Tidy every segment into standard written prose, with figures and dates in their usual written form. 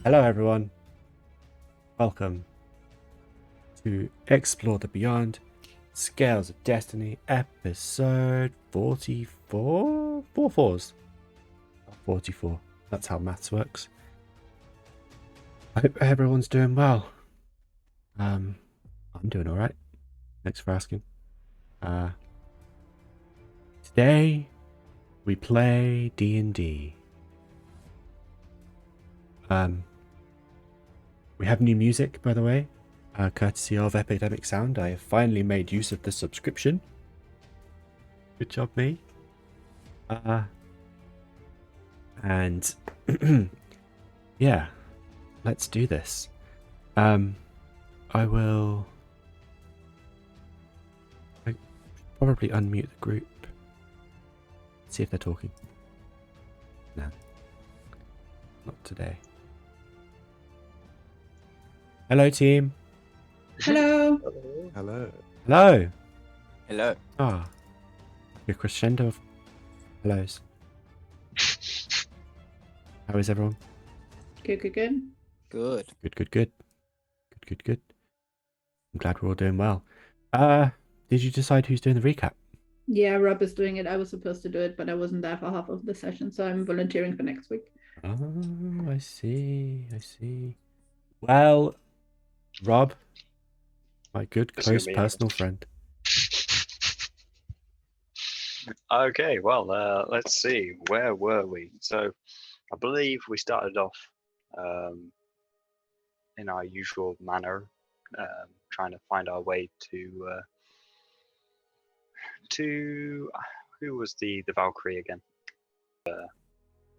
Hello everyone, welcome to Explore the Beyond, Scales of Destiny, episode 44? 44, that's how maths works. I hope everyone's doing well. I'm doing alright, thanks for asking. Today, we play D&D. We have new music, by the way, courtesy of Epidemic Sound. I have finally made use of the subscription. Good job, me. And yeah, let's do this. I will probably unmute the group. See if they're talking. No, not today. Hello, team. Hello. Hello. Hello. Hello. Ah, your crescendo of hellos. How is everyone? Good. Good. Good. I'm glad we're all doing well. Did you decide who's doing the recap? Yeah, Rob is doing it. I was supposed to do it, but I wasn't there for half of the session, so I'm volunteering for next week. Oh, I see. Well, Rob, my good, close personal friend. Okay, well, let's see. Where were we? So, I believe we started off in our usual manner, trying to find our way to who was the Valkyrie again?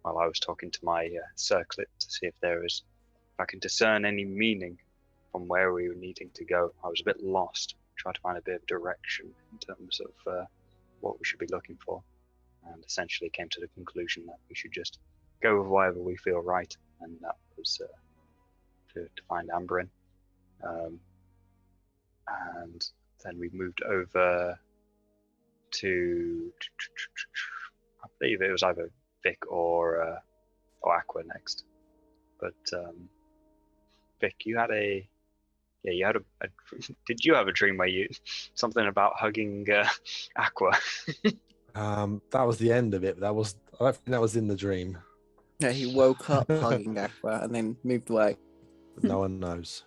While I was talking to my circlet to see if I can discern any meaning from where we were needing to go. I was a bit lost, trying to find a bit of direction in terms of what we should be looking for, and essentially came to the conclusion that we should just go with whatever we feel right, and that was to find Ambrynn. And then we moved over to, I believe it was either Vic or Aqua next. But Vic, you had a did you have a dream where something about hugging Aqua? That was the end of it. I don't think that was in the dream. Yeah, he woke up hugging Aqua and then moved away. No one knows.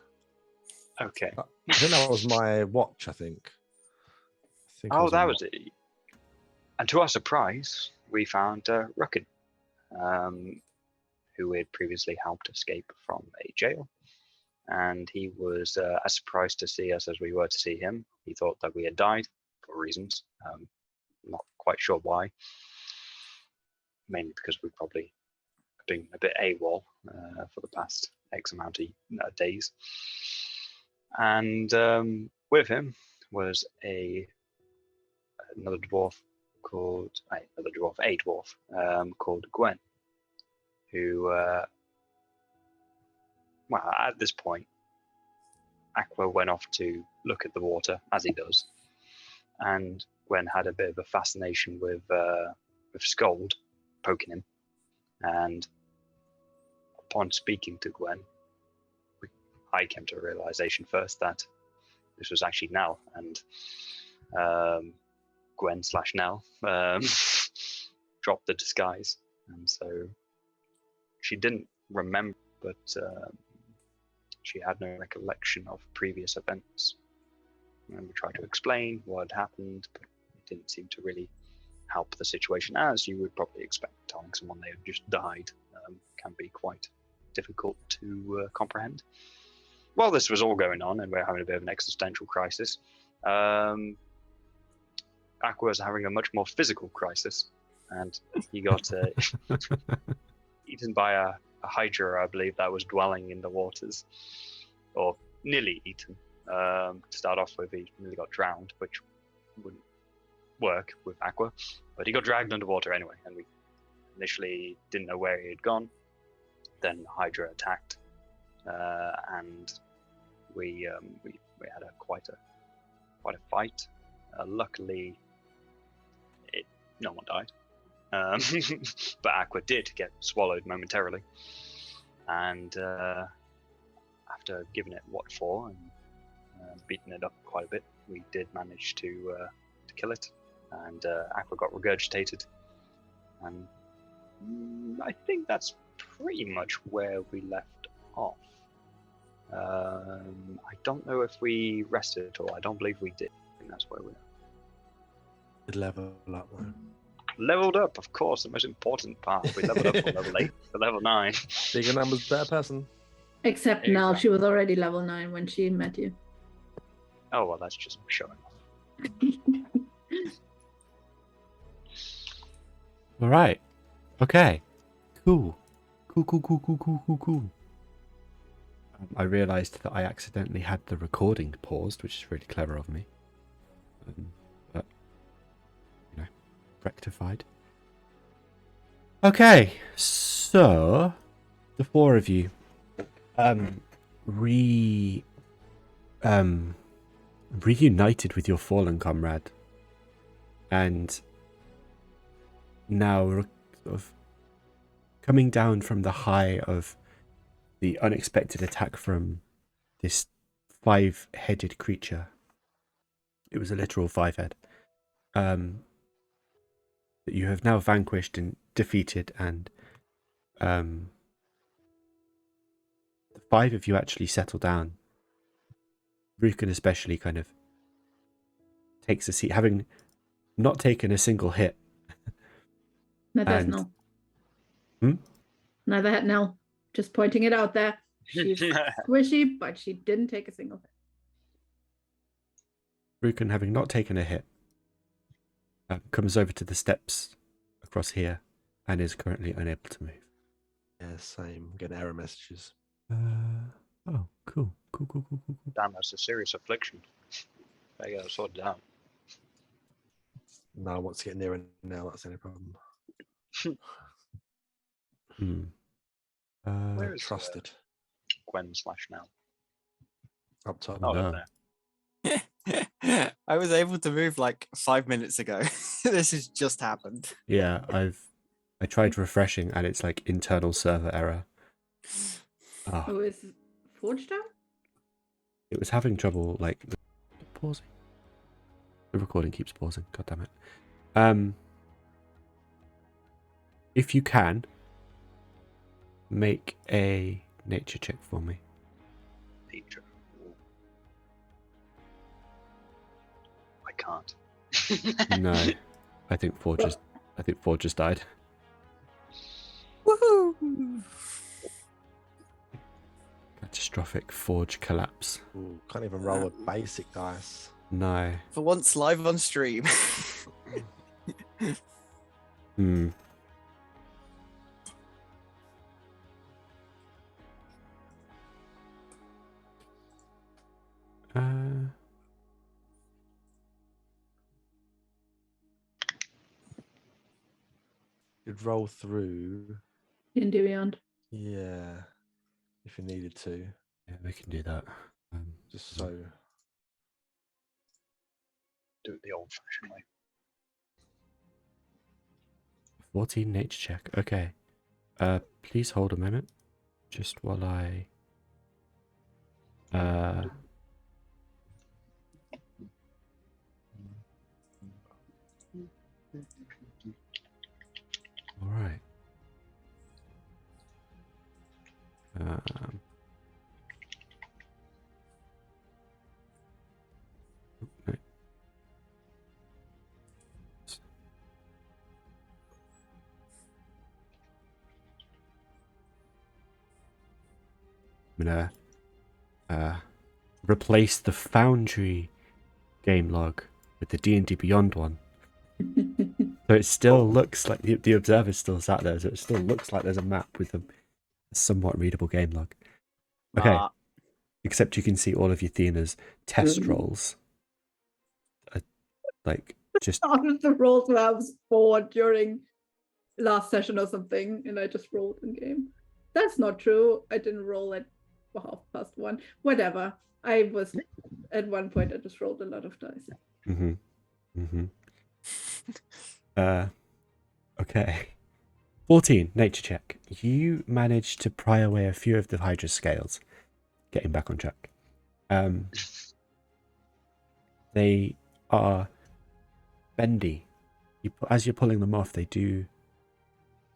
Okay. I think that was my watch, I think. Oh, that was it. And to our surprise, we found Rukun, who had previously helped escape from a jail. And he was as surprised to see us as we were to see him. He thought that we had died for reasons. Not quite sure why. Mainly because we've probably been a bit AWOL for the past X amount of days. And with him was a dwarf called Gwen, who, well, at this point, Aqua went off to look at the water, as he does, and Gwen had a bit of a fascination with Sköld poking him, and upon speaking to Gwen, I came to a realization first that this was actually Nell, and Gwen/Nell dropped the disguise, and so she didn't remember, but she had no recollection of previous events. And we tried to explain what had happened, but it didn't seem to really help the situation, as you would probably expect. Telling someone they have just died can be quite difficult to comprehend. While this was all going on and we're having a bit of an existential crisis, Aqua was having a much more physical crisis, and he got eaten by a hydra, I believe, that was dwelling in the waters, or nearly eaten. To start off with, he nearly got drowned, which wouldn't work with Aqua, but he got dragged underwater anyway, and we initially didn't know where he had gone. Then the hydra attacked, and we had quite a fight. Luckily, no one died, but Aqua did get swallowed momentarily. And after giving it what for and beating it up quite a bit, we did manage to kill it. And Aqua got regurgitated. And I think that's pretty much where we left off. I don't know if we rested at all. I don't believe we did. I think that's where we are. Good level up one. Leveled up, of course, the most important part. We leveled up from level 8 to level 9. Bigger numbers, better person. Except Nell, she was already level 9 when she met you. Oh, well, that's just showing off. All right. Okay. Cool. Cool. I realised that I accidentally had the recording paused, which is really clever of me. But, you know, rectified. Okay, so the four of you reunited with your fallen comrade, and now sort of coming down from the high of the unexpected attack from this 5-headed creature. It was a literal 5-head. That you have now vanquished and defeated, and the 5 of you actually settle down. Rukun especially kind of takes a seat, having not taken a single hit. Neither has And- Nell. Hmm? Neither had Nell. Just pointing it out there. She's squishy, but she didn't take a single hit. Rukun, having not taken a hit, comes over to the steps across here and is currently unable to move. Yeah, same. Getting error messages. Oh, cool. Damn, that's a serious affliction. They gotta sort it out. No, I want to get nearer now. That's the only problem. Where is Trusted. Gwen/Nell? Up top. Oh, No. up there. I was able to move like 5 minutes ago. This has just happened. Yeah, I tried refreshing and it's like internal server error. Ah, Oh, is Forge down? it was having trouble like pausing. The recording keeps pausing. God damn it. If you can, make a nature check for me. Nature. Ooh. I can't. No, I think Forge just died. Woohoo! Catastrophic Forge collapse. Ooh, can't even roll with basic dice. No. For once, live on stream. Hmm. You'd roll through. D&D Beyond. Yeah, if you needed to. Yeah, we can do that. Just so. Do it the old-fashioned way. 14 nature check. Okay. Please hold a moment. Just while I... Alright. No. I'm gonna replace the Foundry game log with the D&D Beyond one. So it still looks like the observer's still sat there, so it still looks like there's a map with a somewhat readable game log. Okay. Except you can see all of Yathina's test rolls. Like, just... Out of the rolls where I was bored during last session or something, and I just rolled in game. That's not true. I didn't roll at 1:30. Whatever. I was at one point. I just rolled a lot of dice. Okay. 14, nature check. You managed to pry away a few of the Hydra's scales, getting back on track. They are bendy. As you're pulling them off, they do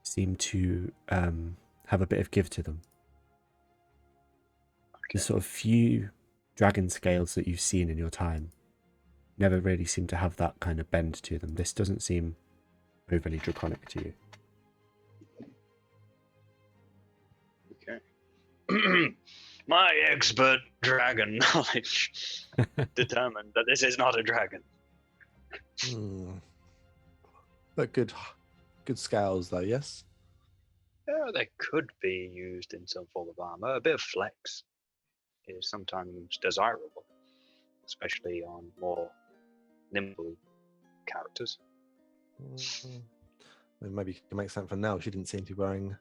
seem to have a bit of give to them. The sort of few dragon scales that you've seen in your time never really seem to have that kind of bend to them. This doesn't seem overly draconic to you. Okay. My expert dragon knowledge determined that this is not a dragon. But good scales though, yes? Yeah, they could be used in some form of armor. A bit of flex is sometimes desirable, especially on more nimble characters. Maybe you can make something for now. She didn't seem to be wearing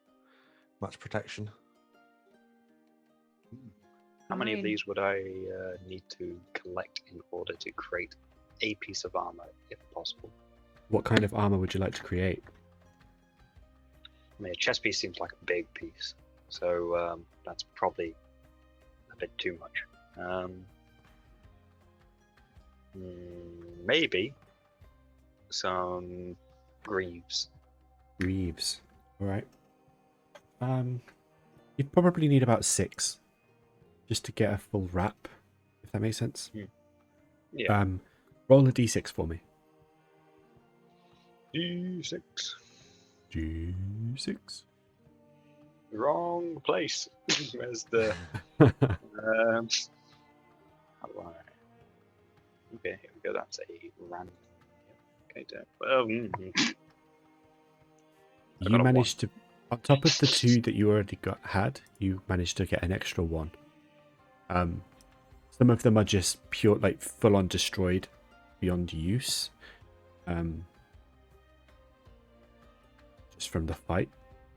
much protection. How many of Fine. these would I need to collect in order to create a piece of armor, if possible? What kind of armor would you like to create? I mean, a chest piece seems like a big piece, so that's probably a bit too much. Maybe some greaves. Greaves. All right. You'd probably need about 6 just to get a full wrap, if that makes sense. Yeah. Roll a d6 for me. D6. D6. Wrong place. Where's the? How do I? Okay, here we go. That's a random. Okay, well. You managed to, on top of the 2 that you already had, you managed to get an extra 1. Some of them are just pure, like full on destroyed beyond use. Just from the fight.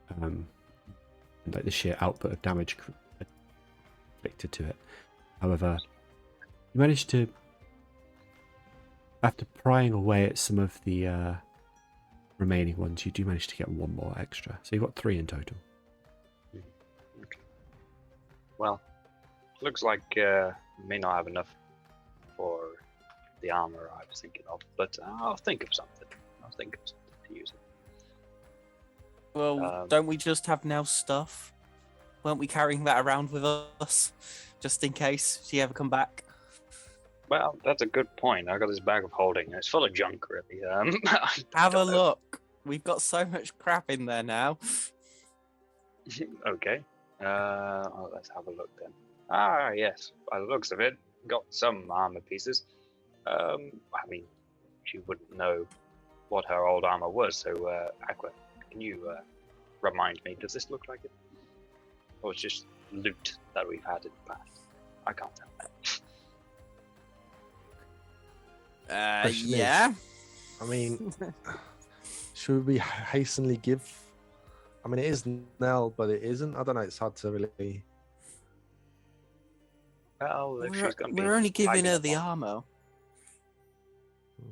And like the sheer output of damage inflicted to it. However, you managed to, after prying away at some of the remaining ones, you do manage to get 1 more extra. So you've got 3 in total. Okay. Well, looks like may not have enough for the armor I was thinking of, but I'll think of something. I'll think of something to use it. Well, don't we just have now stuff? Weren't we carrying that around with us, just in case she ever come back? Well, that's a good point. I got this bag of holding, and it's full of junk, really. Have a don't know. look. We've got so much crap in there now. Okay. Let's have a look then. Ah, yes. By the looks of it, got some armor pieces. I mean, she wouldn't know what her old armor was, so Aqua, can you remind me? Does this look like it? Or it's just loot that we've had in the past? I can't tell. Question is, Yeah. I mean, should we hastily give? I mean, it is Nell, but it isn't. I don't know. It's hard to really. Well, if she's gonna be We're only giving hiding her up the on- armor.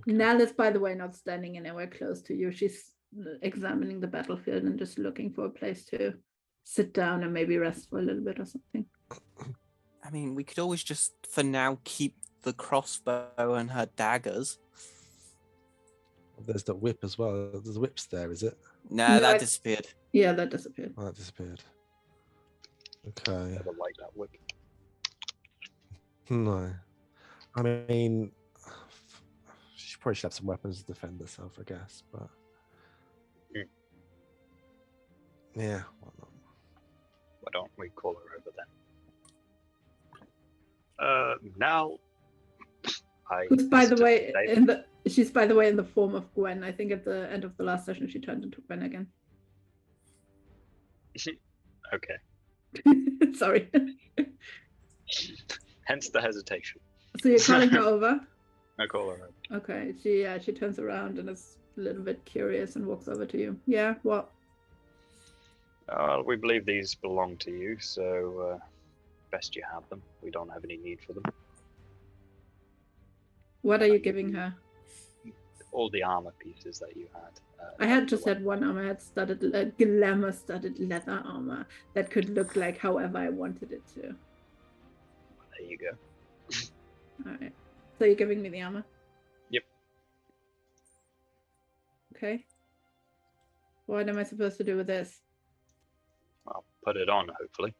Nell is, by the way, not standing anywhere close to you. She's examining the battlefield and just looking for a place to sit down and maybe rest for a little bit or something. I mean, we could always just, for now, keep the crossbow and her daggers. There's the whip as well. There's whips there, is it? Nah, No, that I- disappeared. Yeah, that disappeared. Oh, that disappeared. Okay. Never like that whip. No. I mean, she probably should have some weapons to defend herself, I guess. But yeah, why not? Why don't we call her over then? Now, Who's, by the way, Dave. she's by the way in the form of Gwen. I think at the end of the last session she turned into Gwen again. Okay. Sorry. Hence the hesitation. So you're calling her over? I call her over. Okay. She turns around and is a little bit curious and walks over to you. Yeah. What? We believe these belong to you, so best you have them. We don't have any need for them. What are you giving her? all the armor pieces that you had. I had just had one armor. I had studded, glamour-studded leather armor that could look like however I wanted it to. There you go. All right. So you're giving me the armor? Yep. Okay. What am I supposed to do with this? I'll put it on, hopefully.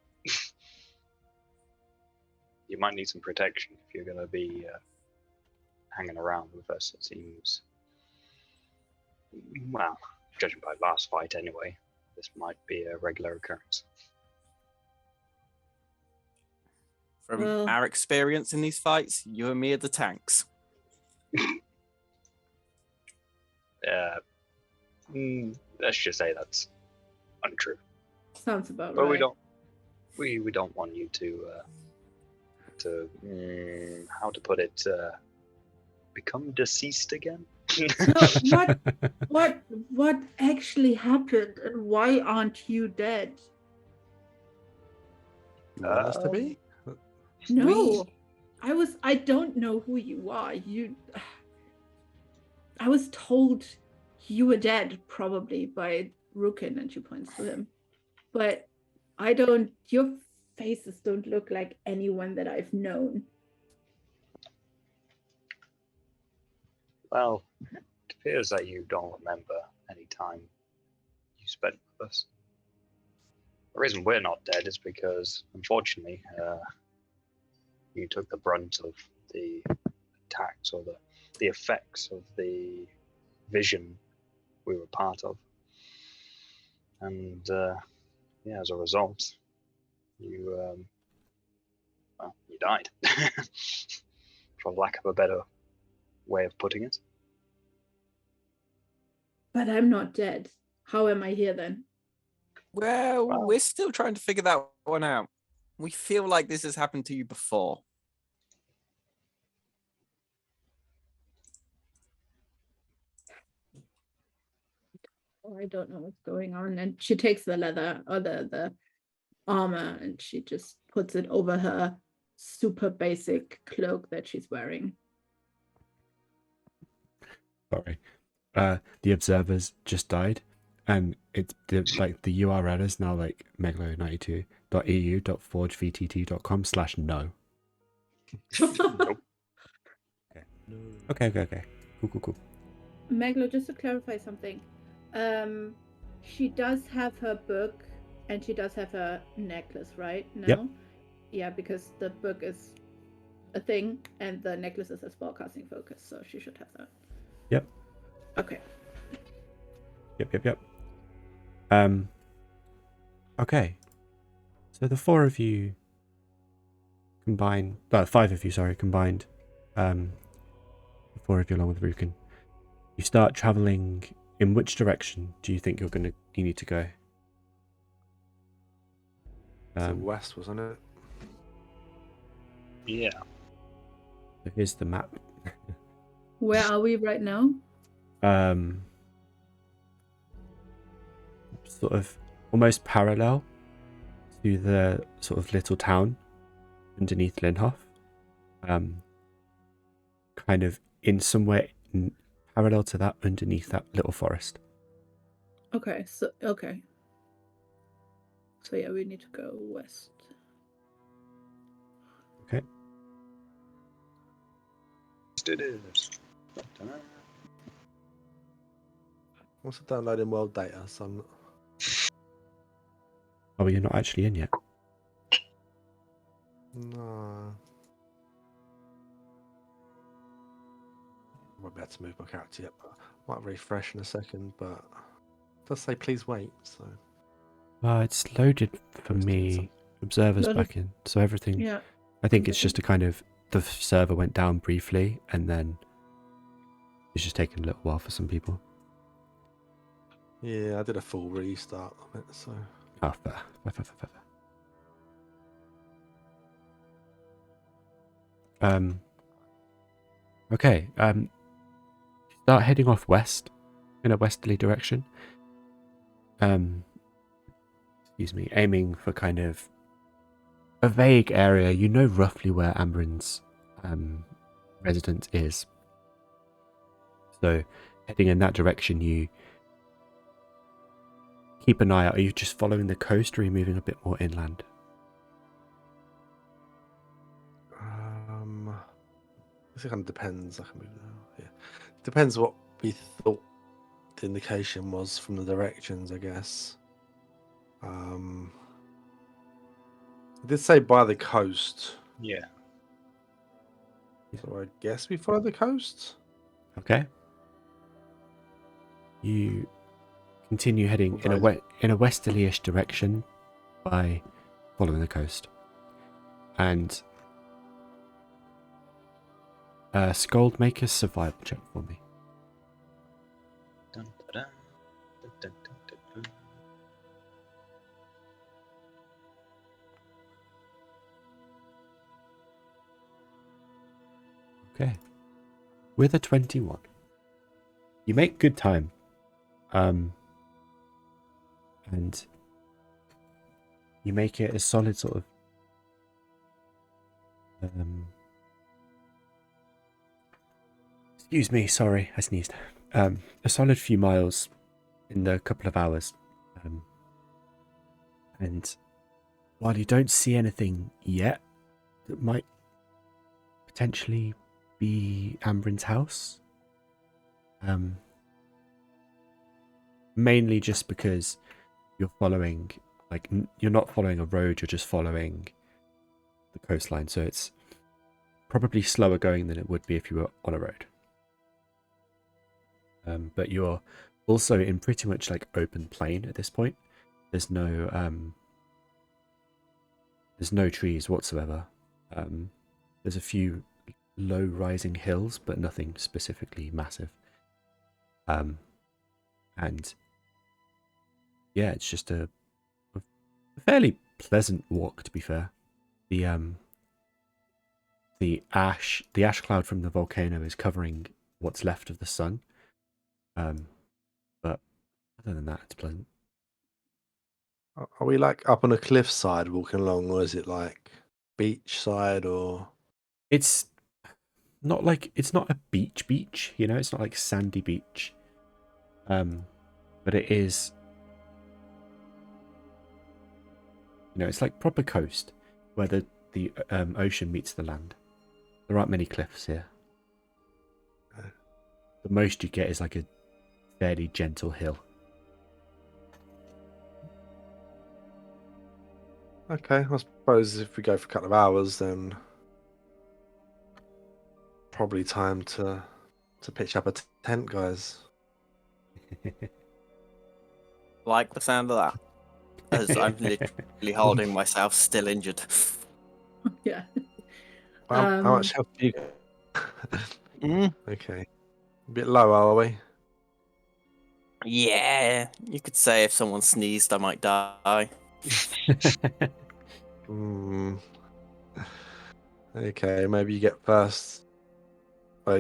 You might need some protection if you're going to be hanging around with us, it seems. Well, judging by last fight anyway, this might be a regular occurrence. From Well- our experience in these fights, you and me are the tanks. Let's just say that's untrue. Sounds about But right. we don't want you to how to put it, become deceased again. So what actually happened, and why aren't you dead? You want us to be? No, I don't know who you are. I was told you were dead, probably by Rukun, and she points to him. But your faces don't look like anyone that I've known. Well, it appears that you don't remember any time you spent with us. The reason we're not dead is because, unfortunately, you took the brunt of the attacks or the effects of the vision we were part of. And yeah, as a result, you died. For lack of a better way of putting it. But I'm not dead. How am I here then? Well, Wow. we're still trying to figure that one out. We feel like this has happened to you before. I don't know what's going on. And she takes the leather or the armor and she just puts it over her super basic cloak that she's wearing. Sorry. The observers just died, and it's the URL is now like meglo92.eu.forgevtt.com/no. Nope. Okay. Cool. Meglo, just to clarify something, she does have her book and she does have her necklace, right? No? Yep. Yeah, because the book is a thing and the necklace is a spellcasting focus, so she should have that. Yep. Okay. Yep. Okay. So the four of you combined, 5 of you, sorry, combined. The 4 of you along with Rukun. You start traveling. In which direction do you think you need to go? To west, wasn't it? Yeah. So here's the map. Where are we right now? Sort of almost parallel to the sort of little town underneath Linhof. Kind of in somewhere parallel to that, underneath that little forest. Okay. So yeah, we need to go west. Okay. It is. Also downloading world data, so I'm not... Oh, well, you're not actually in yet. No. I won't be able to move my character yet, but I might refresh in a second, but it does say please wait, so... It's loaded for Posted me. some- Observers Loaded. back in, so everything. Yeah. I think it's everything. just a kind of the server went down briefly, and then it's just taken a little while for some people. Yeah, I did a full restart of it, so... Oh, fair. Okay. Start heading off west, in a westerly direction. Excuse me. Aiming for kind of a vague area. You know roughly where Ambrynn's residence is. So heading in that direction, you keep an eye out. Are you just following the coast, or are you moving a bit more inland? It kind of depends. I can move now. Yeah, depends what we thought the indication was from the directions, I guess. It did say by the coast, Yeah. so I guess we follow the coast. Okay. You continue heading in Right. a westerly-ish direction by following the coast. And Sköld, make a survival check for me. Dun, dun, dun, dun, dun, dun, dun. Okay. With a 21. You make good time. And you make it a solid sort of excuse me, sorry, I sneezed. A solid few miles in a couple of hours. And while you don't see anything yet that might potentially be Ambrynn's house, mainly just because you're following, like, you're not following a road, you're just following the coastline, so it's probably slower going than it would be if you were on a road. But you're also in pretty much like open plain at this point. There's no trees whatsoever. There's a few low rising hills, but nothing specifically massive. And yeah, it's just a fairly pleasant walk, to be fair. The ash cloud from the volcano is covering what's left of the sun. But other than that, it's pleasant. Are we like up on a cliffside walking along, or is it like beach side, or? It's not like, it's not a beach, you know, it's not like sandy beach. But it is, you know, it's like proper coast where the ocean meets the land. There aren't many cliffs here. The most you get is like a fairly gentle hill. Okay, I suppose if we go for a couple of hours, then probably time to pitch up a tent, guys. Like the sound of that, as I'm literally holding myself still injured. Yeah. How much health do you? Mm, Okay, a bit low, are we? yeah, you could say if someone sneezed, I might die. Okay, maybe you get first. Well,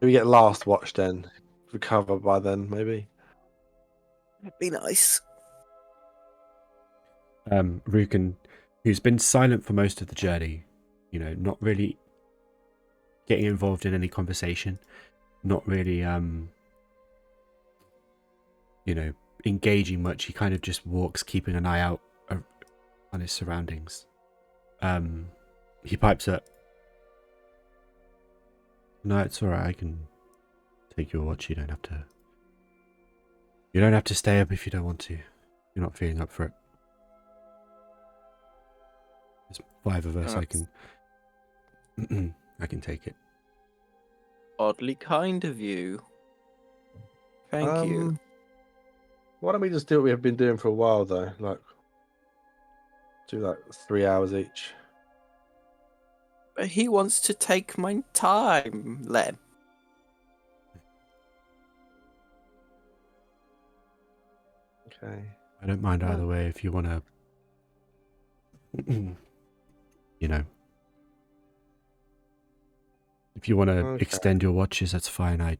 we get last watch then. Recover by then, maybe. That'd be nice. Rukun, who's been silent for most of the journey, you know, not really getting involved in any conversation, not really, you know, engaging much. He kind of just walks, keeping an eye out on his surroundings. He pipes up. No, it's alright, I can take your watch. You don't have to stay up if you don't want to. You're not feeling up for it. There's 5 of us, I can take it. Oddly kind of you. Thank you. Why don't we just do what we have been doing for a while, though? Like, do like 3 hours each. But he wants to take my time, Len. Okay. I don't mind either way if you want to, you know, if you want to Okay. extend your watches, that's fine. I'm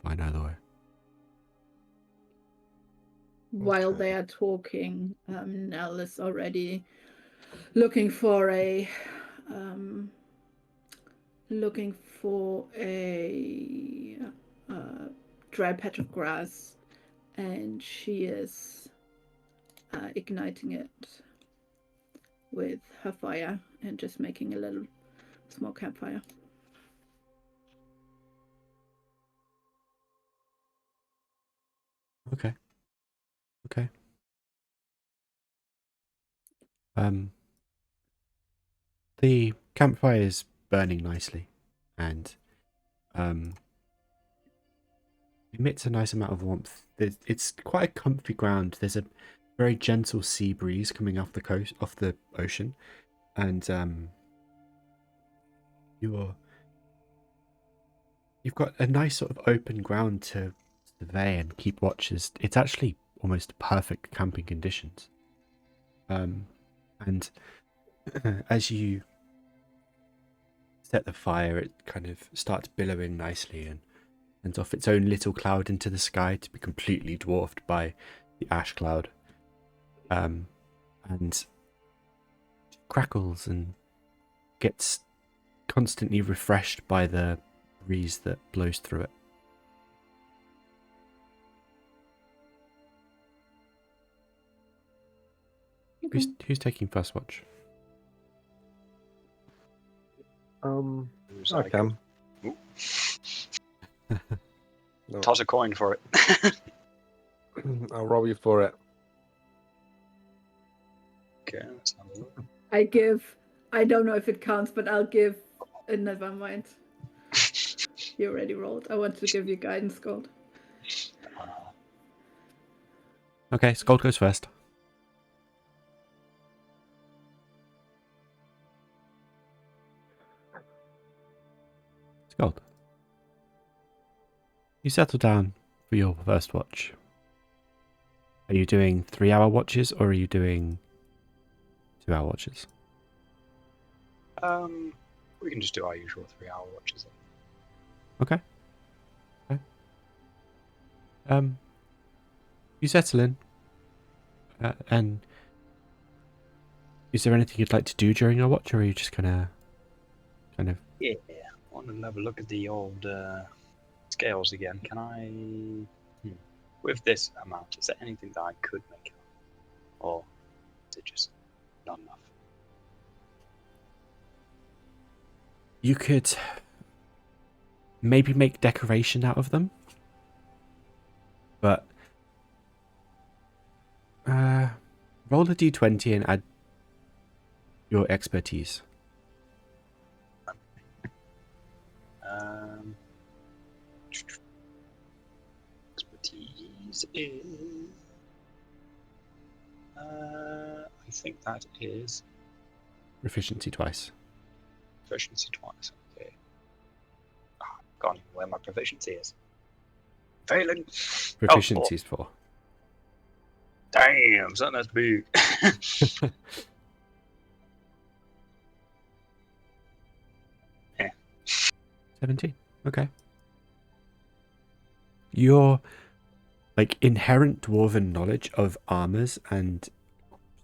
fine either way. While Okay. they are talking, Nell is already looking for a looking for a dry patch of grass, and she is igniting it with her fire and just making a little small campfire. Okay. Okay. The campfire is burning nicely, and emits a nice amount of warmth. It's quite a comfy ground. There's a very gentle sea breeze coming off the coast, off the ocean, and you've got a nice sort of open ground to survey and keep watch. It's actually almost perfect camping conditions. And as you set the fire, it kind of starts billowing nicely and sends off its own little cloud into the sky to be completely dwarfed by the ash cloud. And crackles and gets constantly refreshed by the breeze that blows through it. Okay. Who's taking first watch? Who's I like- can. Ooh. No, Toss a coin for it. I'll roll you for it. Okay, let's have a look. I don't know if it counts, but I'll give never mind. You already rolled. I wanted to give you guidance, Sköld. Okay, Sköld goes first. Sköld. You settle down for your first watch. Are you doing 3-hour watches or are you doing 2-hour watches? We can just do our usual 3-hour watches. Okay. You settle in. And is there anything you'd like to do during your watch, or are you just gonna kind of? Yeah, I want to have a look at the old scales again. Can I, with this amount, is there anything that I could make up, or is it just not enough? You could maybe make decoration out of them, but roll a d20 and add your expertise. Expertise is. I think that is Proficiency twice. proficiency twice. Okay. Can't even where my proficiency is. Failing. Proficiency is 4. Damn, something that's big. 17. Okay. Your inherent dwarven knowledge of armors and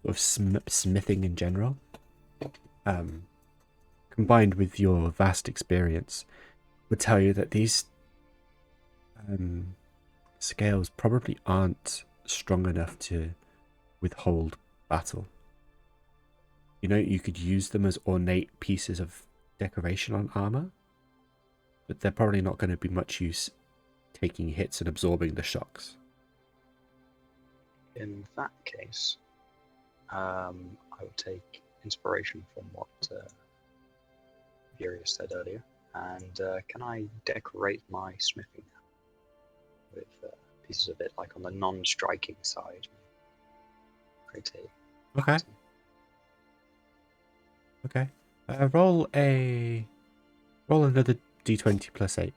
of smithing in general, combined with your vast experience, would tell you that these scales probably aren't strong enough to withhold battle. You know, you could use them as ornate pieces of decoration on armor, but they're probably not going to be much use taking hits and absorbing the shocks. In that case, I would take inspiration from what Furious said earlier, and can I decorate my smithing with pieces of it, like on the non-striking side? Create a Okay. pattern. Okay. Roll another d20 plus 8.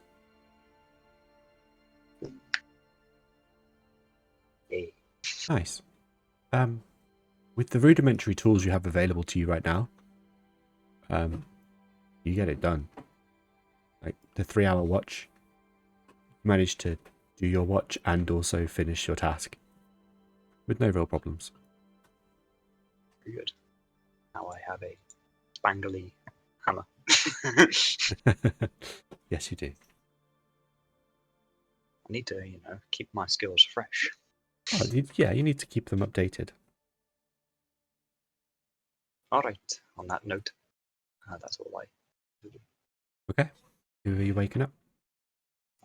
Yeah. Nice. With the rudimentary tools you have available to you right now, you get it done. Like the 3-hour watch, you manage to do your watch and also finish your task with no real problems. Very good. Now I have a spangly hammer. Yes, you do. I need to, keep my skills fresh. Oh, yeah, you need to keep them updated. All right. On that note, that's all I do. Okay. Who are you waking up?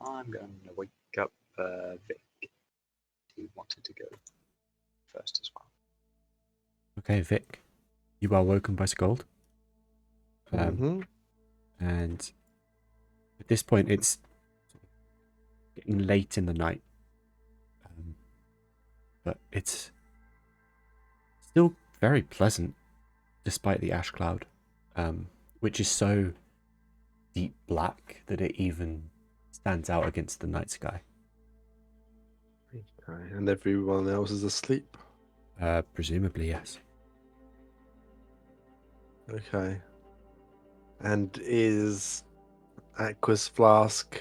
I'm going to wake up Vic. He wanted to go first as well. Okay, Vic. You are woken by Sköld. Mm-hmm. And at this point, it's getting late in the night. But it's still very pleasant despite the ash cloud, which is so deep black that it even stands out against the night sky. Okay. And everyone else is asleep. Presumably, yes. Okay. And is Aqua's flask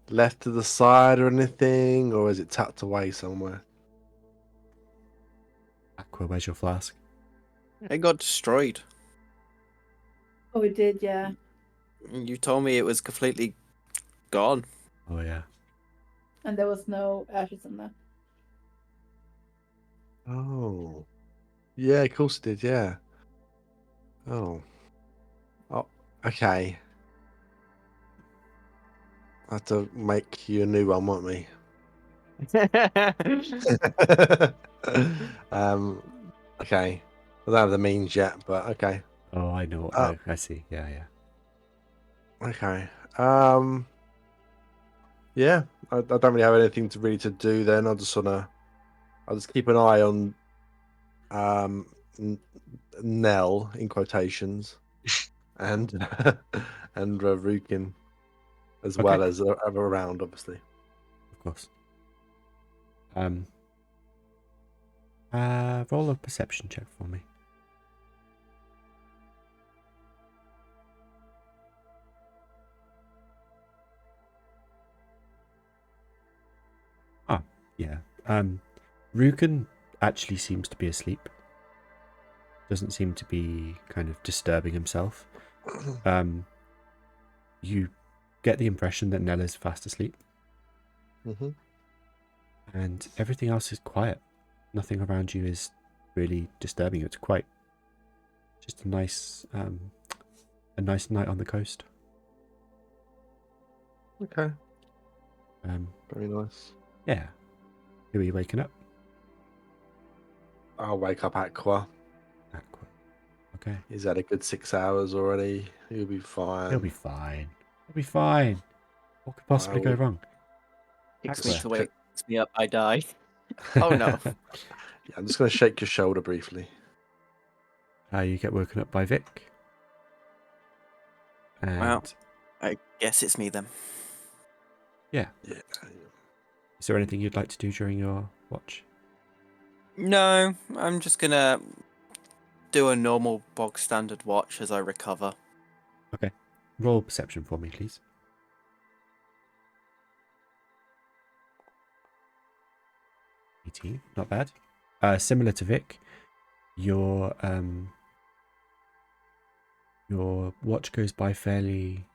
left to the side or anything, or is it tucked away somewhere? Aqua, where's your flask? It got destroyed. Oh, it did, yeah. You told me it was completely gone. Oh, yeah. And there was no ashes in there. Oh. Yeah, of course it did, yeah. Oh. Oh, okay. I have to make you a new one, won't we? Okay. I don't have the means yet, but okay. Oh, I know. I see. Yeah, yeah. Okay. Yeah. I don't really have anything to do then. I'll just keep an eye on Nell in quotations and and Rukun as Okay. well as around, obviously. Of course. Roll a perception check for me. Ah, yeah. Rukun actually seems to be asleep. Doesn't seem to be kind of disturbing himself. You get the impression that Nella's fast asleep, Mm-hmm. and everything else is quiet. Nothing around you is really disturbing you. It's quite just a nice night on the coast. Okay. Um, Very nice. yeah. Who are you waking up? I'll wake up Aqua. Aqua. Okay. He's had a good 6 hours already. He'll be fine. He'll be fine. He'll be fine. What could possibly go Well, wrong? Kicks Aqua. me wakes me up, I die. Oh no. Yeah, I'm just going to shake your shoulder briefly. You get woken up by Vic. And Well, I guess it's me then. yeah. Yeah. Is there anything you'd like to do during your watch? No, I'm just gonna do a normal bog standard watch as I recover. Okay. Roll perception for me, please. 18, not bad. Similar to Vic, your watch goes by fairly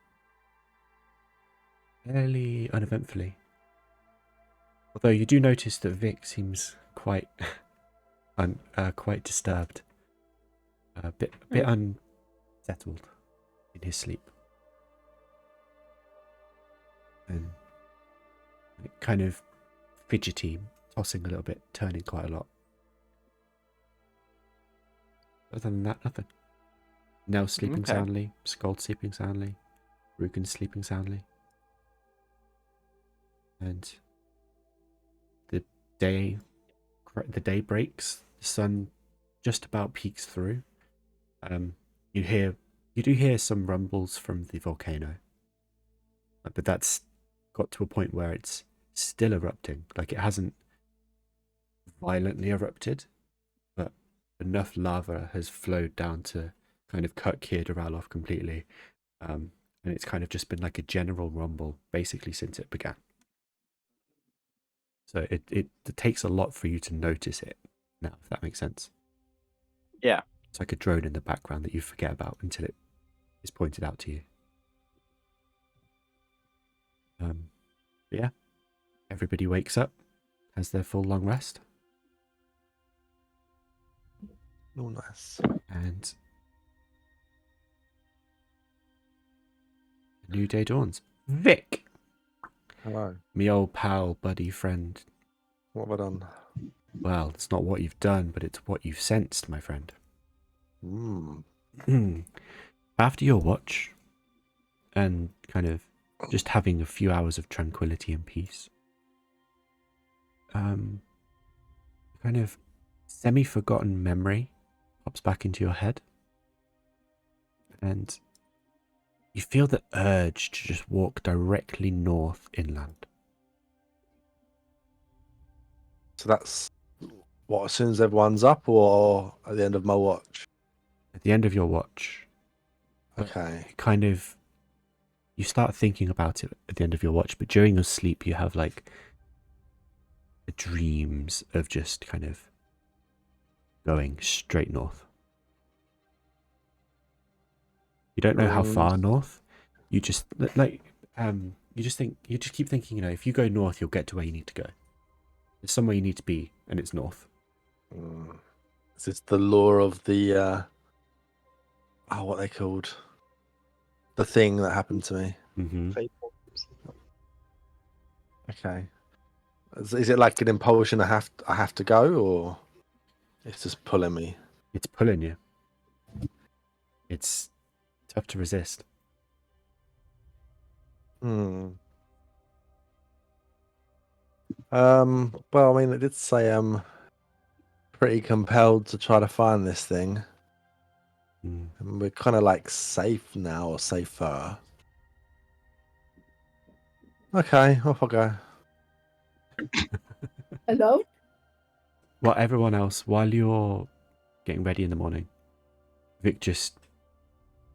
uneventfully. Although you do notice that Vic seems quite quite disturbed, a bit unsettled in his sleep, and kind of fidgety, tossing a little bit, turning quite a lot. Other than that, nothing. Nell's sleeping Okay. soundly, Sköld sleeping soundly, Rukun sleeping soundly, and the day breaks. The sun just about peeks through. You do hear some rumbles from the volcano, but that's got to a point where it's still erupting. Like, it hasn't violently erupted, but enough lava has flowed down to kind of cut Kirdaral off completely, and it's kind of just been like a general rumble basically since it began. So it takes a lot for you to notice it now, if that makes sense. Yeah. It's like a drone in the background that you forget about until it is pointed out to you. Yeah, everybody wakes up, has their full long rest, Oh, nice. and a new day dawns. Vic, Hello. me old pal, buddy, friend. What have I done? Well, it's not what you've done, but it's what you've sensed, my friend. After your watch, and kind of just having a few hours of tranquility and peace, kind of semi-forgotten memory pops back into your head, and you feel the urge to just walk directly north inland. So that's what, as soon as everyone's up, or at the end of my watch? At the end of your watch, Okay. it kind of, you start thinking about it at the end of your watch, but during your sleep you have like dreams of just kind of going straight north. You don't know how far north. You just you just keep thinking, if you go north, you'll get to where you need to go. There's somewhere you need to be, and it's north. Is this the lore of the what they called? The thing that happened to me. Mm-hmm. Okay. Is it like an impulsion I have to go, or it's just pulling me? It's pulling you. It's tough to resist. Well, I mean, it did say I'm pretty compelled to try to find this thing. And we're kind of like safe now, or safer. Okay, off I go. Hello? Well, everyone else, while you're getting ready in the morning, Vic just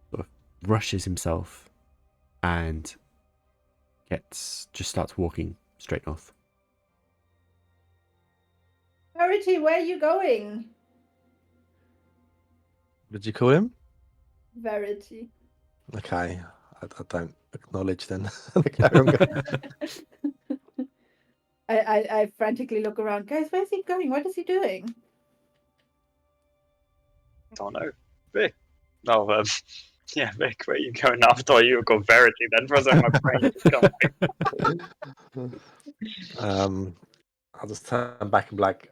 sort of rushes himself and starts walking straight north. Verity, where are you going? Did you call him? Verity. Okay, I don't acknowledge then. Carry on going. I frantically look around. Guys, where's he going? What is he doing? I don't know. Vic. Oh, yeah, Vic, where are you going? I thought you would go Verity then. For a second, my brain just gone. I'll just turn back and be like,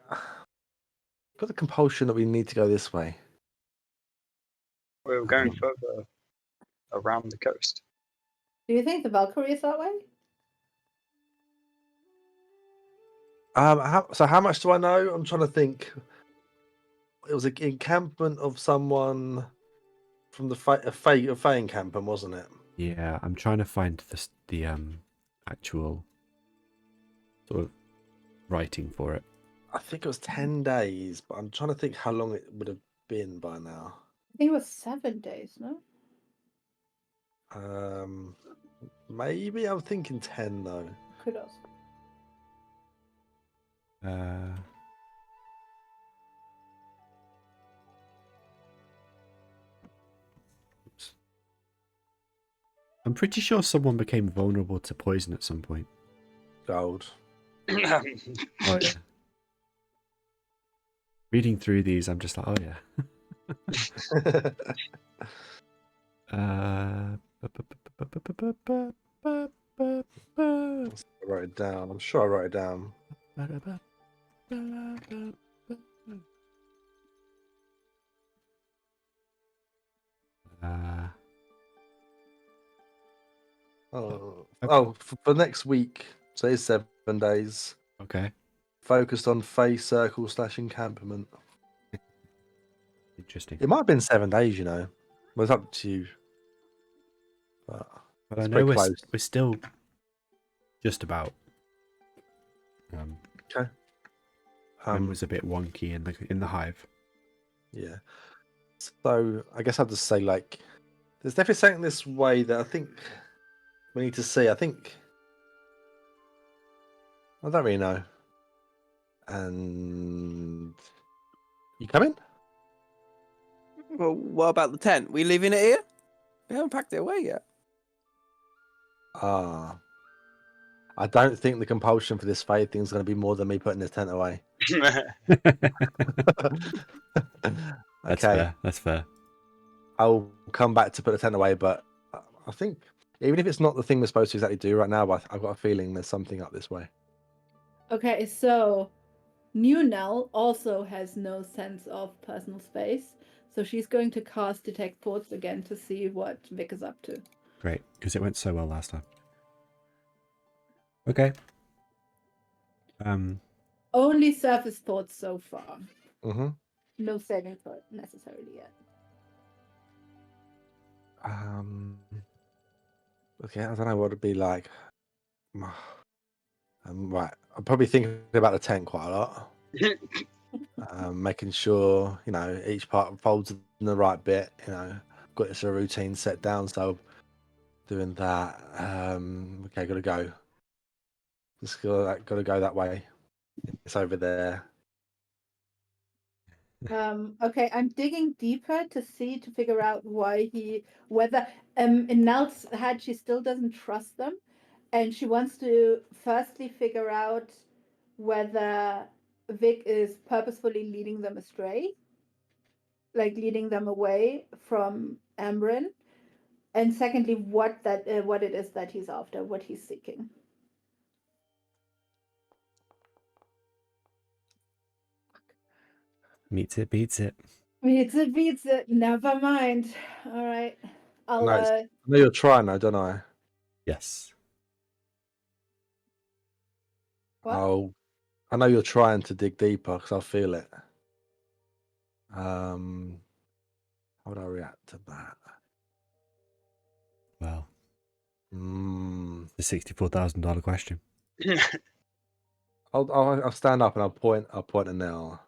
got the compulsion that we need to go this way. We're going further around the coast. Do you think the Valkyrie is that way? How much do I know? I'm trying to think. It was an encampment of someone from the Fey encampment, wasn't it? Yeah, I'm trying to find the actual sort of writing for it. I think it was 10 days, but I'm trying to think how long it would have been by now. I think it was 7 days, no? Maybe I'm thinking 10 though. Could also. I'm pretty sure someone became vulnerable to poison at some point. Gold. Oh yeah. Reading through these, I'm just like, oh yeah. I wrote it down. I'm sure I wrote it down. For next week, so it's 7 days. Okay. Focused on Fey Circle / encampment. Interesting. It might have been 7 days, you know. Well, it's up to you. But I know we're still just about. Okay. Was a bit wonky in the hive. Yeah. So I guess I'll just say, like, there's definitely something this way that I think we need to see. I think I don't really know. And you coming? Well, what about the tent? We leaving it here? We haven't packed it away yet. Ah. I don't think the compulsion for this fade thing is going to be more than me putting this tent away. That's Okay, fair. That's fair. I'll come back to put the tent away, but I think even if it's not the thing we're supposed to exactly do right now, I've got a feeling there's something up this way. Okay, so New Nell also has no sense of personal space, so she's going to cast Detect Thoughts again to see what Vic is up to. Great, because it went so well last time. Okay. Only surface thoughts so far. Mm-hmm. No saving thought necessarily yet. Okay, I don't know what it'd be like. Right, I'm probably thinking about the tent quite a lot. Making sure, each part folds in the right bit, got this a routine set down, so doing that. Okay, gotta go. Just gotta go that way. It's over there. Okay, I'm digging deeper to figure out whether in Nell's head she still doesn't trust them, and she wants to firstly figure out whether Vic is purposefully leading them astray, like leading them away from Ambrynn, and secondly what it is that he's after, what he's seeking. Meets it, beats it. Beats it. Never mind. All right. I'll No, I know you're trying though, don't I? Yes. what? I know you're trying to dig deeper because I feel it. How would I react to that? Well, Mm. the $64,000 question. I'll stand up and I'll point a nail.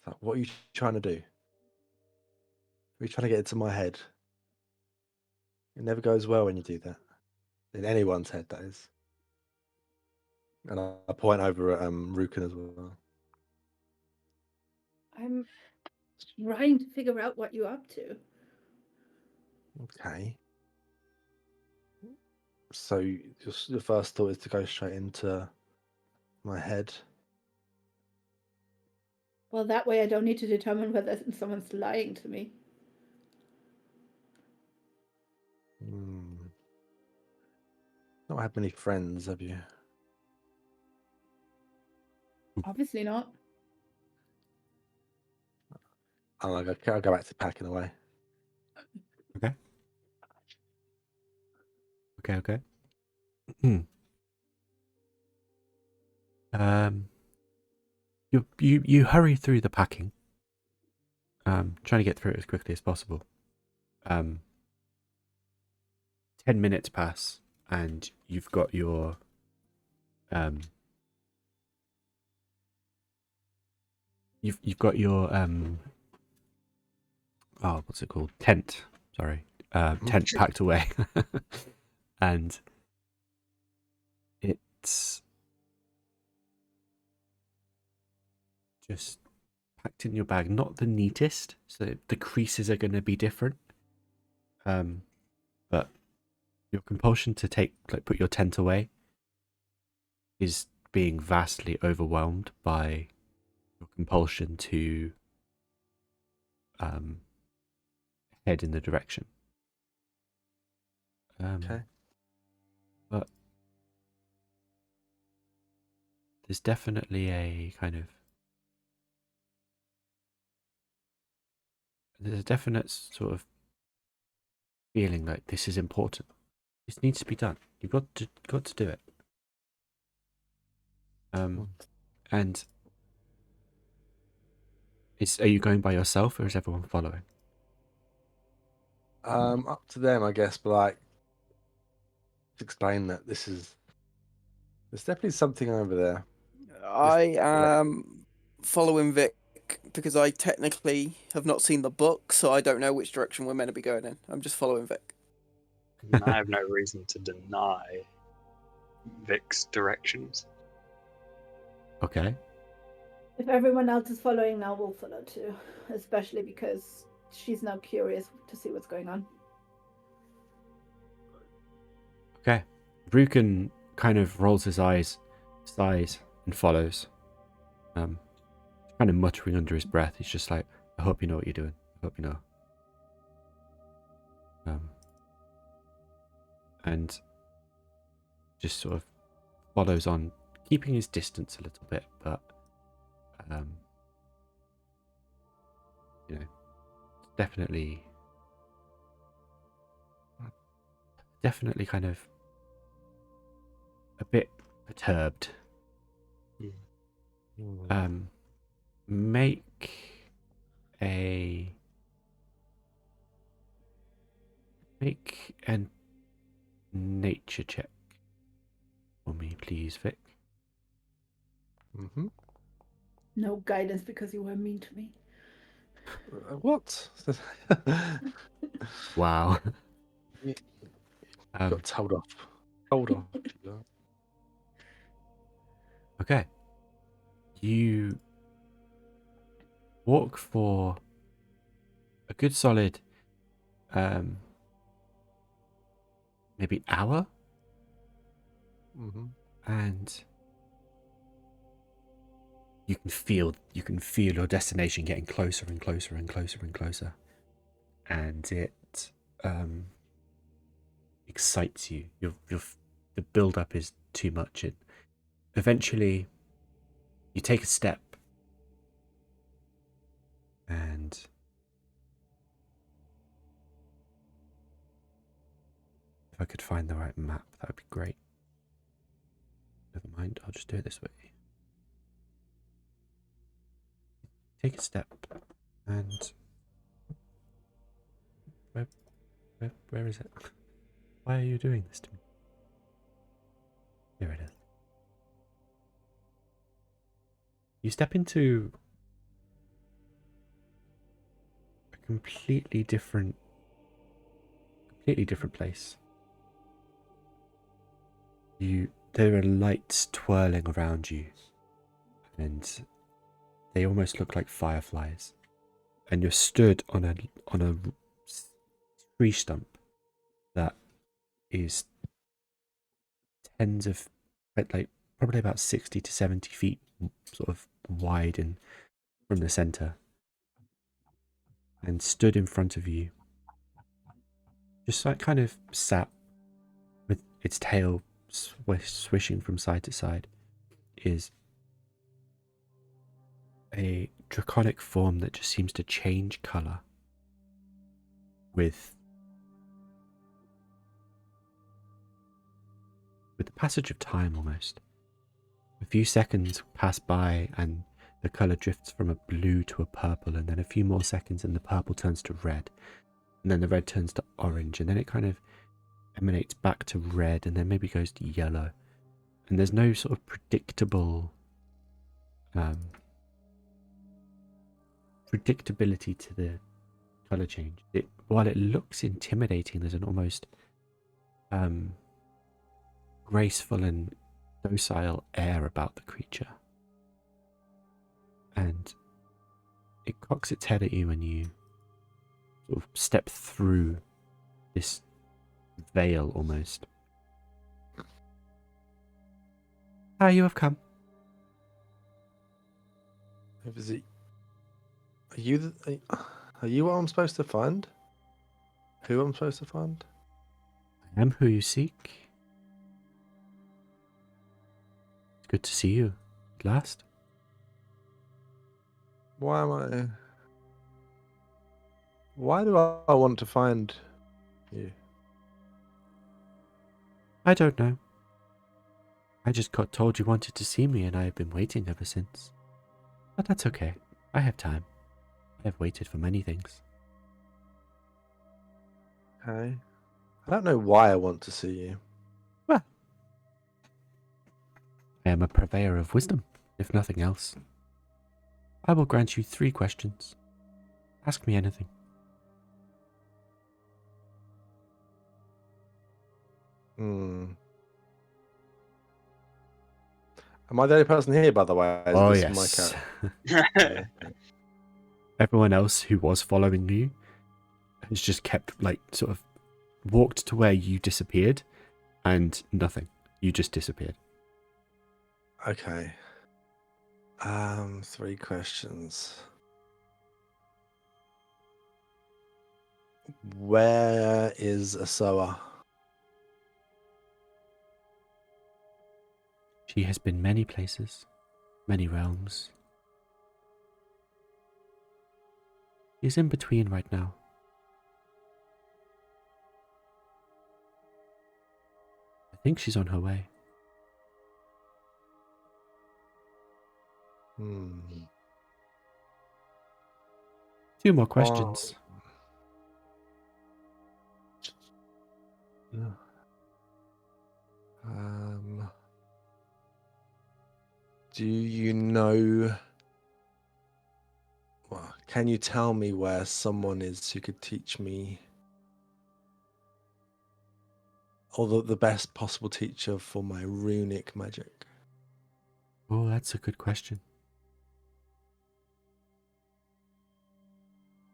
So what are you trying to do? Are you trying to get into my head? It never goes well when you do that. In anyone's head, that is. And I point over at Rukun as well. I'm trying to figure out what you're up to. Okay. So your first thought is to go straight into my head. Well, that way I don't need to determine whether someone's lying to me. Not had many friends, have you? Obviously not. I'll go back to packing away. Okay. You hurry through the packing. Trying to get through it as quickly as possible. 10 minutes pass and you've got your you've got your what's it called? Tent. Sorry. Tent packed away. And it's just packed in your bag. Not the neatest, so the creases are going to be different. But your compulsion to put your tent away is being vastly overwhelmed by your compulsion to head in the direction. Okay. But there's definitely there's a definite sort of feeling like this is important. This needs to be done. You've got to do it. And are you going by yourself or is everyone following? Up to them, I guess, but like to explain that there's definitely something over there. I am following Vic because I technically have not seen the book, so I don't know which direction we're meant to be going in. I'm just following Vic. I have no reason to deny Vic's directions. Okay. If everyone else is following now, we'll follow too. Especially because she's now curious to see what's going on. Okay. Rukun kind of rolls his eyes, sighs, and follows. Kind of muttering under his breath. He's just like, I hope you know what you're doing. I hope you know. And just sort of follows on, keeping his distance a little bit, but you know, definitely kind of a bit perturbed. Make a nature check for me, please, Vic. Mm-hmm. No guidance because you were mean to me. What? Wow. Got told off. Told off. Okay. You walk for a good solid maybe hour, Mm-hmm. and you can feel your destination getting closer and closer and closer and closer, and it excites you. The build up is too much. It eventually you take a step, and if I could find the right map, that would be great. Never mind, I'll just do it this way. Take a step, and where is it? Why are you doing this to me? Here it is. You step into a completely different place. There are lights twirling around you, and they almost look like fireflies. And you're stood on a tree stump that is probably about 60 to 70 feet sort of wide and from the center. And stood in front of you, just like kind of sat with its tail swishing from side to side, is a draconic form that just seems to change color with the passage of time almost. A few seconds pass by and the color drifts from a blue to a purple, and then a few more seconds and the purple turns to red, and then the red turns to orange, and then it kind of emanates back to red, and then maybe goes to yellow. And there's no sort of predictability to the color change. While it looks intimidating, there's an almost graceful and docile air about the creature. And it cocks its head at you when you sort of step through this veil almost. You have come. Are you what I'm supposed to find? Who I'm supposed to find? I am who you seek. It's good to see you at last. Why do I want to find you? I don't know. I just got told you wanted to see me, and I have been waiting ever since. But that's okay. I have time. I have waited for many things. Okay. I don't know why I want to see you. Well, I am a purveyor of wisdom, if nothing else. I will grant you 3 questions. Ask me anything. Am I the only person here, by the way? Oh, This yes. my character? everyone else who was following you has just kept, like, sort of walked to where you disappeared, and nothing. You just disappeared. Okay. 3 questions. Where is Asoa? She has been many places, many realms. She's in between right now. I think she's on her way. Hmm. 2 more questions. Yeah. Do you know? Well, can you tell me where someone is who could teach me, or the best possible teacher for my runic magic? Oh, that's a good question.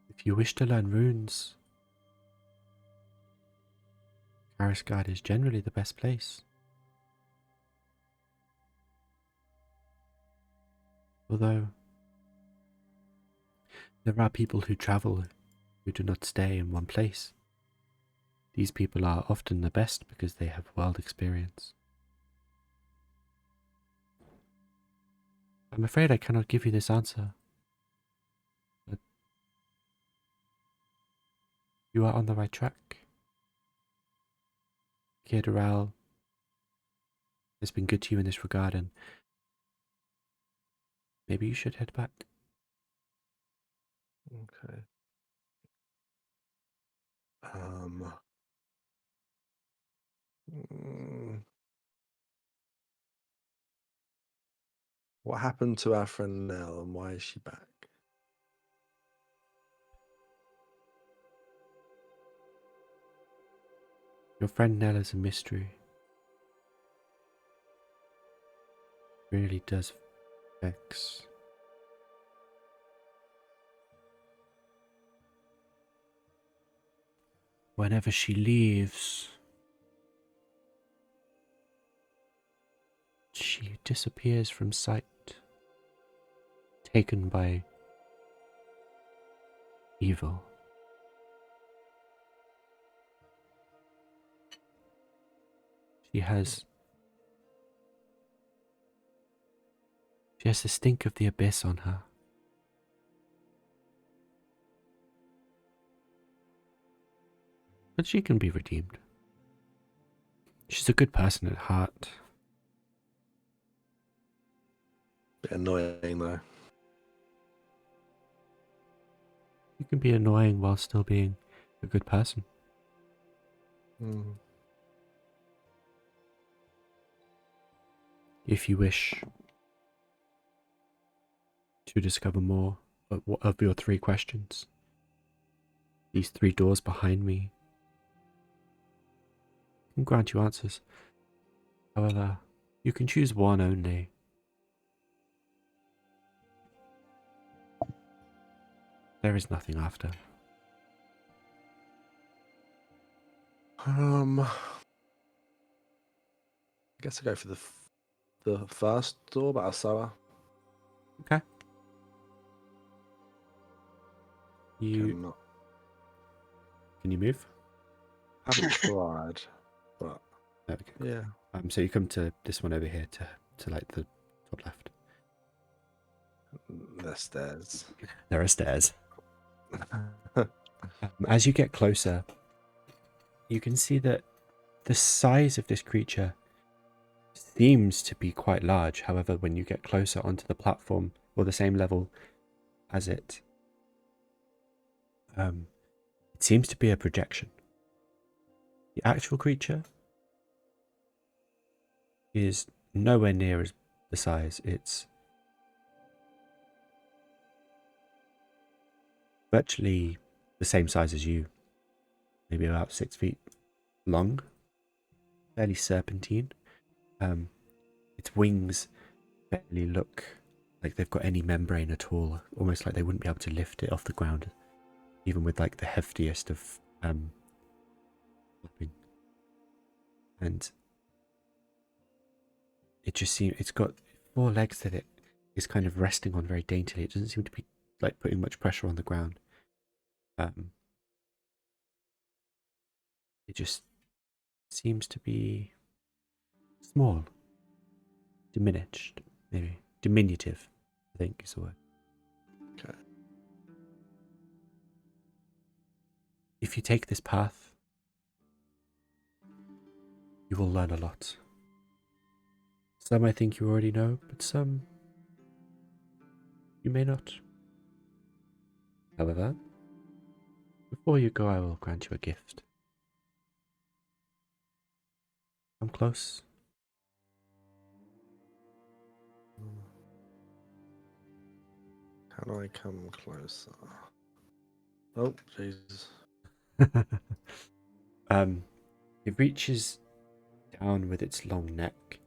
If you wish to learn runes, Karisgard is generally the best place. Although, there are people who travel who do not stay in one place. These people are often the best because they have world experience. I'm afraid I cannot give you this answer, but you are on the right track. Kirdaral has been good to you in this regard, and maybe you should head back. Okay. mm, What happened to our friend Nell, and why is she back? Your friend Nell is a mystery. Really does vex. Whenever she leaves, she disappears from sight, taken by evil. She has the stink of the abyss on her. But she can be redeemed. She's a good person at heart. Bit annoying though. You can be annoying while still being a good person. If you wish to discover more of your 3 questions, these 3 doors behind me can grant you answers. However, you can choose one only. There is nothing after. I guess I go for the first door, but Asoa. Okay. You Cannot. can you move? Haven't tried, but There we go. yeah. So you come to this one over here to like the top left. The stairs. There are stairs. As you get closer, you can see that the size of this creature seems to be quite large. However, when you get closer onto the platform or the same level as it seems to be a projection. The actual creature is nowhere near as the size. It's virtually the same size as you, maybe about 6 feet long, fairly serpentine. Its wings barely look like they've got any membrane at all, almost like they wouldn't be able to lift it off the ground, even with like the heftiest of flapping. And it just seems it's got 4 legs that it is kind of resting on very daintily. It doesn't seem to be like putting much pressure on the ground. It just seems to be small, diminished, maybe diminutive, I think is the word. Okay. If you take this path, you will learn a lot. Some I think you already know, but some you may not. However, before you go, I will grant you a gift. Come close. How do I come closer? Oh, Jesus. It reaches down with its long neck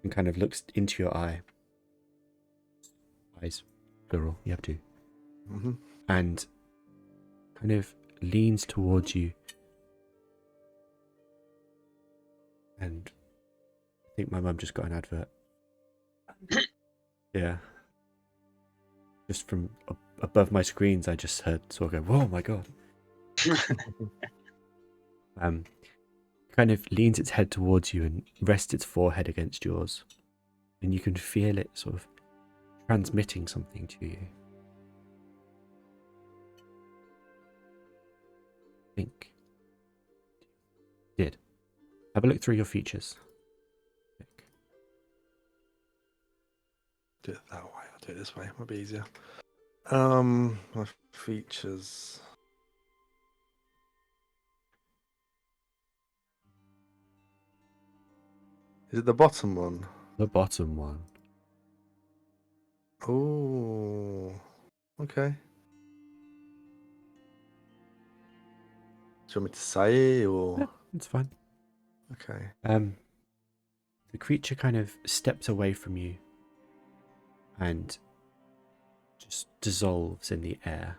and kind of looks into your eye. Eyes, plural, you have to. Mm-hmm. And kind of leans towards you. And I think my mum just got an advert. Yeah. Just from above my screens, I just heard sort of go, "Whoa, my god!" Kind of leans its head towards you and rests its forehead against yours, and you can feel it sort of transmitting something to you. Think. Did. Have a look through your features. Do it that way. I'll do it this way. Might be easier. My features. Is it the bottom one? The bottom one. Oh, okay. Do you want me to say it or? Yeah, it's fine. Okay. The creature kind of steps away from you and just dissolves in the air,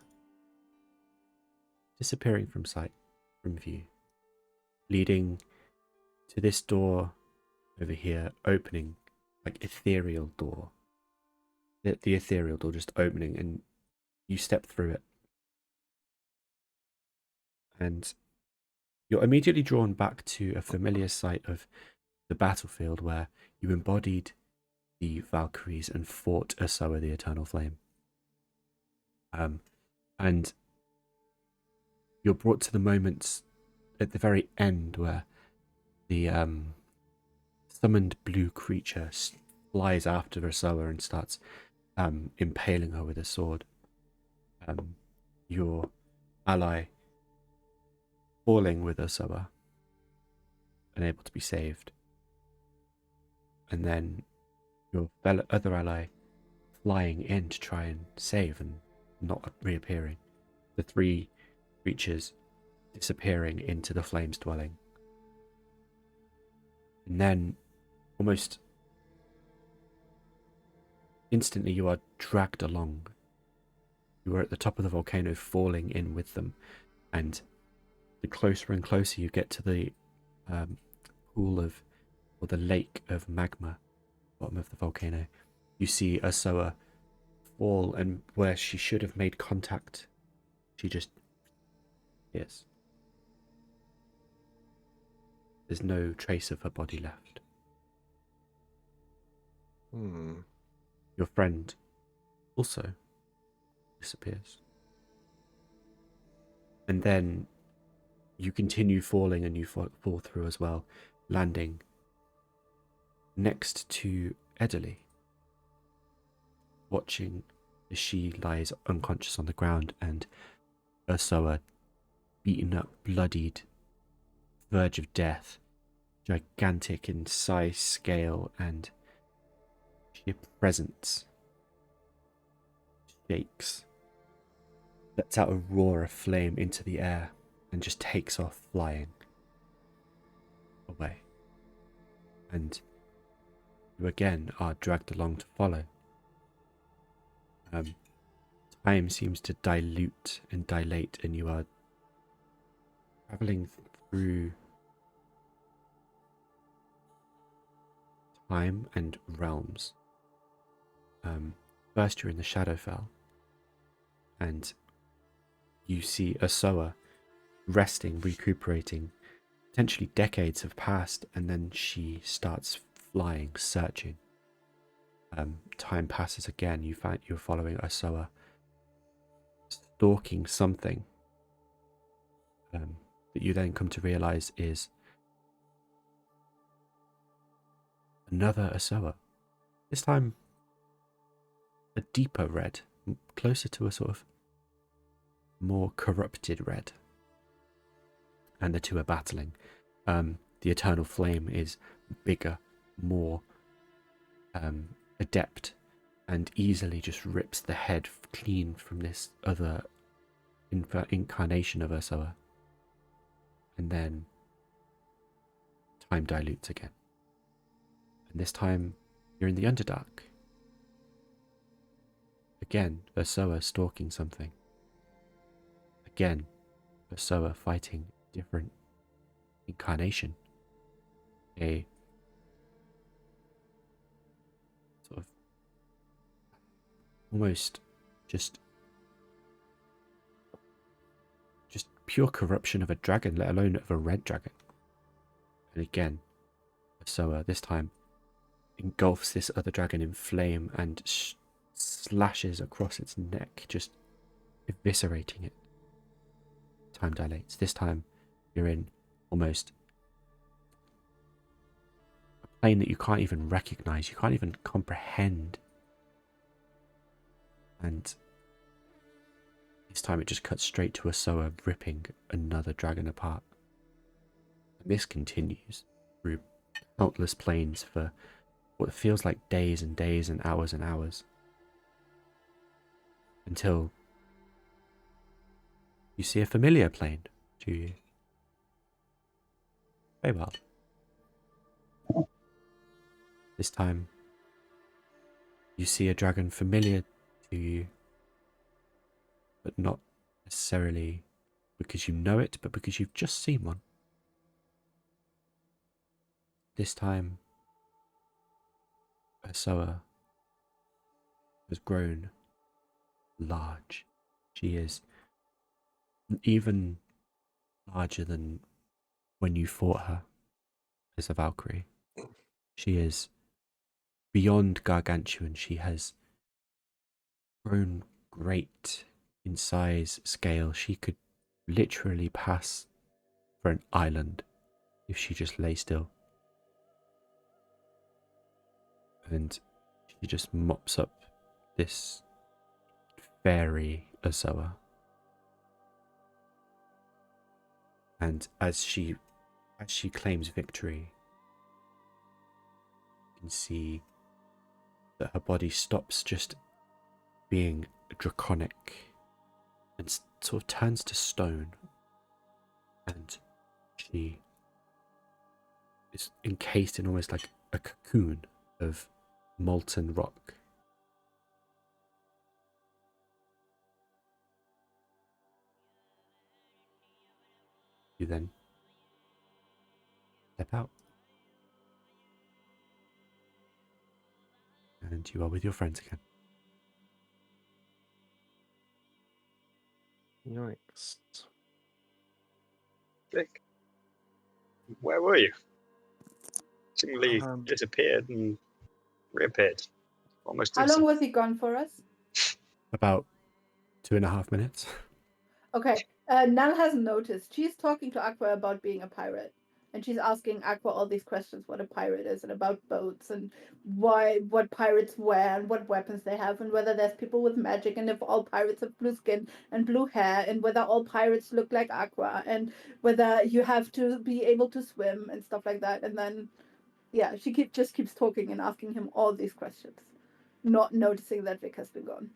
disappearing from sight, from view, leading to this door over here, opening, like ethereal door. The ethereal door just opening, and you step through it. And you're immediately drawn back to a familiar sight of the battlefield where you embodied the Valkyries and fought Asoa the Eternal Flame. And you're brought to the moments at the very end where the summoned blue creature flies after Asoa and starts impaling her with a sword. Your ally falling with Asoa, unable to be saved. And then your other ally flying in to try and save and not reappearing. The 3 creatures disappearing into the flames dwelling. And then, almost instantly, you are dragged along. You are at the top of the volcano, falling in with them. And the closer and closer you get to the pool of, or the lake of magma, bottom of the volcano, you see Asoa fall, and where she should have made contact, she just is. There's no trace of her body left. Your friend also disappears. And then you continue falling, and you fall through as well, landing next to Ederly, watching as she lies unconscious on the ground and Asoa, beaten up, bloodied, verge of death, gigantic in size, scale, and sheer presence, shakes, lets out a roar of flame into the air, and just takes off flying away. And you again are dragged along to follow. Time seems to dilute and dilate, and you are traveling through time and realms. First, you're in the Shadowfell, and you see Asoa resting, recuperating. Potentially decades have passed, and then she starts flying, searching. Time passes again. You find you're following Asoa, stalking something that you then come to realize is another Asoa. This time, a deeper red, closer to a sort of more corrupted red. And the two are battling. The eternal flame is bigger, more adept, and easily just rips the head clean from this other incarnation of Asoa. And then time dilutes again. And this time you're in the Underdark. Again, Asoa stalking something. Again, Asoa fighting a different incarnation. A sort of almost just pure corruption of a dragon, let alone of a red dragon. And again, Asoa this time engulfs this other dragon in flame and slashes across its neck, just eviscerating it. Time dilates. This time you're in almost a plane that you can't even recognize, you can't even comprehend. And this time it just cuts straight to Asoa ripping another dragon apart. And this continues through countless planes for what feels like days and days and hours, until you see a familiar plane to you. Very well. This time you see a dragon familiar to you, but not necessarily because you know it, but because you've just seen one. This time Asoa has grown large. She is even larger than when you fought her as a Valkyrie. She is beyond gargantuan. She has grown great in size, scale. She could literally pass for an island if she just lay still. And she just mops up this fairy Asoa. And as she claims victory, you can see that her body stops just being draconic and sort of turns to stone, and she is encased in almost like a cocoon of molten rock. You then step out, and you are with your friends again. Yikes. Vic, where were you? Seemingly Um, disappeared and reappeared. Almost How long instantly. was he gone for us? About 2.5 minutes. Okay, Nell hasn't noticed. She's talking to Aqua about being a pirate. And she's asking Aqua all these questions, what a pirate is, and about boats, and what pirates wear, and what weapons they have, and whether there's people with magic, and if all pirates have blue skin and blue hair, and whether all pirates look like Aqua, and whether you have to be able to swim, and stuff like that. And then, yeah, she just keeps talking and asking him all these questions, not noticing that Vic has been gone.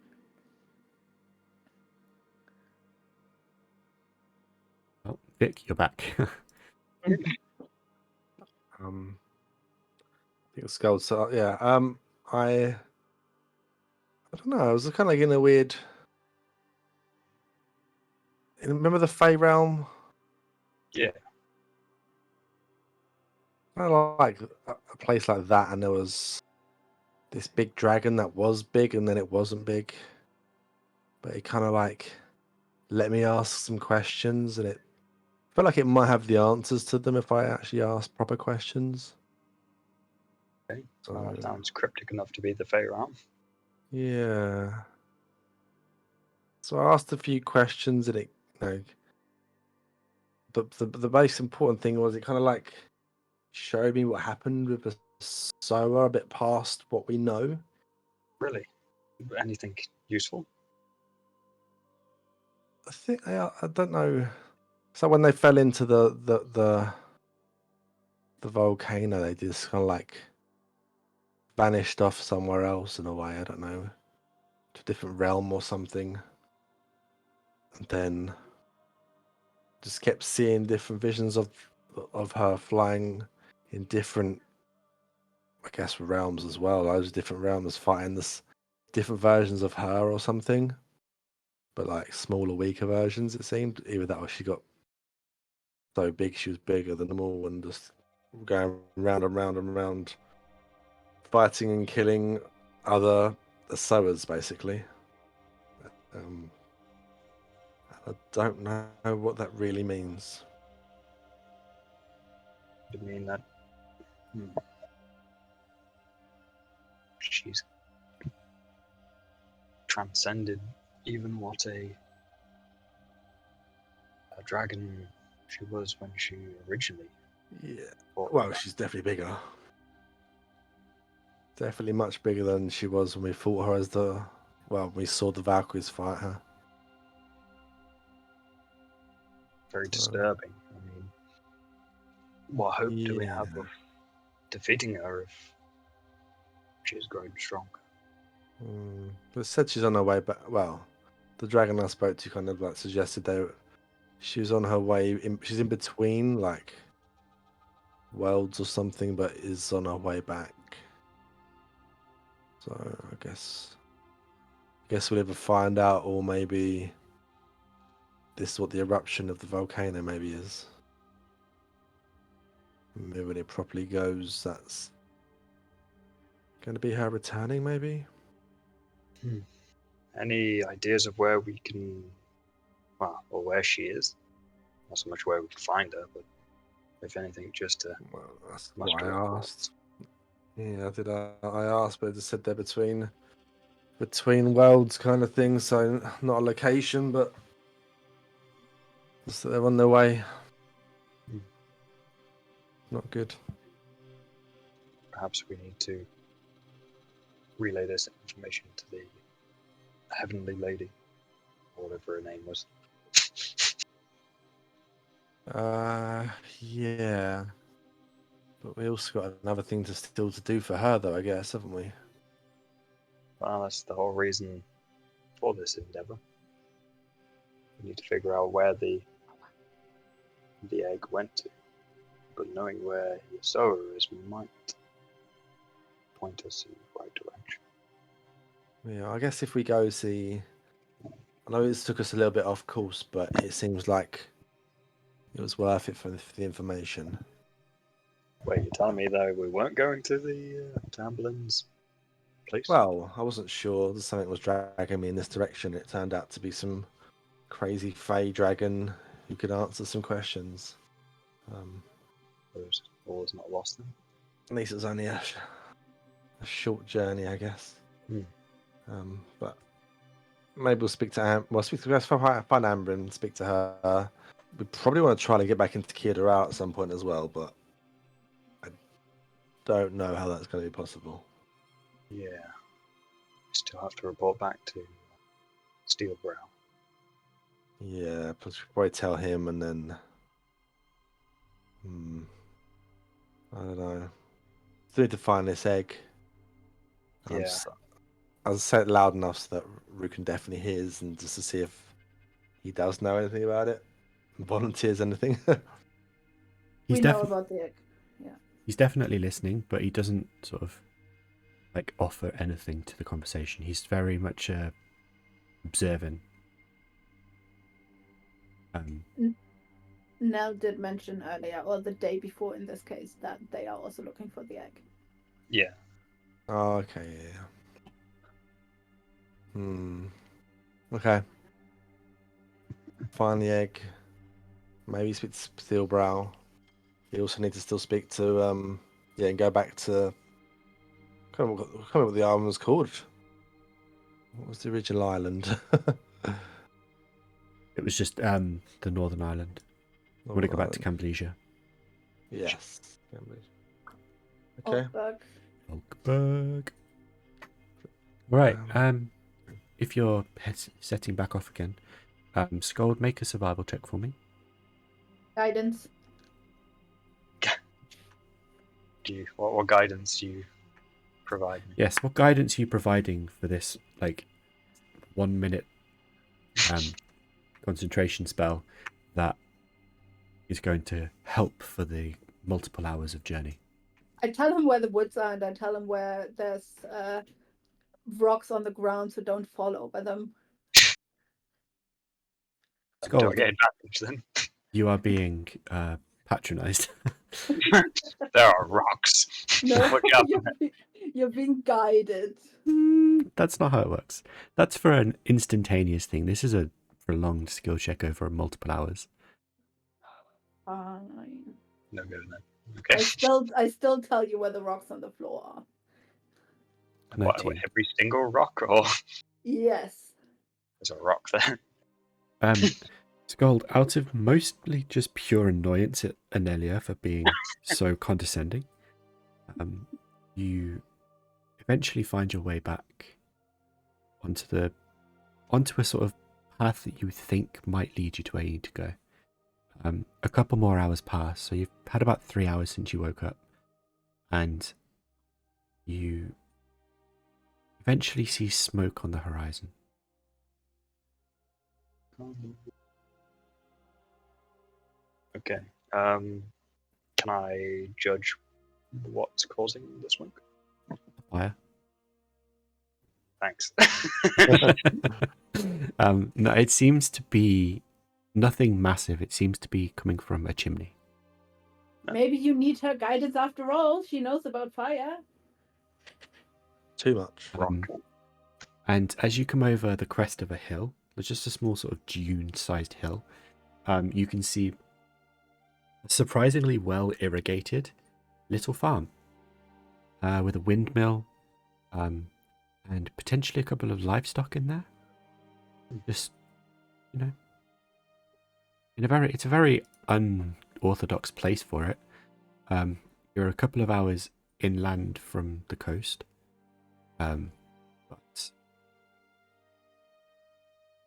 Oh, Vic, you're back. I think Sköld. So yeah. I don't know. I was kind of like in a weird. Remember the Fey Realm? Yeah. I like a place like that, and there was this big dragon that was big, and then it wasn't big. But it kind of like let me ask some questions, and it felt like it might have the answers to them if I actually asked proper questions. Okay. So, Well, that sounds cryptic enough to be the Fey Realm. yeah. So I asked a few questions, and it, but the most important thing was it kind of like showed me what happened with the Soa a bit past what we know. Really? Anything useful? I think I don't know. So when they fell into the volcano, they just kind of like vanished off somewhere else in a way. I don't know, to a different realm or something. And then just kept seeing different visions of her flying in different, I guess, realms as well. Those different realms fighting this different versions of her or something, but like smaller, weaker versions. It seemed either that or she got so big she was bigger than them all and just going round and round and round, fighting and killing other Soas basically. I don't know what that really means. I mean that she's transcended even what a dragon she was when she originally. Yeah. fought Well, with she's definitely bigger. Definitely much bigger than she was when we fought her as the. Well, we saw the Valkyries fight her. very disturbing. I mean, what hope do we have of defeating her if she's grown strong? But it said she's on her way back. Well, the dragon I spoke to kind of like suggested she was on her way. She's in between like worlds or something, but is on her way back. So I guess we'll either find out, or maybe this is what the eruption of the volcano maybe is. Maybe when it properly goes, that's going to be her returning, maybe? Any ideas of where we can, well, or where she is? Not so much where we can find her, but if anything, just to Well, that's muster what I our asked. thoughts. Yeah, I asked, but it just said they're between worlds kind of thing, so not a location, but just that they're on their way. Not good. Perhaps we need to relay this information to the Heavenly Lady, or whatever her name was. Yeah. But we also got another thing still to do for her, though, I guess, haven't we? Well, that's the whole reason for this endeavor. We need to figure out where the egg went to. But knowing where Yasora is might point us in the right direction. Yeah, I guess if we go see... I know this took us a little bit off course, but it seems like it was worth it for the information. Wait, you're telling me though we weren't going to the Ambryn's place? Well, I wasn't sure. Something was dragging me in this direction. It turned out to be some crazy Fey dragon who could answer some questions. Or was not lost then? At least it was only a short journey, I guess. But maybe we'll speak to let's find Ambrynn, speak to her. We probably want to try to get back into Kid out at some point as well, but I don't know how that's going to be possible. Yeah. We still have to report back to Steelbrow. Yeah, plus we probably tell him, and then I don't know. Still need to find this egg. Yeah. I'll say it loud enough so that Rukun definitely hears, and just to see if he does know anything about it, volunteers anything. He's we know about the egg. Yeah. He's definitely listening, but he doesn't sort of like offer anything to the conversation. He's very much observant. Nell did mention earlier, or the day before in this case, that they are also looking for the egg. Yeah. Oh, okay, yeah. Okay. Find the egg. Maybe speak to Steelbrow. You also need to still speak to and go back to. I can't remember what the island was called. What was the original island? It was just the Northern Island. I want to go back to Camblesia. Yes. Okay. Hulkberg. Right. If you're setting back off again, Sköld, make a survival check for me. Guidance. What guidance do you provide me? Yes. What guidance are you providing for this, like, 1 minute concentration spell that is going to help for the multiple hours of journey? I tell him where the woods are, and I tell him where there's rocks on the ground, so don't fall over them. Do I Sköld, get advantage then? you are being patronized. There are rocks. No, Look up. you're being guided. That's not how it works. That's for an instantaneous thing. This is a prolonged skill check over multiple hours. Fine. No good then. Okay. I still tell you where the rocks on the floor are. What, 19. every single rock, or Yes. there's a rock there? Sköld, out of mostly just pure annoyance at Anellya for being so condescending, you eventually find your way back onto a sort of path that you think might lead you to where you need to go. A couple more hours pass, so you've had about 3 hours since you woke up, and you eventually see smoke on the horizon. Okay. Can I judge what's causing the smoke? Fire. Thanks. No, it seems to be nothing massive. It seems to be coming from a chimney. Maybe you need her guidance after all. She knows about fire. Too much. And as you come over the crest of a hill, there's just a small sort of dune-sized hill, you can see a surprisingly well irrigated little farm with a windmill and potentially a couple of livestock in there. Just, it's a very unorthodox place for it. You're a couple of hours inland from the coast, but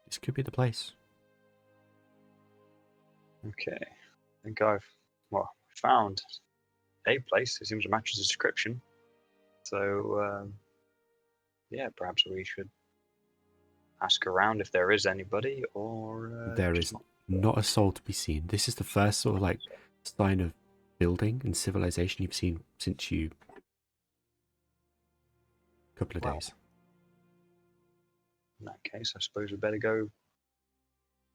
this could be the place. Okay. I think I've found a place. It seems to match the description. So perhaps we should ask around if there is anybody, or there is not a soul to be seen. This is the first sort of like sign of building and civilization you've seen since you couple of days. In that case, I suppose we better go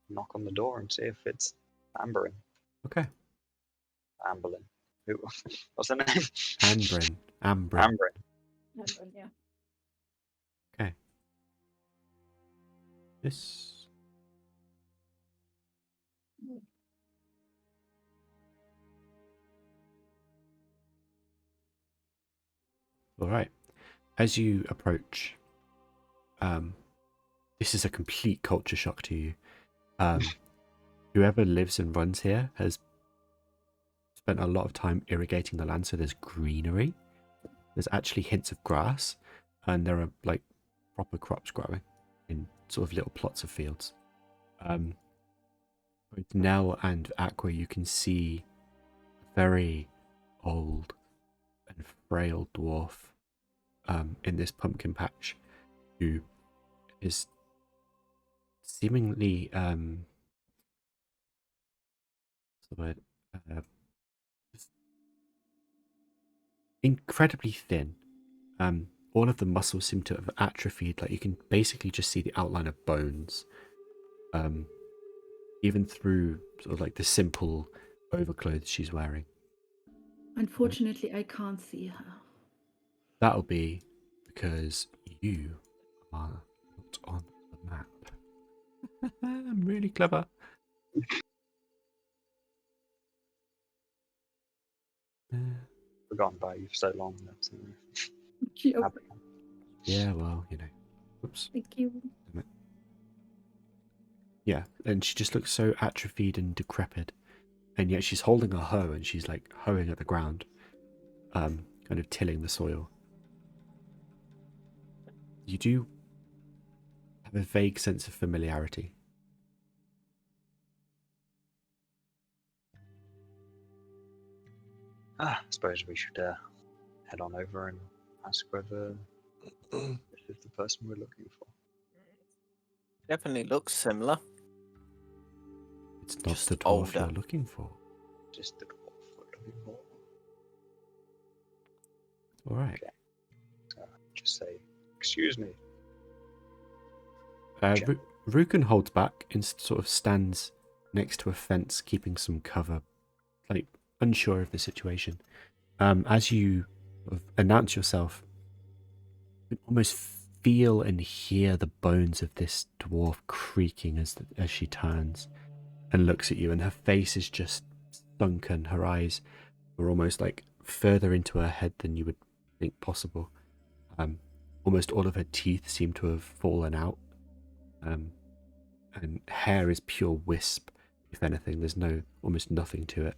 knock on the door and see if it's Ambrynn. Okay. Amberlin. What's the name? Ambrynn. Ambrynn, yeah. Okay. This. All right. As you approach, this is a complete culture shock to you. Whoever lives and runs here has spent a lot of time irrigating the land, so there's greenery. There's actually hints of grass, and there are like proper crops growing in sort of little plots of fields. Both Nell and Aqua, you can see a very old and frail dwarf in this pumpkin patch who is seemingly what's the word? Incredibly thin, all of the muscles seem to have atrophied. Like you can basically just see the outline of bones, even through sort of like the simple overclothes she's wearing. Unfortunately, I can't see her. That'll be because you are not on the map. I'm really clever. Forgotten about you for so long. That, She uh, opened. Yeah, well, Whoops. Thank you. Damn it. Yeah, and she just looks so atrophied and decrepit. And yet she's holding a hoe and she's like hoeing at the ground, kind of tilling the soil. You do have a vague sense of familiarity. I suppose we should head on over and ask whether this is the person we're looking for. Definitely looks similar. It's not Just the dwarf older. you're looking for. Just the dwarf we're looking for. All right. Just say, excuse me. Rukun holds back and sort of stands next to a fence, keeping some cover, like unsure of the situation. As you sort of announce yourself, you can almost feel and hear the bones of this dwarf creaking as she turns and looks at you, and her face is just sunken. Her eyes are almost like further into her head than you would think possible. Almost all of her teeth seem to have fallen out. And hair is pure wisp. If anything, there's almost nothing to it.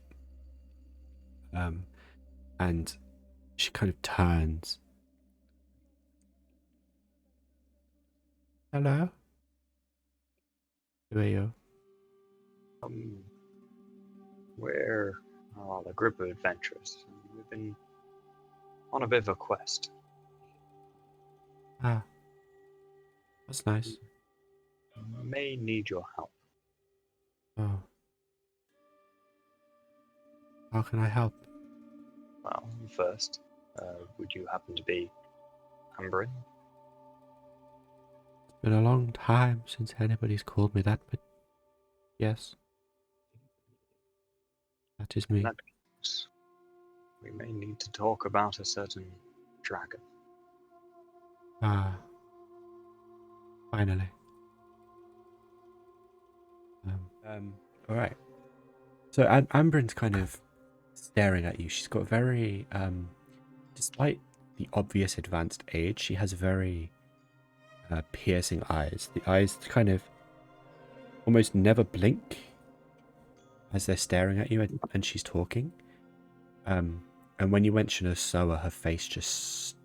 And she kind of turns. Hello? Who are you? We're a group of adventurers. We've been on a bit of a quest. Ah, that's nice. May need your help. Oh. How can I help? Well, first, would you happen to be Ambrynn? It's been a long time since anybody's called me that, but yes. That is me. In that case, we may need to talk about a certain dragon. Ah. Finally. All right. So Ambryn's kind of staring at you. She's got very, despite the obvious advanced age, she has very piercing eyes. The eyes kind of almost never blink as they're staring at you, and she's talking. And when you mention a Soa, her face just...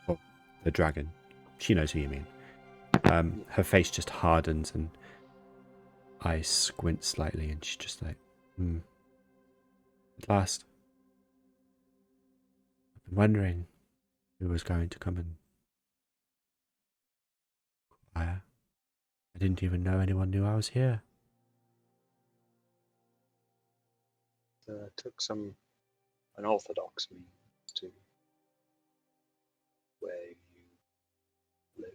Well, the dragon. She knows who you mean. Her face just hardens and eyes squint slightly, and she's just like, At last. I've been wondering who was going to come and inquire. I didn't even know anyone knew I was here. Took some unorthodox means to where you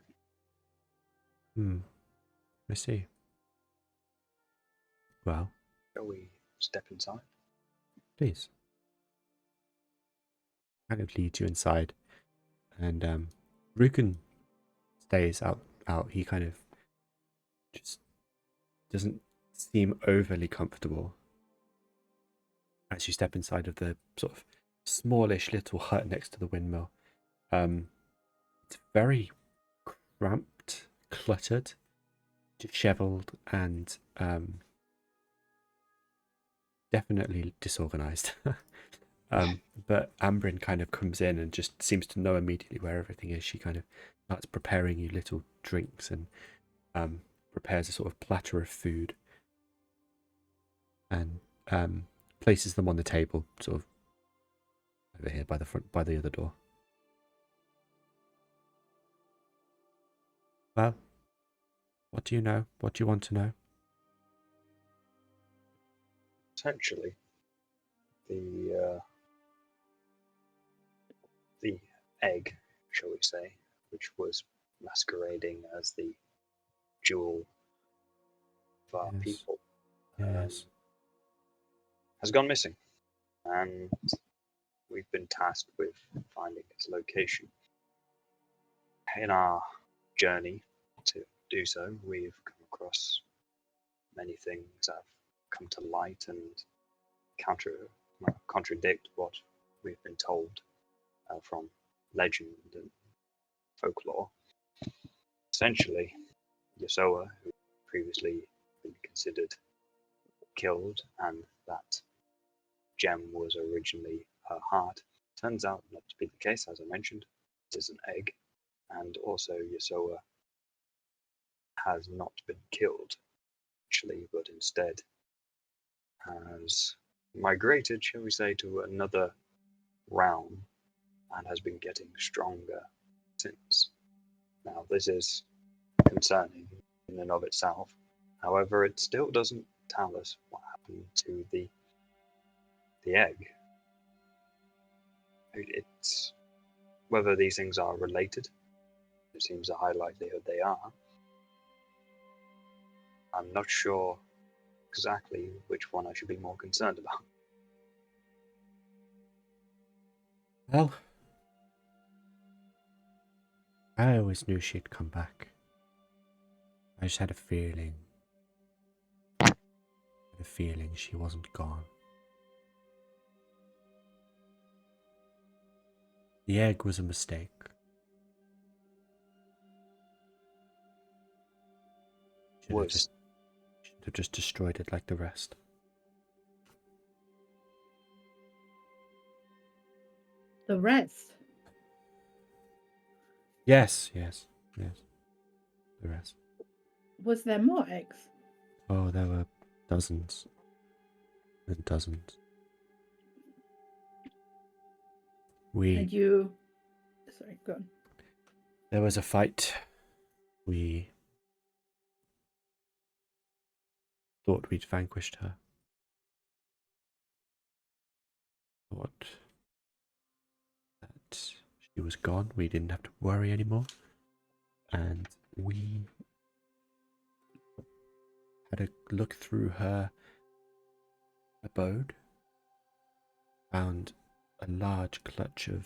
live. I see. Well, Shall we step inside? please. Kind of leads you inside, and Rukun stays out. He kind of just doesn't seem overly comfortable as you step inside of the sort of smallish little hut next to the windmill. It's very cramped, cluttered, disheveled, and definitely disorganized. But Ambrynn kind of comes in and just seems to know immediately where everything is. She kind of starts preparing you little drinks and prepares a sort of platter of food and places them on the table, sort of over here by the other door. Well, what do you know? What do you want to know? Essentially, the egg shall we say, which was masquerading as the jewel of our Yes. people, Yes. has gone missing, and we've been tasked with finding its location. In our journey to do so, we've come across many things that have come to light and contradict what we've been told from legend and folklore. Essentially, Ysoa, who previously been considered killed, and that gem was originally her heart, turns out not to be the case, as I mentioned. It is an egg, and also Ysoa has not been killed, actually, but instead has migrated, shall we say, to another realm and has been getting stronger since. Now, this is concerning in and of itself. However, it still doesn't tell us what happened to the egg. It's whether these things are related. It seems a high likelihood they are. I'm not sure exactly which one I should be more concerned about. Well, I always knew she'd come back. I just had a feeling. She wasn't gone. The egg was a mistake. Should have just destroyed it like the rest. The rest. Yes. The rest. Was there more eggs? Oh, there were dozens and dozens. And you... Sorry, go on. There was a fight. We thought we'd vanquished her. Thought that she was gone. We didn't have to worry anymore. And we had a look through her abode. Found a large clutch of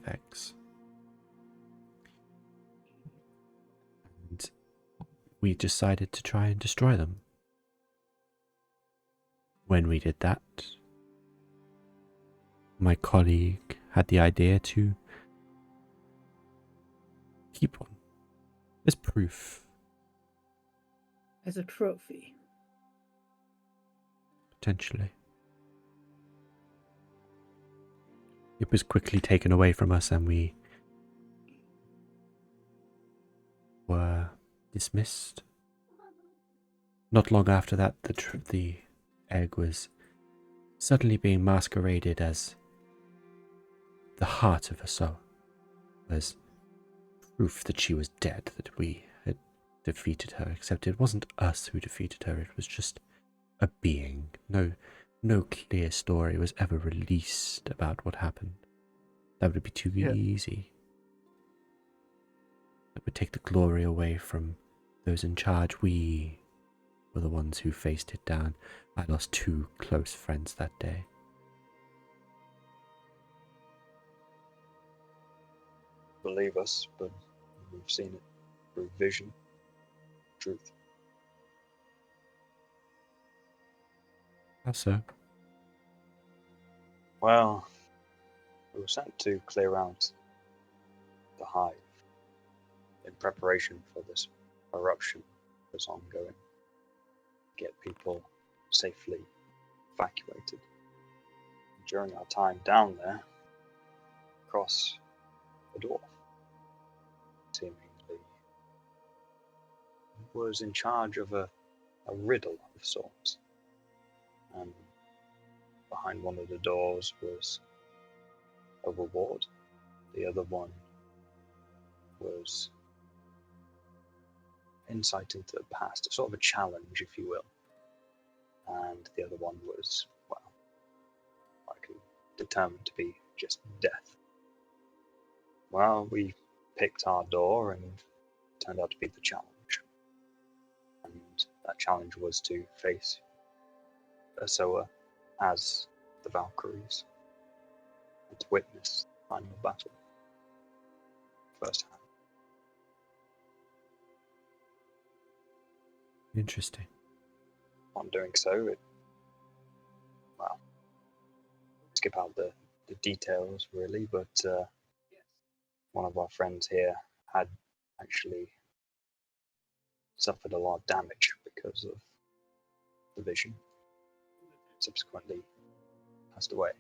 eggs. And we decided to try and destroy them. When we did that, my colleague had the idea to keep one as proof. As a trophy. Potentially. It was quickly taken away from us and we were dismissed. Not long after that, the egg was suddenly being masqueraded as the heart of her soul, as proof that she was dead, that we had defeated her, except it wasn't us who defeated her, it was just a being. No clear story was ever released about what happened. That would be too easy. That would take the glory away from those in charge. We were the ones who faced it down. I lost 2 close friends that day. Believe us, but we've seen it through vision, truth. How so? Well, we were sent to clear out the hive in preparation for this eruption that's ongoing. Get people safely evacuated. During our time down there, across the door, seemingly was in charge of a riddle of sorts. And behind one of the doors was a reward. The other one was insight into the past, a sort of a challenge, if you will. And the other one was, well, I can determined to be just death. Well, we picked our door and it turned out to be the challenge. And that challenge was to face Asoa as the Valkyries and to witness the final battle firsthand. Interesting. On doing so, skip out the details really, but one of our friends here had actually suffered a lot of damage because of the vision. Subsequently passed away.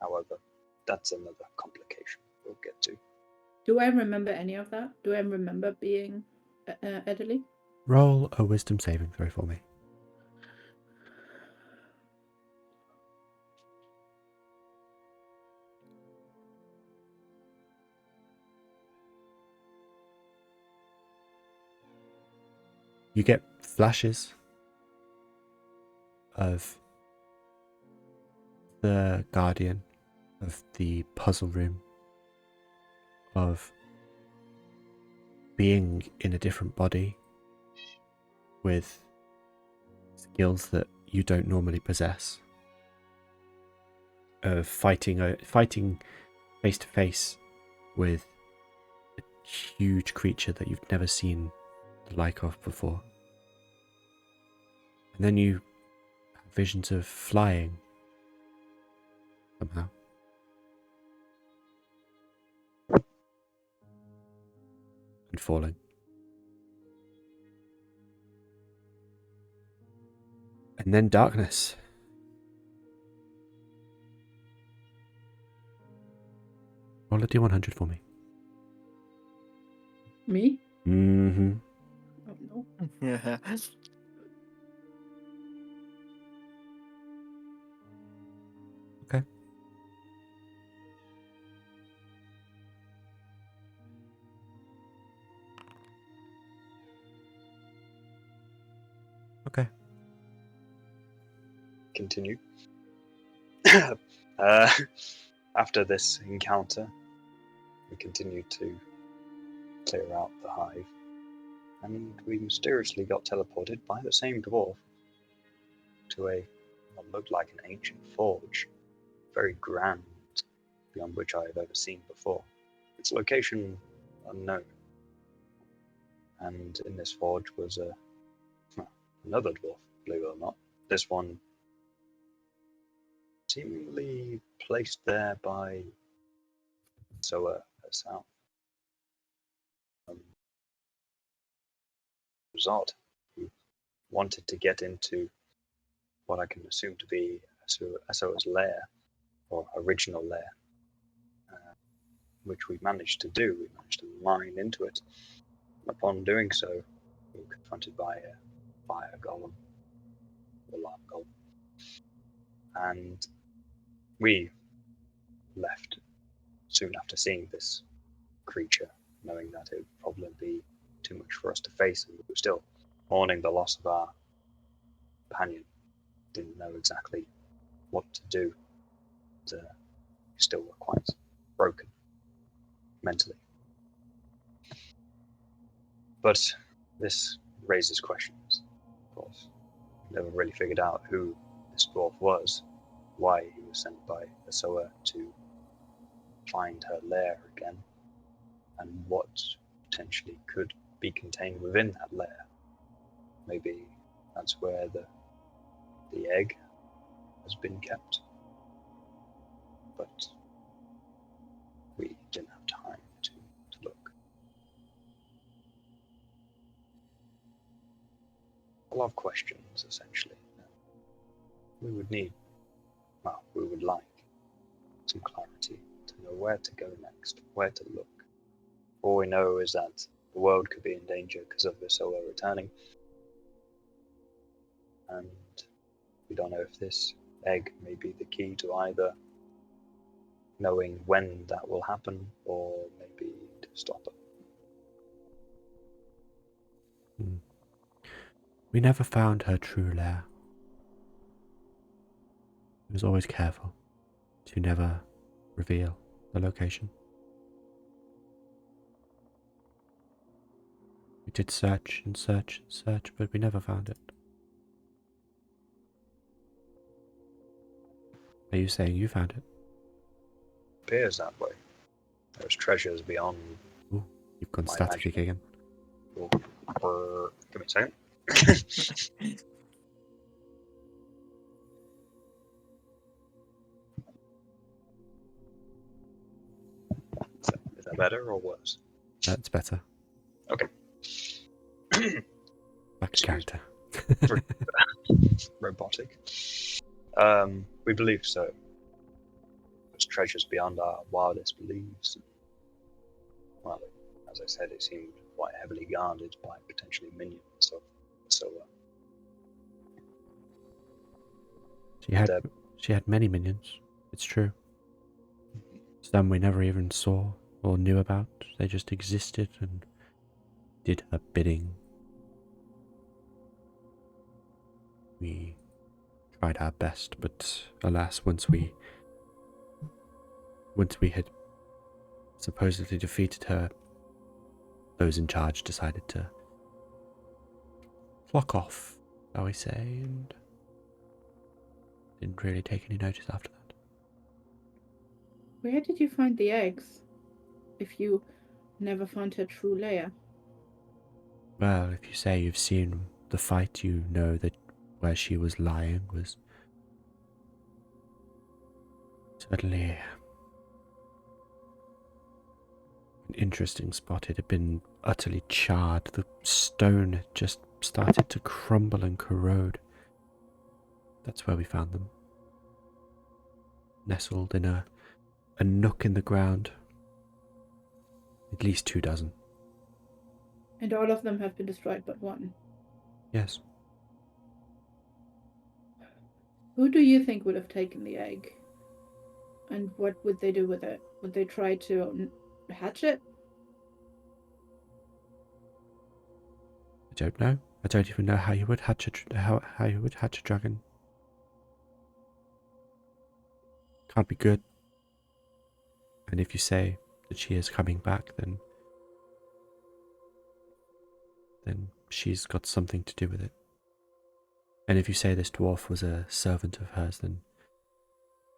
However, that's another complication we'll get to. Do I remember any of that? Do I remember being Italy? Roll a wisdom saving throw for me. You get flashes of the Guardian, of the puzzle room, of being in a different body with skills that you don't normally possess, of fighting face to face with a huge creature that you've never seen the like of before. And then you have visions of flying somehow. And falling. And then darkness. Roll a D100 for me. Me? Mm-hmm. Oh no. Yeah. Okay. Okay. Continue. After this encounter, we continued to clear out the hive, and we mysteriously got teleported by the same dwarf to what looked like an ancient forge, very grand, beyond which I have ever seen before. Its location unknown. And in this forge was another dwarf, believe it or not. This one seemingly placed there by Soa herself. Zod, who wanted to get into what I can assume to be Soa's lair, or original lair, which we managed to do. We managed to mine into it. Upon doing so, we were confronted by a fire golem, or lava golem. And we left soon after seeing this creature, knowing that it would probably be too much for us to face, and we were still mourning the loss of our companion. Didn't know exactly what to do. We still were quite broken mentally. But this raises questions, of course. Never really figured out who this dwarf was, why he was sent by Asoa to find her lair again, and what potentially could be contained within that lair. Maybe that's where the egg has been kept. But we didn't have time to look. A lot of questions, essentially. We would like some clarity to know where to go next, where to look. All we know is that the world could be in danger because of Asoa returning. And we don't know if this egg may be the key to either knowing when that will happen or maybe to stop it. We never found her true lair. She was always careful. to never reveal the location. We did search and search and search, but we never found it. Are you saying you found it? Appears that way. There's treasures beyond. Ooh, you've gone My staticky imagining. again. Give me a second. Is that better or worse? That's better. Okay. Back to character. Robotic. We believe so. There's treasures beyond our wildest beliefs. Well, as I said, it seemed quite heavily guarded by potentially minions. So She had many minions. It's true. Some we never even saw or knew about. They just existed and did her bidding. We tried our best, but alas, once we had supposedly defeated her, those in charge decided to flock off, shall we say, and didn't really take any notice after that. Where did you find the eggs? If you never found her true lair. Well, if you say you've seen the fight, you know that where she was lying was certainly an interesting spot. It had been utterly charred. The stone had just started to crumble and corrode. That's where we found them. Nestled in a nook in the ground. At least 24. And all of them have been destroyed but one. Yes. Who do you think would have taken the egg? And what would they do with it? Would they try to hatch it? I don't know. I don't even know how you would hatch how you would hatch a dragon. Can't be good. And if you say that she is coming back, then she's got something to do with it. And if you say this dwarf was a servant of hers, then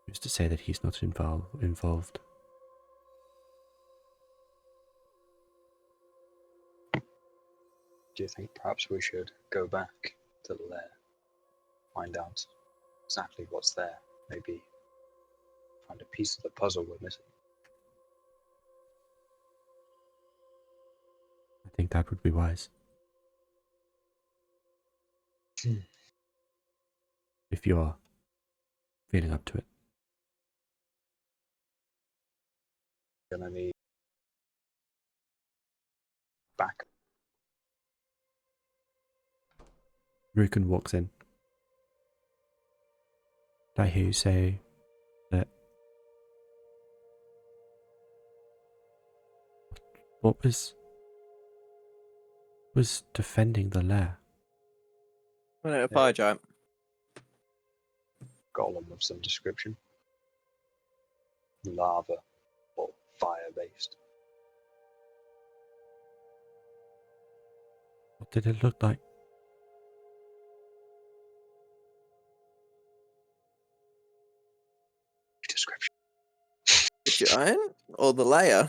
who's to say that he's not involved? do you think perhaps we should go back to the lair, find out exactly what's there, maybe find a piece of the puzzle we're missing? I think that would be wise. If you're feeling up to it. Gonna need back. Rukun walks in. I hear you say that. What was defending the lair? A fire giant. Golem of some description. Lava or fire-based. What did it look like? Description. The giant or the layer?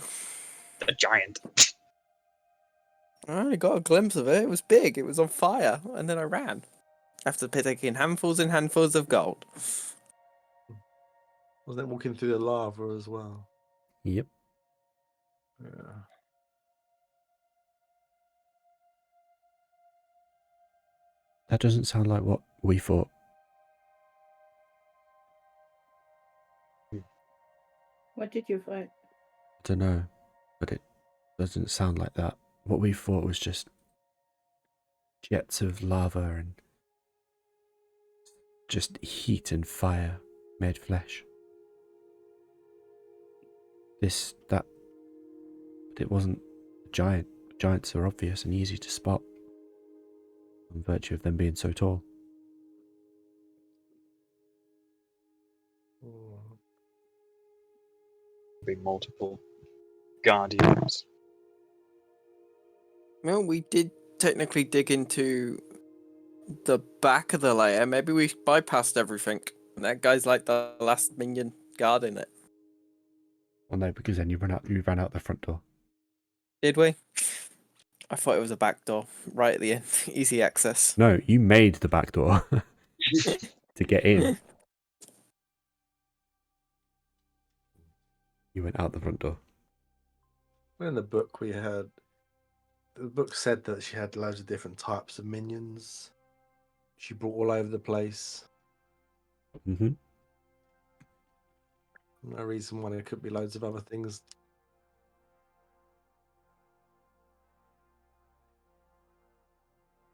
The giant. I only got a glimpse of it. It was big. It was on fire, and then I ran after taking handfuls and handfuls of gold. Wasn't it walking through the lava as well? Yep. Yeah. That doesn't sound like what we thought. What did you find? I don't know, but it doesn't sound like that. What we thought was just jets of lava and just heat and fire made flesh. But it wasn't a giant. Giants are obvious and easy to spot on virtue of them being so tall. be multiple guardians. Well, we did technically dig into the back of the layer. Maybe we bypassed everything. That guy's like the last minion guarding it. Well, no, because then you ran out the front door. Did we? I thought it was a back door right at the end. Easy access. No, you made the back door to get in. You went out the front door. In the book, the book said that she had loads of different types of minions. She brought all over the place. Mm-hmm. No reason why there could be loads of other things.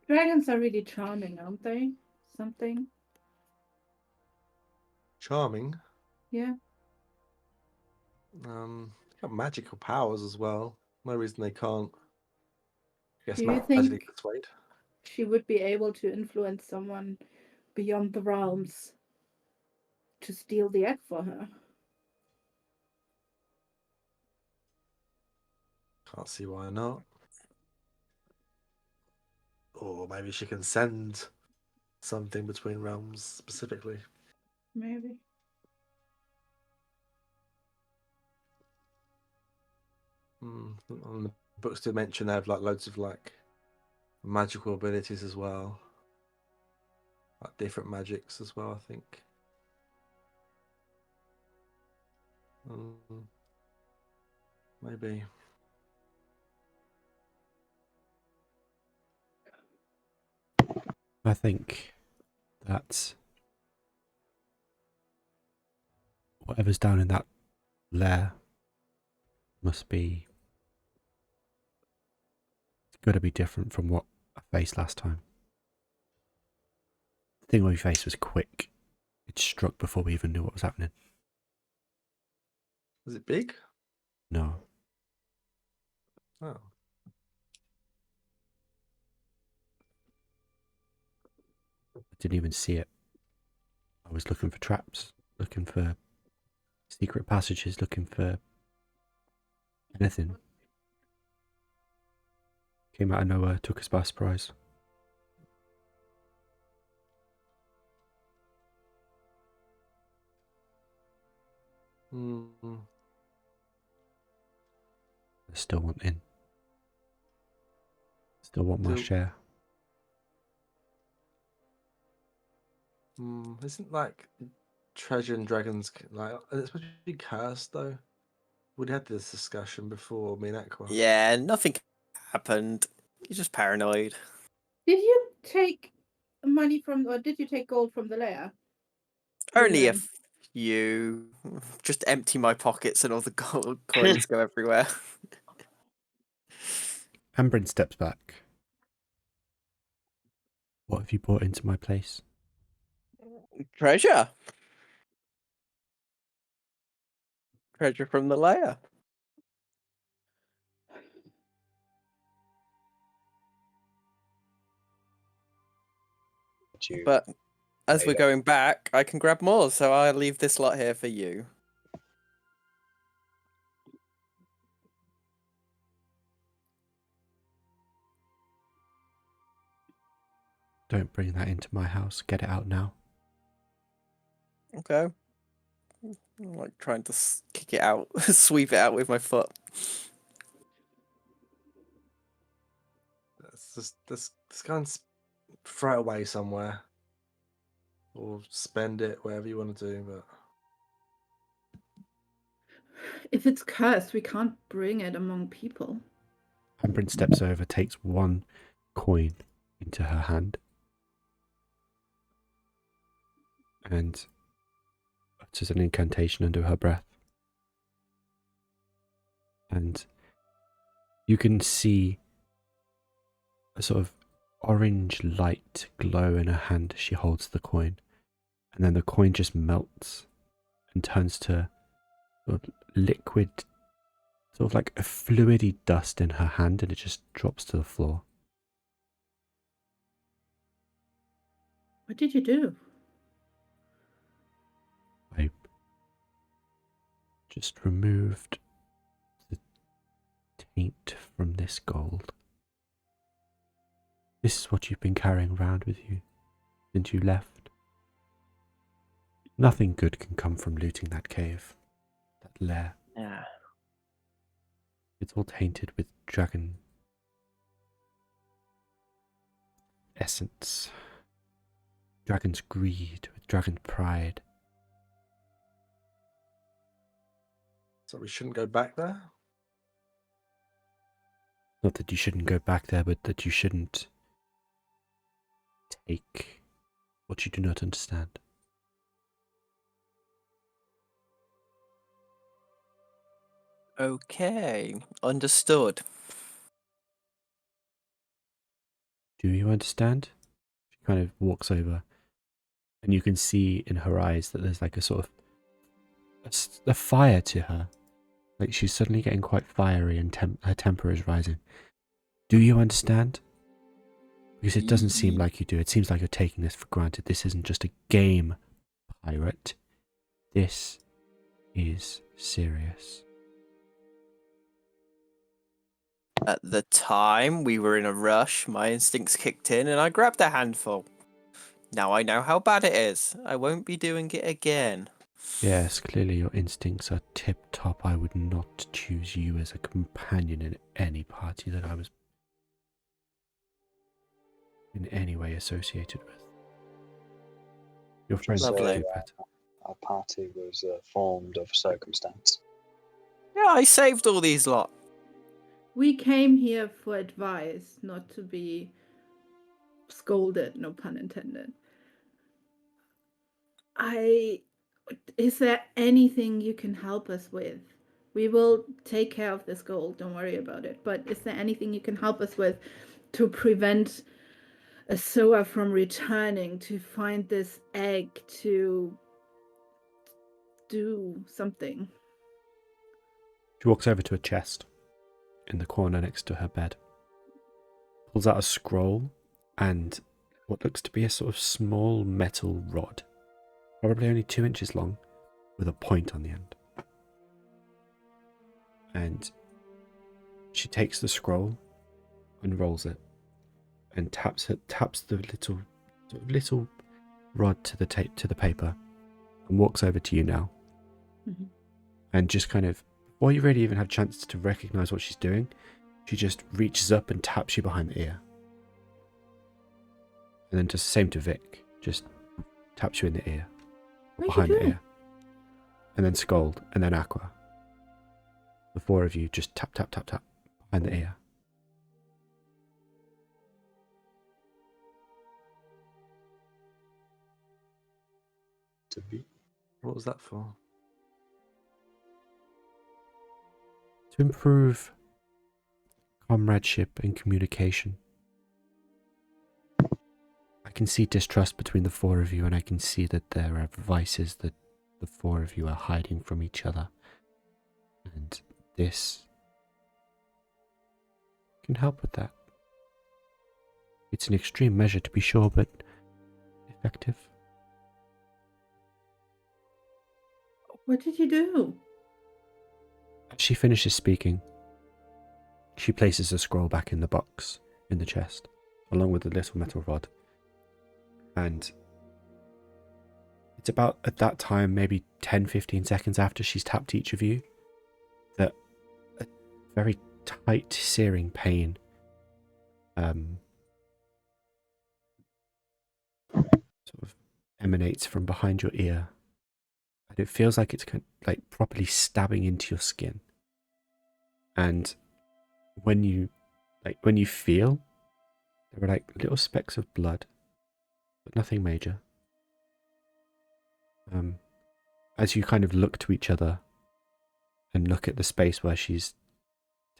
Dragons are really charming, aren't they? Something. Charming. Yeah. They got magical powers as well. No reason they can't. I guess Do you magically think persuade. she would be able to influence someone beyond the realms to steal the egg for her? Can't see why not. Or maybe she can send something between realms specifically. Maybe. On the books did mention they have like loads of like magical abilities as well. Like different magics as well, I think. Maybe. I think that whatever's down in that lair must be. It's got to be different from what I faced last time. The thing we faced was quick. It struck before we even knew what was happening. Is it big? No. Oh. I didn't even see it. I was looking for traps, looking for secret passages, looking for anything. Came out of nowhere, took us by surprise. Mm-hmm. I still want in. Still want my share. Isn't like treasure and dragons like it's supposed to be cursed though? We had this discussion before, me and Aqua. Yeah, nothing happened. You're just paranoid. Did you take money from, or did you take gold from the lair? Only a Rukun. few. Just empty my pockets and all the gold coins go everywhere. Ambrynn steps back. What have you brought into my place? Treasure. Treasure from the lair. But as we're going back, I can grab more, so I'll leave this lot here for you. Don't bring that into my house. Get it out now. Okay. I'm like trying to kick it out, sweep it out with my foot. Let's go and throw it away somewhere. Or spend it, whatever you want to do, but If it's cursed, we can't bring it among people. Ambrynn steps over, takes one coin into her hand, and utters an incantation under her breath. And you can see a sort of orange light glow in her hand as she holds the coin. And then the coin just melts and turns to sort of liquid, sort of like a fluidy dust in her hand, and it just drops to the floor. What did you do? I just removed the taint from this gold. This is what you've been carrying around with you since you left. Nothing good can come from looting that cave, that lair. Yeah. It's all tainted with dragon essence, dragon's greed, with dragon's pride. So we shouldn't go back there? Not that you shouldn't go back there, but that you shouldn't take what you do not understand. Okay, understood. Do you understand? She kind of walks over, and you can see in her eyes that there's like a sort of a fire to her. Like she's suddenly getting quite fiery and her temper is rising. Do you understand? Because it doesn't seem like you do. It seems like you're taking this for granted. This isn't just a game, pirate. This is serious. At the time, we were in a rush. My instincts kicked in and I grabbed a handful. Now I know how bad it is. I won't be doing it again. Yes, clearly your instincts are tip-top. I would not choose you as a companion in any party that I was in any way associated with. Your friends would Lovely. do better. Our party was formed of circumstance. Yeah, I saved all these lot. We came here for advice, not to be scolded, no pun intended. Is there anything you can help us with? We will take care of this gold, don't worry about it. But is there anything you can help us with to prevent a Soa from returning, to find this egg, to do something? She walks over to a chest in the corner next to her bed, pulls out a scroll and what looks to be a sort of small metal rod, probably only 2 inches long, with a point on the end. And she takes the scroll, unrolls it, and taps the little rod to the paper, and walks over to you now. Mhm. And just kind of, before you really even have a chance to recognize what she's doing, she just reaches up and taps you behind the ear. And then does the same to Vic, just taps you in the ear, or What'd you behind the do? ear. And then Sköld, and then Aqua. The four of you just tap, tap, tap, tap behind the ear. To be. What was that for? To improve comradeship and communication. I can see distrust between the four of you, and I can see that there are vices that the four of you are hiding from each other. And this can help with that. It's an extreme measure to be sure, but effective. What did you do? As she finishes speaking, she places the scroll back in the box, in the chest, along with the little metal rod. And it's about at that time, maybe 10-15 seconds after she's tapped each of you, that a very tight, searing pain sort of emanates from behind your ear. And it feels like it's like properly stabbing into your skin. And when you feel, there are like little specks of blood, but nothing major. As you kind of look to each other and look at the space where she's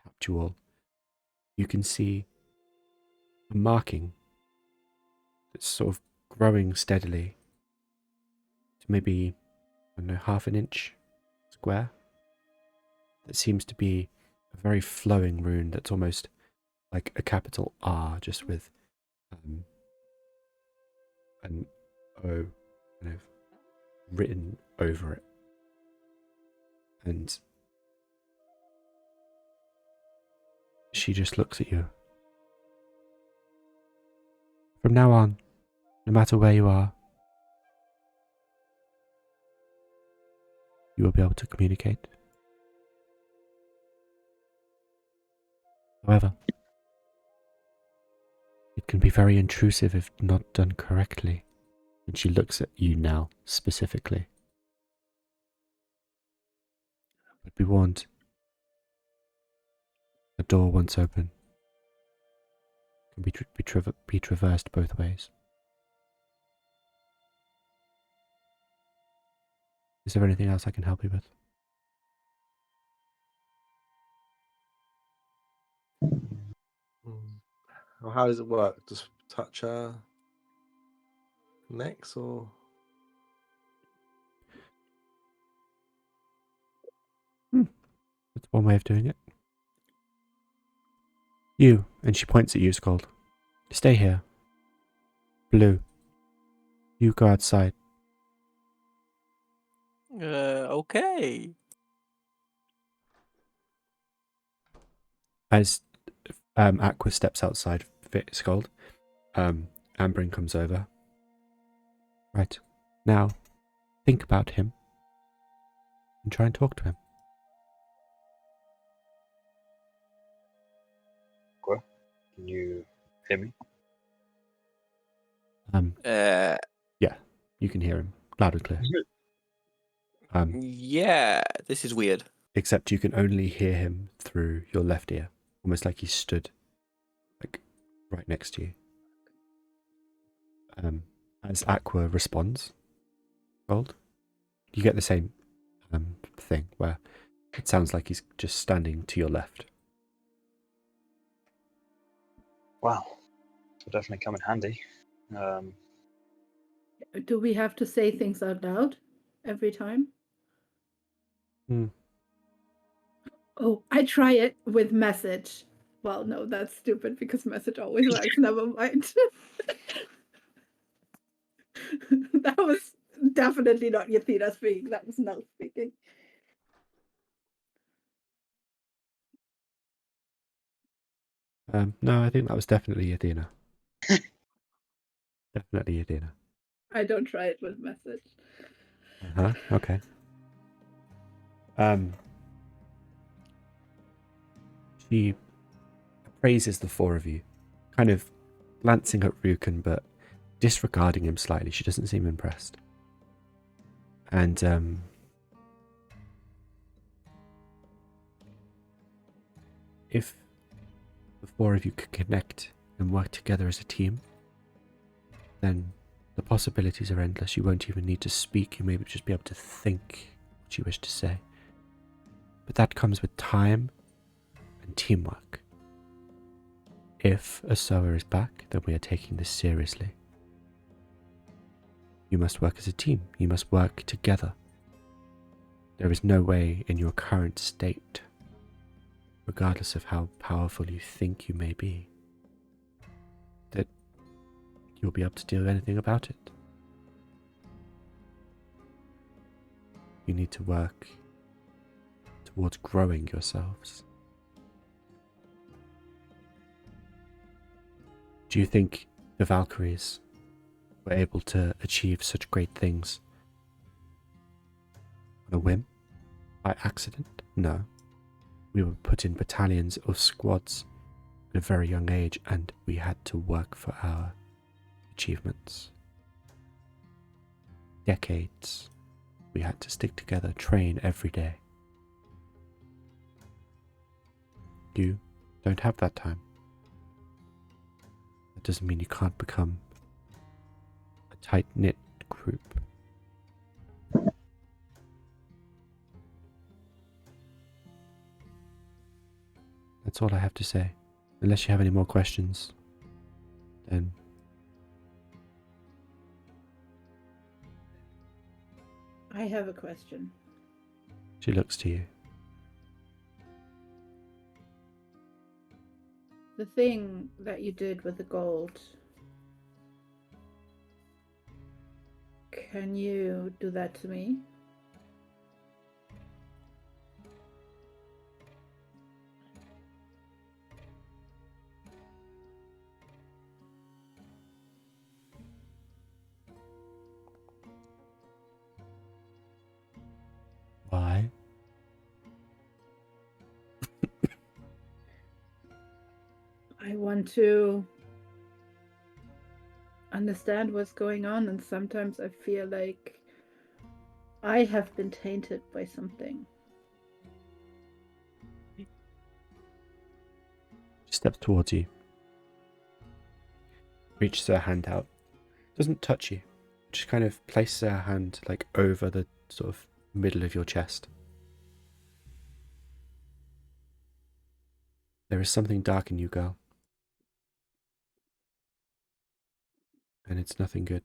tapped you all, you can see a marking that's sort of growing steadily to maybe, I don't know, half an inch square. That seems to be a very flowing rune that's almost like a capital R, just with an O kind of written over it. And she just looks at you. From now on, no matter where you are, you will be able to communicate. However, it can be very intrusive if not done correctly. And she looks at you now, specifically. But be warned, a door once open can be traversed both ways. Is there anything else I can help you with? Well, how does it work? Just touch her next, or That's one way of doing it. You, and she points at you, Sköld. Stay here. Blue, you go outside. Okay. As Aqua steps outside Sköld, Ambrynn comes over. Right. Now, think about him and try and talk to him. Can you hear me? Yeah, you can hear him loud and clear. Yeah, this is weird. Except you can only hear him through your left ear, almost like he stood, like, right next to you. As Aqua responds, Sköld, you get the same thing where it sounds like he's just standing to your left. Wow, it'll definitely come in handy. Do we have to say things out loud every time? Oh, I try it with message. Well, no, that's stupid because message always works. Never mind. That was definitely not Yathina speaking. That was Nell speaking. No, I think that was definitely Yathina. Definitely Yathina. I don't try it with message. Okay. She praises the four of you, kind of glancing at Rukun, but disregarding him slightly. She doesn't seem impressed. And if the four of you could connect and work together as a team, then the possibilities are endless. You won't even need to speak. You may just be able to think what you wish to say. But that comes with time and teamwork. If a sower is back, then we are taking this seriously. You must work as a team. You must work together. There is no way in your current state, regardless of how powerful you think you may be, that you'll be able to do anything about it. You need to work towards growing yourselves. Do you think the Valkyries were able to achieve such great things on a whim? By accident? No. We were put in battalions of squads at a very young age, and we had to work for our achievements. Decades. We had to stick together, train every day. You don't have that time. That doesn't mean you can't become a tight-knit group. That's all I have to say. Unless you have any more questions, then I have a question. she looks to you. The thing that you did with the gold, can you do that to me? want to understand what's going on, and sometimes I feel like I have been tainted by something. She steps towards you. Reaches her hand out. Doesn't touch you. Just kind of places her hand like over the sort of middle of your chest. There is something dark in you, girl. And it's nothing good.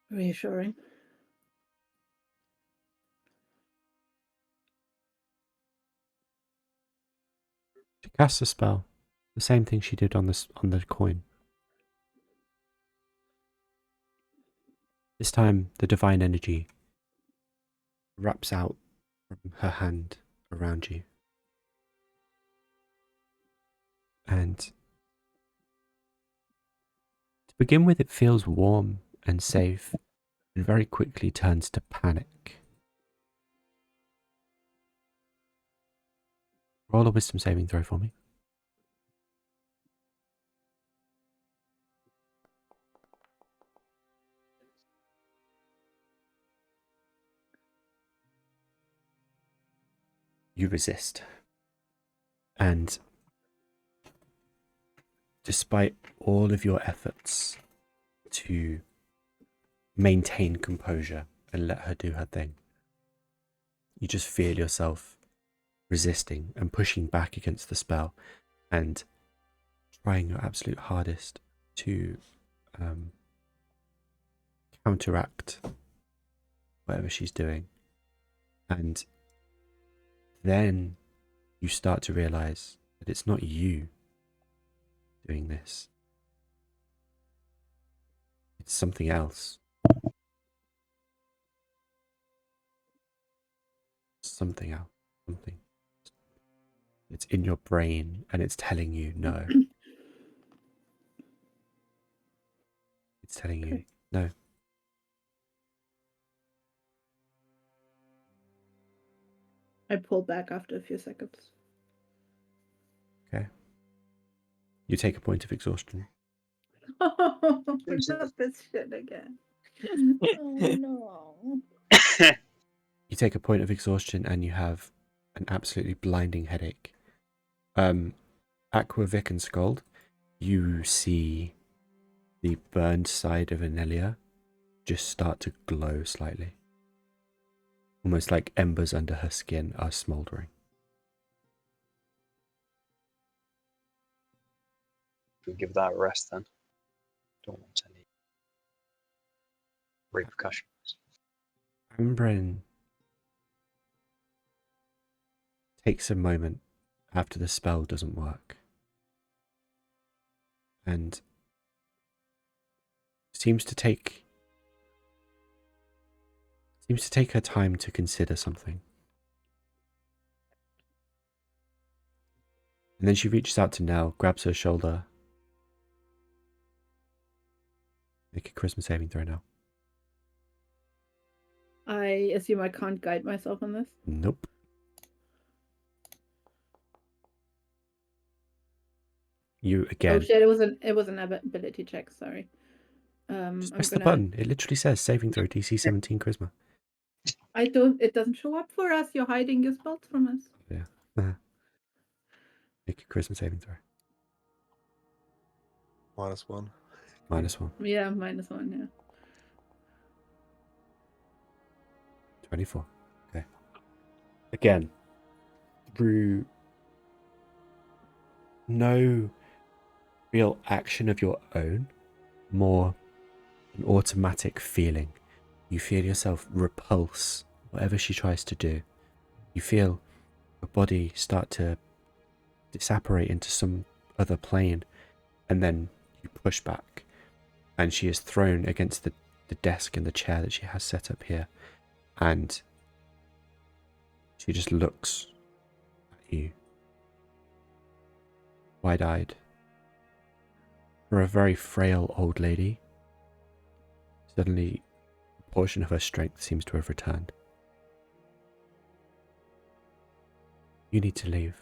Reassuring. She casts a spell. The same thing she did on the coin. This time, the divine energy wraps out from her hand around you. And to begin with, it feels warm and safe, and very quickly turns to panic. Roll a wisdom saving throw for me. You resist. And despite all of your efforts to maintain composure and let her do her thing, you just feel yourself resisting and pushing back against the spell and trying your absolute hardest to counteract whatever she's doing. And then you start to realize that it's not you doing this. It's something else. Something else. Something. It's in your brain and it's telling you no. It's telling you no. I pull back after a few seconds. Okay. You take a point of exhaustion. Oh, not this shit again. Oh no. You take a point of exhaustion and you have an absolutely blinding headache. Aqua, Vic, and Sköld, you see the burned side of Anellya just start to glow slightly. Almost like embers under her skin are smouldering. We give that a rest then. Don't want any repercussions. Ambrynn takes a moment after the spell doesn't work and seems to take her time to consider something. And then she reaches out to Nell, grabs her shoulder. Make a charisma saving throw now. I assume I can't guide myself on this. Nope. You again. Oh shit! It was an ability check. Sorry. Just press the button. It literally says saving throw DC 17 charisma. I don't. It doesn't show up for us. You're hiding your spells from us. Yeah. Make a charisma saving throw. -1. -1. Yeah, -1. Yeah. 24. Okay. Again, through no real action of your own, more an automatic feeling. You feel yourself repulse whatever she tries to do. You feel your body start to disapparate into some other plane, and then you push back, and she is thrown against the desk and the chair that she has set up here, and she just looks at you, wide-eyed. For a very frail old lady, suddenly a portion of her strength seems to have returned. You need to leave.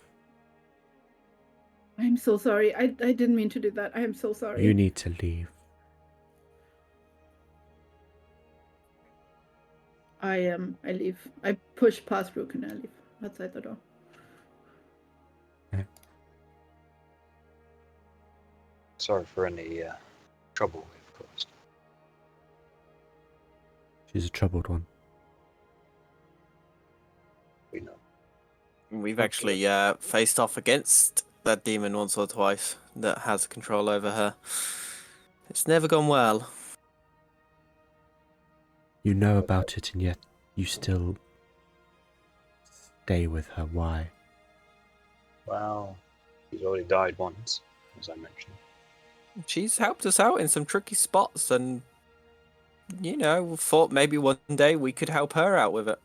I'm so sorry. I didn't mean to do that. I am so sorry. You need to leave. I leave. I push past Rukun and I leave outside the door. Sorry for any trouble we've caused. She's a troubled one. We know. We've actually faced off against that demon once or twice that has control over her. It's never gone well. You know about it, and yet you still stay with her. Why? Well, he's already died once, as I mentioned. She's helped us out in some tricky spots, and you know, thought maybe one day we could help her out with it.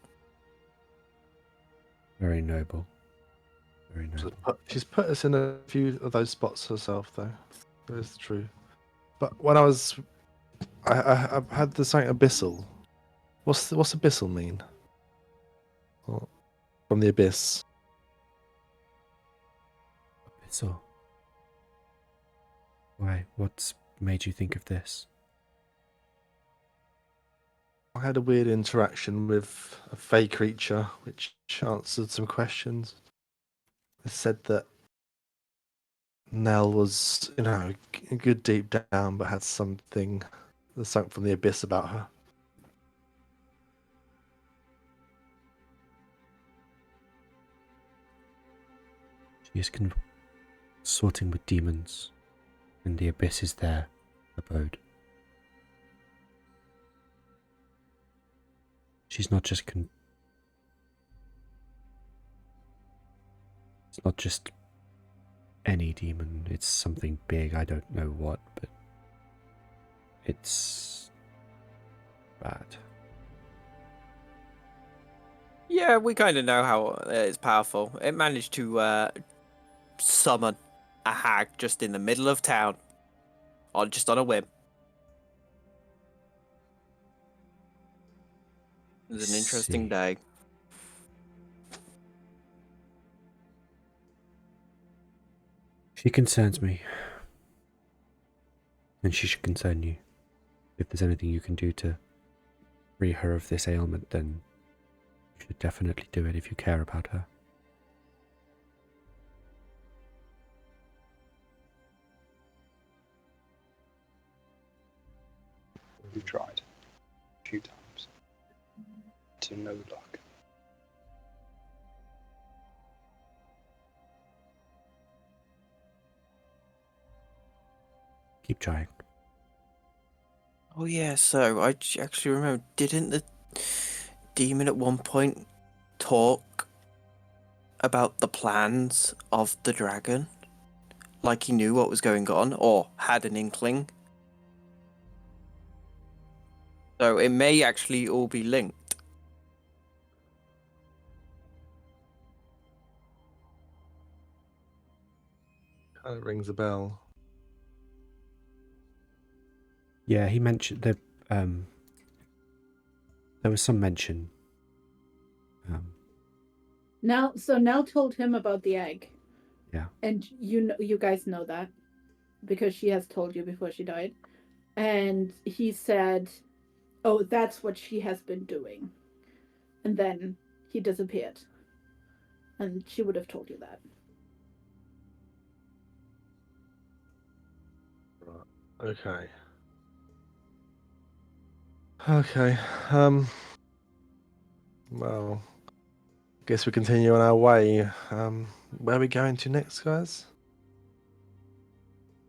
Very noble. Very noble. She's put us in a few of those spots herself, though. That is true. But when I had the saying abyssal. What's abyssal mean? Well, from the abyss. So, why? What's made you think of this? I had a weird interaction with a fey creature which answered some questions. It said that Nell was, good deep down, but had something that sunk from the abyss about her. She is consorting with demons, and the abyss is their abode. She's not just It's not just any demon, it's something big, I don't know what, but it's bad. Yeah, we kind of know how it's powerful. It managed to summon a hag just in the middle of town, just on a whim. It was an interesting See. day. She concerns me. And she should concern you. If there's anything you can do to free her of this ailment, then you should definitely do it if you care about her. We've tried a few times. To no luck. Keep trying. Oh yeah, so I actually remember, didn't the demon at one point talk about the plans of the dragon? Like he knew what was going on, or had an inkling? So it may actually all be linked. Kind of rings a bell. Yeah, he mentioned that there was some mention. Nell told him about the egg. Yeah. And you guys know that because she has told you before she died. And he said, "Oh, that's what she has been doing." And then he disappeared. And she would have told you that. Okay. Okay. Well, guess we continue on our way. Where are we going to next, guys?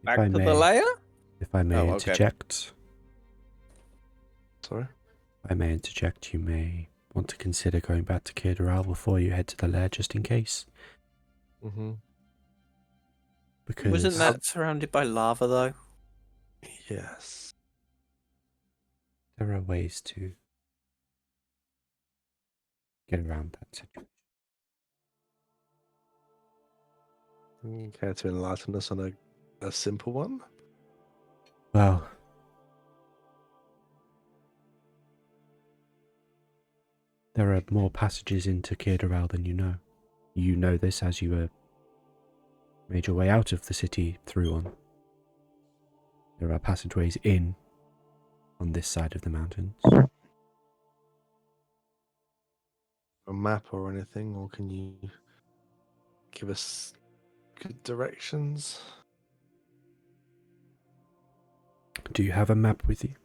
Back to the lair? If I may Oh, okay. interject. Sorry? If I may interject, you may want to consider going back to Kirdaral before you head to the lair, just in case. Mm-hmm. Because Wasn't that surrounded by lava, though? Yes. there are ways to get around that situation. You care to enlighten us on a simple one? Well, there are more passages into Kirdaral than you know. you know this as you made your way out of the city through on. There are passageways in on this side of the mountains. A map or anything, or can you give us good directions? Do you have a map with you?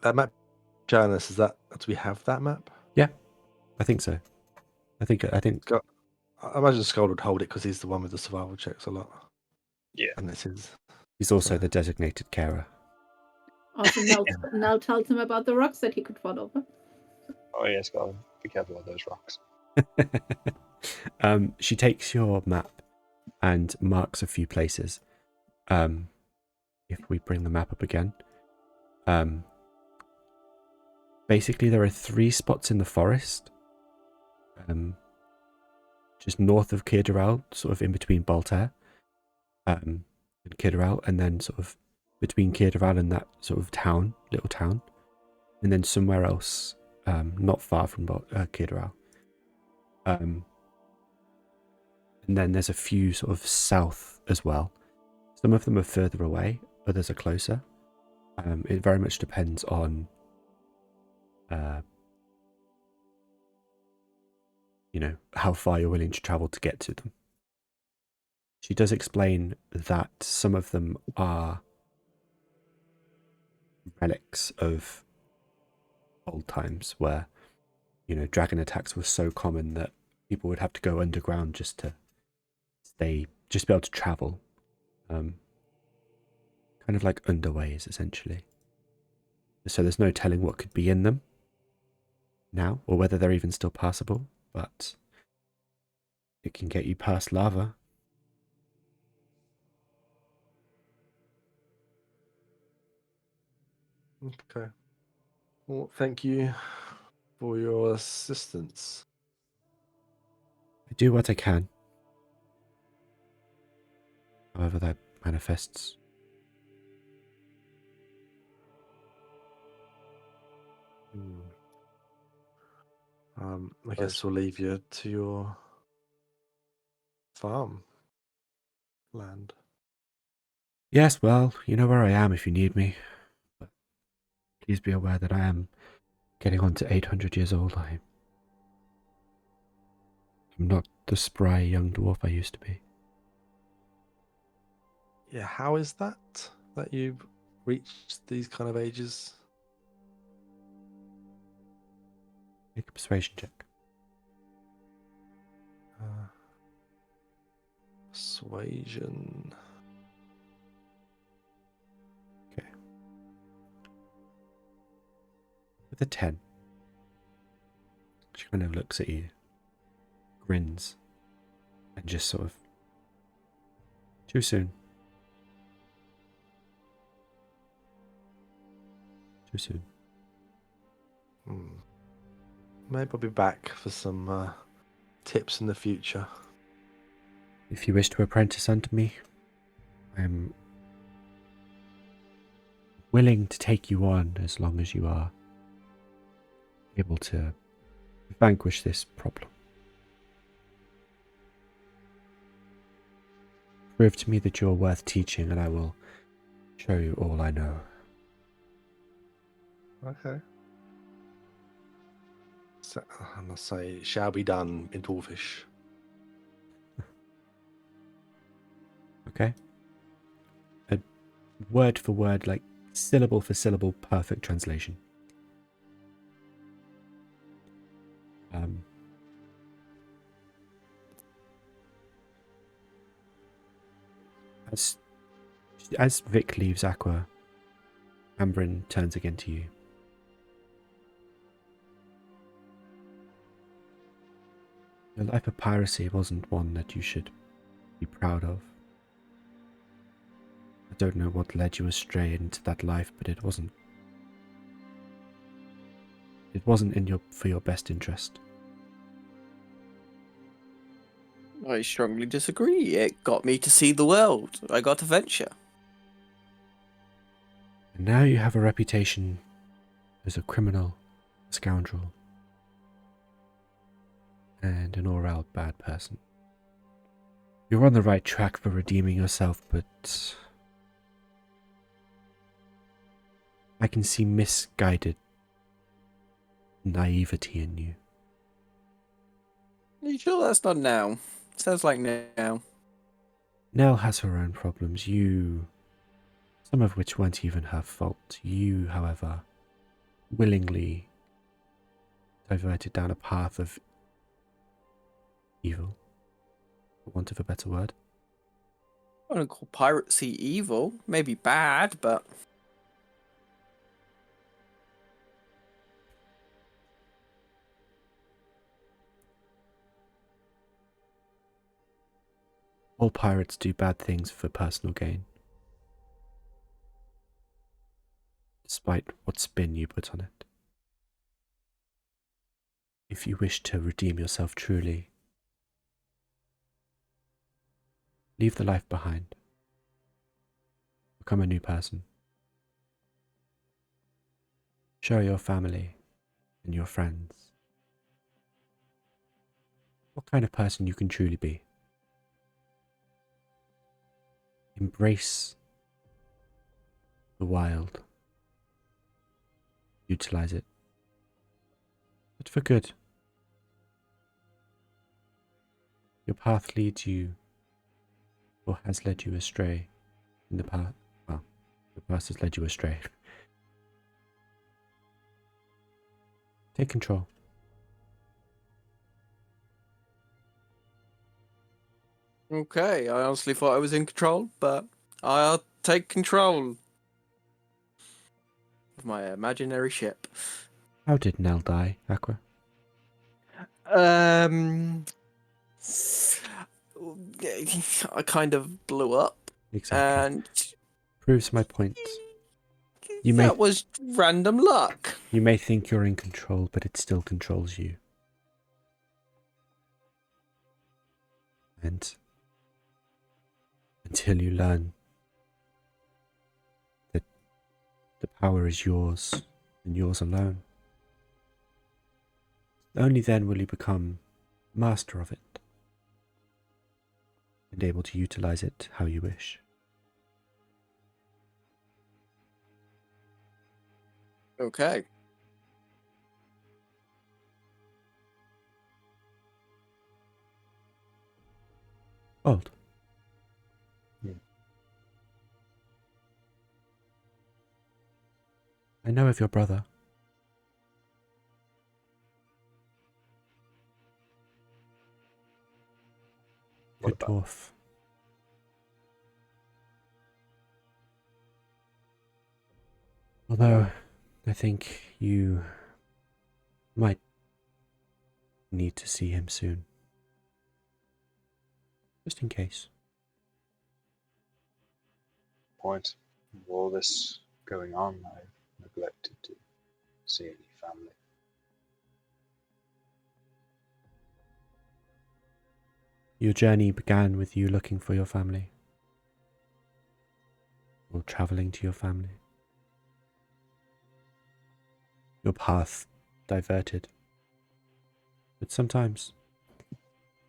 That map, Janice, do we have that map? I think so. I think I imagine Sköld would hold it because he's the one with the survival checks a lot. Yeah. And this is he's also the designated carer. Also, now tells him about the rocks that he could fall over. Oh yes, God, be careful with those rocks. She takes your map and marks a few places. If we bring the map up again. Basically, there are 3 spots in the forest. Just north of Kirdaral, sort of in between Baltair and Kirdaral, and then sort of between Kirdaral and that sort of town, little town, and then somewhere else, not far from Kirdaral. And then there's a few sort of south as well. Some of them are further away, others are closer. It very much depends on, how far you're willing to travel to get to them. She does explain that some of them are relics of old times where, dragon attacks were so common that people would have to go underground just to be able to travel. Kind of like underways, essentially. So there's no telling what could be in them now, or whether they're even still passable, but it can get you past lava. okay. Well, thank you for your assistance. I do what I can. However that manifests. I guess we'll leave you to your farm land. Yes, well, you know where I am if you need me. But please be aware that I am getting on to 800 years old. I'm not the spry young dwarf I used to be. Yeah, how is that you've reached these kind of ages? Make a persuasion check. Persuasion. Okay. With a 10. She kind of looks at you, grins, and just sort of... Too soon. Too soon. Maybe I'll be back for some tips in the future. If you wish to apprentice under me, I am willing to take you on as long as you are able to vanquish this problem. Prove to me that you're worth teaching, and I will show you all I know. Okay. So, I must say, it shall be done in Dwarfish. Okay? A word for word, like syllable for syllable, perfect translation. As Vic leaves Aqua, Ambrynn turns again to you. Your life of piracy wasn't one that you should be proud of. I don't know what led you astray into that life, but it wasn't for your best interest. I strongly disagree. It got me to see the world. I got to venture. And now you have a reputation as a criminal, a scoundrel. and an all-round bad person. You're on the right track for redeeming yourself, but I can see misguided naivety in you. Are you sure that's not now? Sounds like now. Nell has her own problems, some of which weren't even her fault. You, however, willingly diverted down a path of evil, for want of a better word. I wouldn't call piracy evil. Maybe bad, but All pirates do bad things for personal gain, despite what spin you put on it. If you wish to redeem yourself truly, leave the life behind. Become a new person. Show your family and your friends what kind of person you can truly be. Embrace the wild. Utilize it, but for good. Your path leads you, or has led you astray in the past. Well, your past has led you astray. Take control. okay. I honestly thought I was in control, but I'll take control of my imaginary ship. How did Nell die, Aqua? I kind of blew up, Exactly. and Proves my point. You may that was random luck. You may think you're in control, but it still controls you. And until you learn that the power is yours and yours alone, only then will you become master of it and able to utilize it how you wish. Okay. Old. I know of your brother. What Good about? dwarf. Although, I think you might need to see him soon. Just in case. Point. With all this going on, I've neglected to see any family. Your journey began with you looking for your family, or traveling to your family. Your path diverted. But sometimes,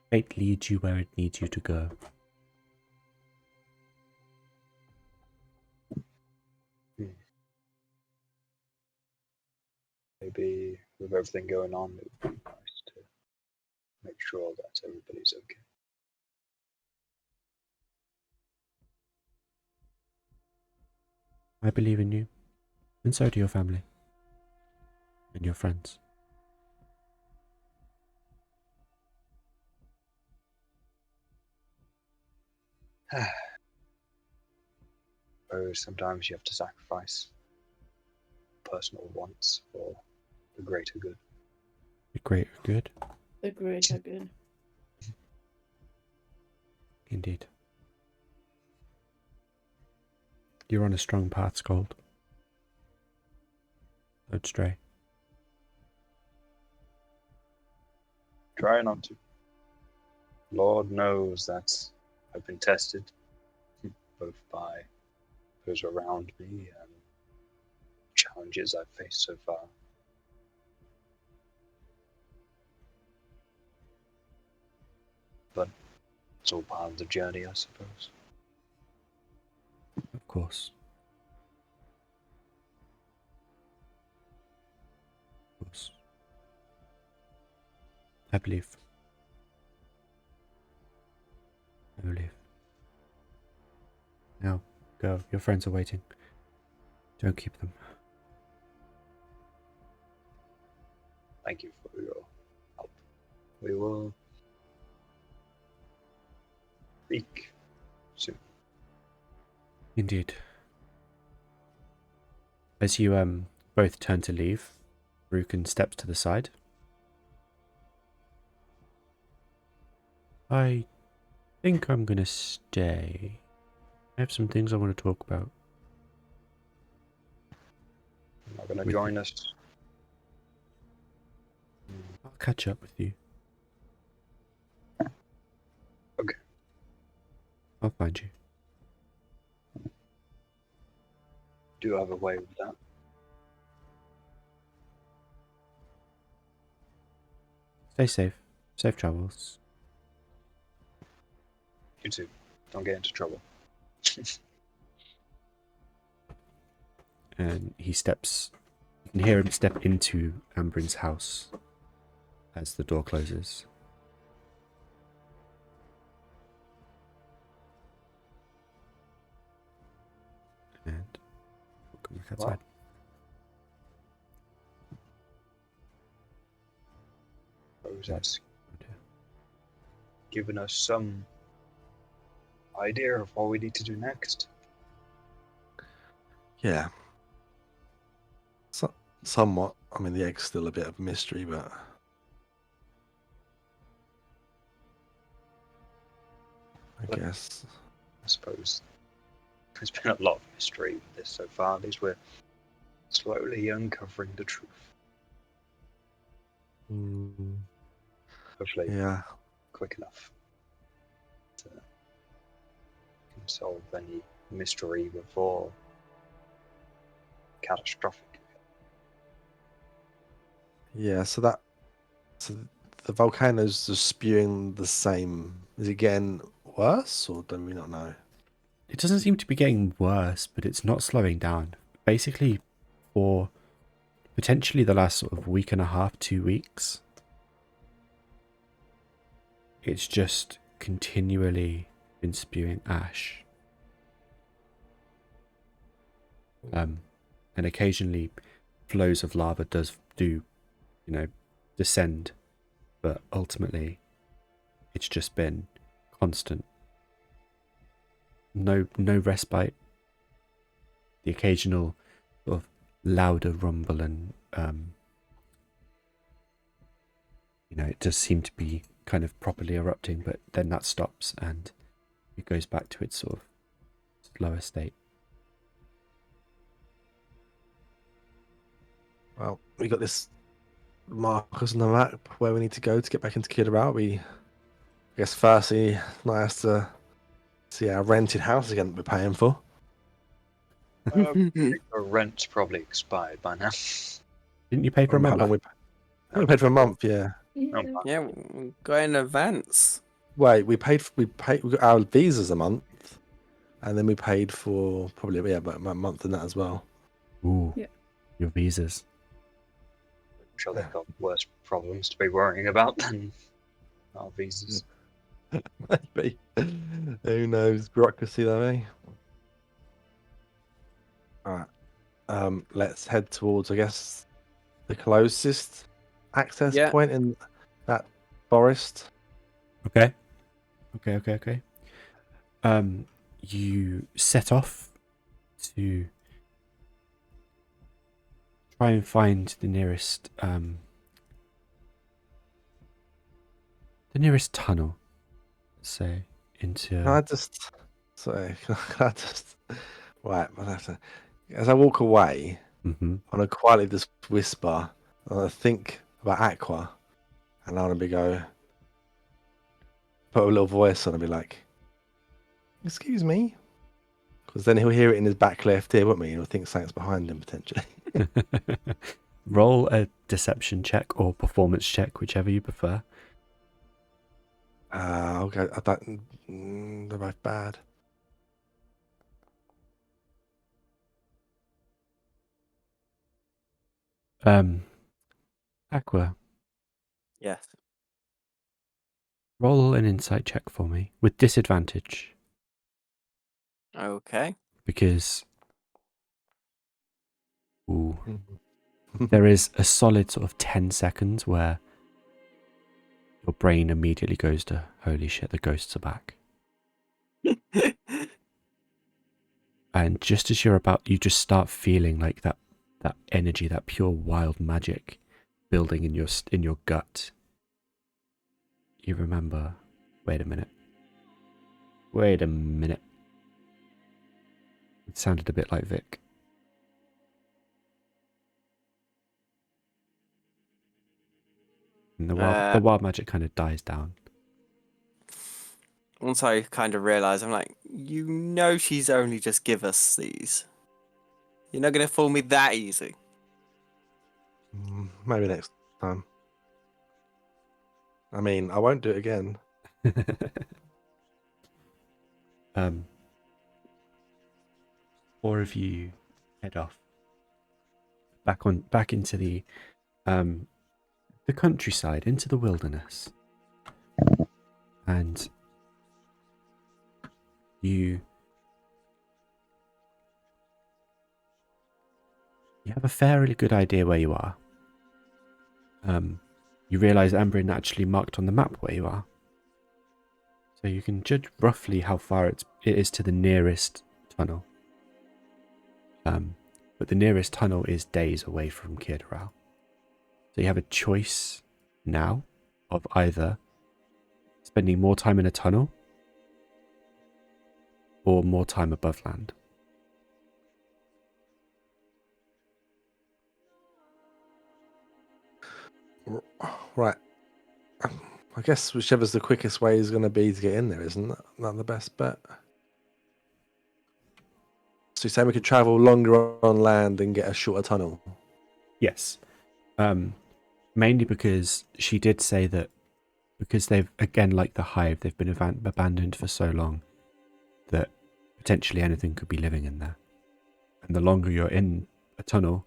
fate leads you where it needs you to go. Maybe with everything going on, it would be nice to make sure that everybody's okay. I believe in you, and so do your family, and your friends. Oh, sometimes you have to sacrifice personal wants for the greater good. The greater good, The greater good. indeed. You're on a strong path, Sköld. Don't stray. Try not to. Lord knows that I've been tested, both by those around me and challenges I've faced so far. but it's all part of the journey, I suppose. Of course. Of course. I believe. I believe. Now, go. Your friends are waiting. Don't keep them. Thank you for your help. We will speak soon. Indeed. As you both turn to leave, Rukun steps to the side. I think I'm gonna stay. I have some things I want to talk about. You're not going to With join us. I'll catch up with you. Okay. I'll find you. Do you have a way with that? Stay safe. Safe travels. You too. Don't get into trouble. And he steps. You can hear him step into Ambrynn's house as the door closes. And we'll come back outside. Suppose that's given us some idea of what we need to do next. Yeah. Somewhat. I mean, the egg's still a bit of a mystery, but I guess. I suppose there's been a lot of mystery with this so far. At least we're slowly uncovering the truth. Hopefully, Yeah. quick enough to solve any mystery before catastrophic. Yeah. So the volcanoes are spewing the same. Is it getting worse, or do we not know? It doesn't seem to be getting worse, but it's not slowing down. Basically, for potentially the last sort of week and a half, 2 weeks, it's just continually been spewing ash. And occasionally flows of lava do, descend, but ultimately it's just been constant. No respite. The occasional sort of louder rumble and it does seem to be kind of properly erupting, but then that stops and it goes back to its sort of slower state. Well, we got this markers on the map where we need to go to get back into Kidderau. I guess firstly, nice to see our rented house again that we're paying for. I think the rent's probably expired by now. Didn't you pay for a How long month? we paid for a month, yeah. Yeah. Yeah, we got in advance. Wait, we got our visas a month, and then we paid for probably about a month in that as well. Ooh, Yeah. your visas. I'm sure they've got worse problems to be worrying about than our visas. Maybe. Who knows? Bureaucracy though, eh? Alright. Let's head towards, I guess, the closest access Yeah. point in that forest. Okay. You set off to try and find the nearest tunnel. Let's say into. Can I just sorry, can I just right, I'll have to, as I walk away, Mhm. I want to quietly just whisper, I want to think about Aqua, and I want to go put a little voice on and be like, excuse me, because then he'll hear it in his back left ear, won't he? He'll think something's behind him potentially. Roll a deception check or performance check, whichever you prefer. Okay, I don't. They're both bad. Aqua, Yes. roll an insight check for me with disadvantage Okay. because ooh, Mhm. there is a solid sort of 10 seconds where your brain immediately goes to holy shit, the ghosts are back. And just as you're about, you just start feeling like that energy, that pure wild magic building in your gut. You remember, wait a minute. It sounded a bit like Vic. And the wild magic kind of dies down. Once I kind of realise, I'm like, you know, she's only just give us these. You're not gonna fool me that easy. Maybe next time. I mean, I won't do it again. Four of you head off back into the countryside, into the wilderness, and you have a fairly good idea where you are. You realise Ambrynn actually marked on the map where you are, so you can judge roughly how far it is to the nearest tunnel. But the nearest tunnel is days away from Kirdaral. So you have a choice now of either spending more time in a tunnel or more time above land. Right. I guess whichever's the quickest way is going to be to get in there, isn't that the best bet? So you're saying we could travel longer on land and get a shorter tunnel? Yes. Mainly because she did say that because they've, again, like the hive, they've been abandoned for so long that potentially anything could be living in there. And the longer you're in a tunnel,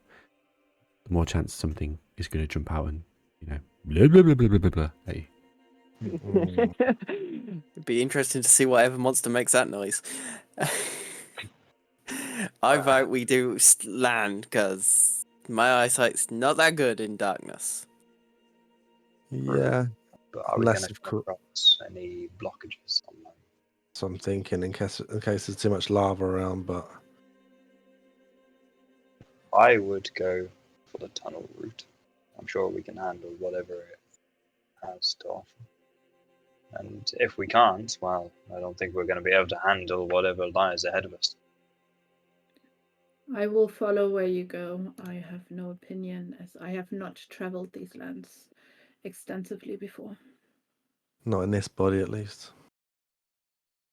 the more chance something is going to jump out and, blah, blah, blah, blah, blah, blah, blah, at you. It'd be interesting to see whatever monster makes that noise. I vote we do land because my eyesight's not that good in darkness. Yeah. But are we Unless going to you've come across any blockages on them? So I'm thinking in case there's too much lava around, but I would go for the tunnel route. I'm sure we can handle whatever it has to offer. And if we can't, well, I don't think we're going to be able to handle whatever lies ahead of us. I will follow where you go. I have no opinion, as I have not traveled these lands extensively before. not in this body at least.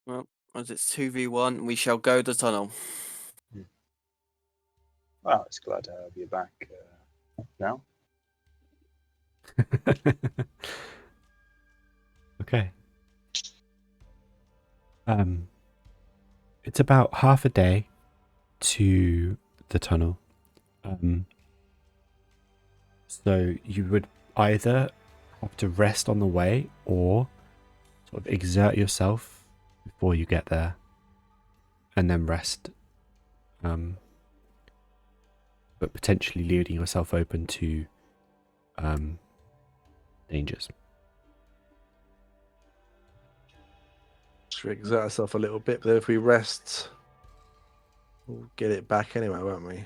Well, as it's 2v1, we shall go the tunnel. Well, it's glad to have you back now. Okay. It's about half a day to the tunnel. So you would either have to rest on the way or sort of exert yourself before you get there and then rest. But potentially leaving yourself open to dangers. Should we exert ourselves a little bit, but if we rest, we'll get it back anyway, won't we?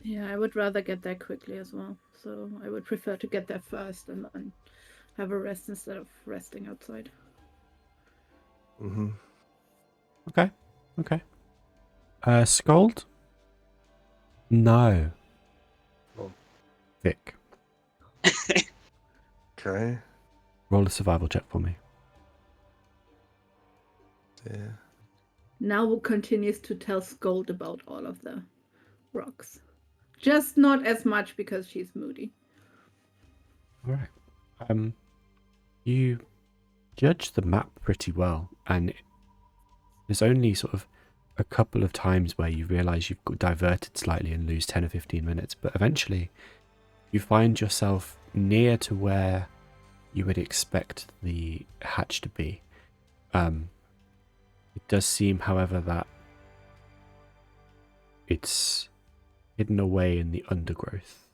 Yeah, I would rather get there quickly as well. So I would prefer to get there first and then have a rest instead of resting outside. Mm-hmm. Okay. Sköld? No. Oh. Vic. Okay. Roll a survival check for me. Yeah. Now continues to tell Sköld about all of the rocks. Just not as much because she's moody. All right. You judge the map pretty well, and there's only sort of a couple of times where you realize you've got diverted slightly and lose 10 or 15 minutes, but eventually you find yourself near to where you would expect the hatch to be. It does seem, however, that it's hidden away in the undergrowth.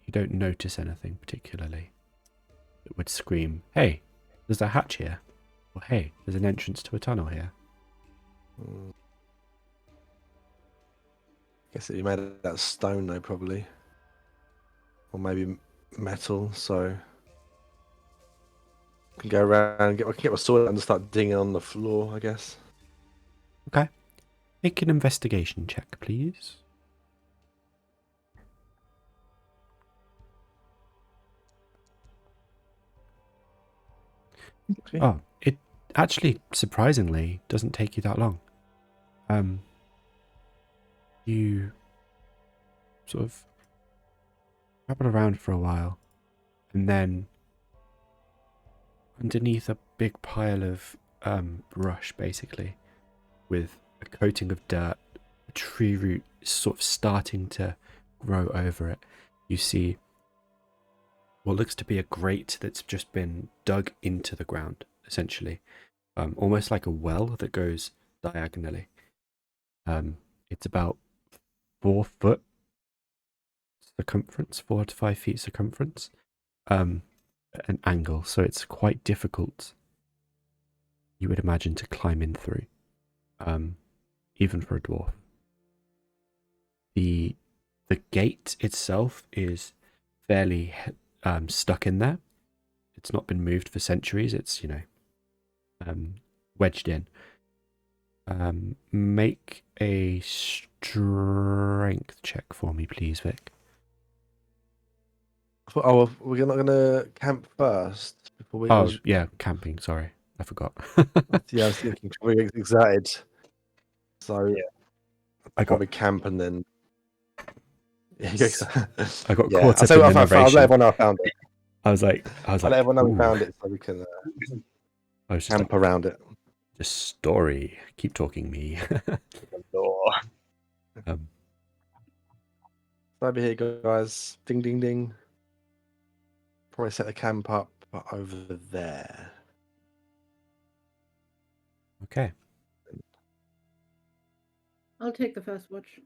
You don't notice anything particularly that would scream, hey, there's a hatch here. Or hey, there's an entrance to a tunnel here. Guess it'd be made out of stone though, probably. Or maybe metal, so I can go around and get my sword and start digging on the floor, I guess. Okay. Make an investigation check, please. Okay. Oh, it actually, surprisingly, doesn't take you that long. You sort of travel around for a while, and then underneath a big pile of brush, basically, with a coating of dirt, a tree root sort of starting to grow over it, you see what looks to be a grate that's just been dug into the ground, essentially. Almost like a well that goes diagonally. It's about 4 foot circumference, 4 to 5 feet circumference, an angle, so it's quite difficult, you would imagine, to climb in through, even for a dwarf. The gate itself is fairly stuck in there. It's not been moved for centuries. It's, wedged in. Make a strength check for me, please, Vic. Oh, we're not going to camp first before we. Oh, yeah, camping. Sorry, I forgot. Yeah, I was thinking we get excited. So Yeah. I probably camp and then. I got Yeah, caught up I'll in the let narration. everyone know I found it. I was like, I'll let everyone know we "Ooh." found it so we can I was just camp like, around it. the story. Keep talking, me. Door. Over here, guys. Ding, ding, ding. Probably set the camp up over there. Okay. I'll take the first watch.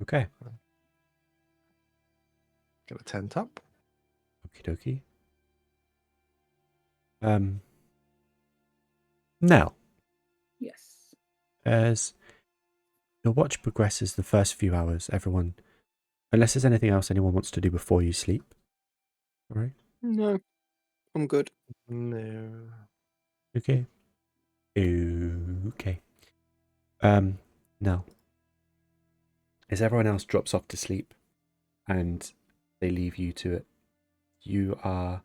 Okay. Get a tent up. Okie dokie. Now, Yes. as the watch progresses, the first few hours, everyone, unless there's anything else anyone wants to do before you sleep, all right? No, I'm good. No. Okay. Okay. Now, as everyone else drops off to sleep and they leave you to it, you are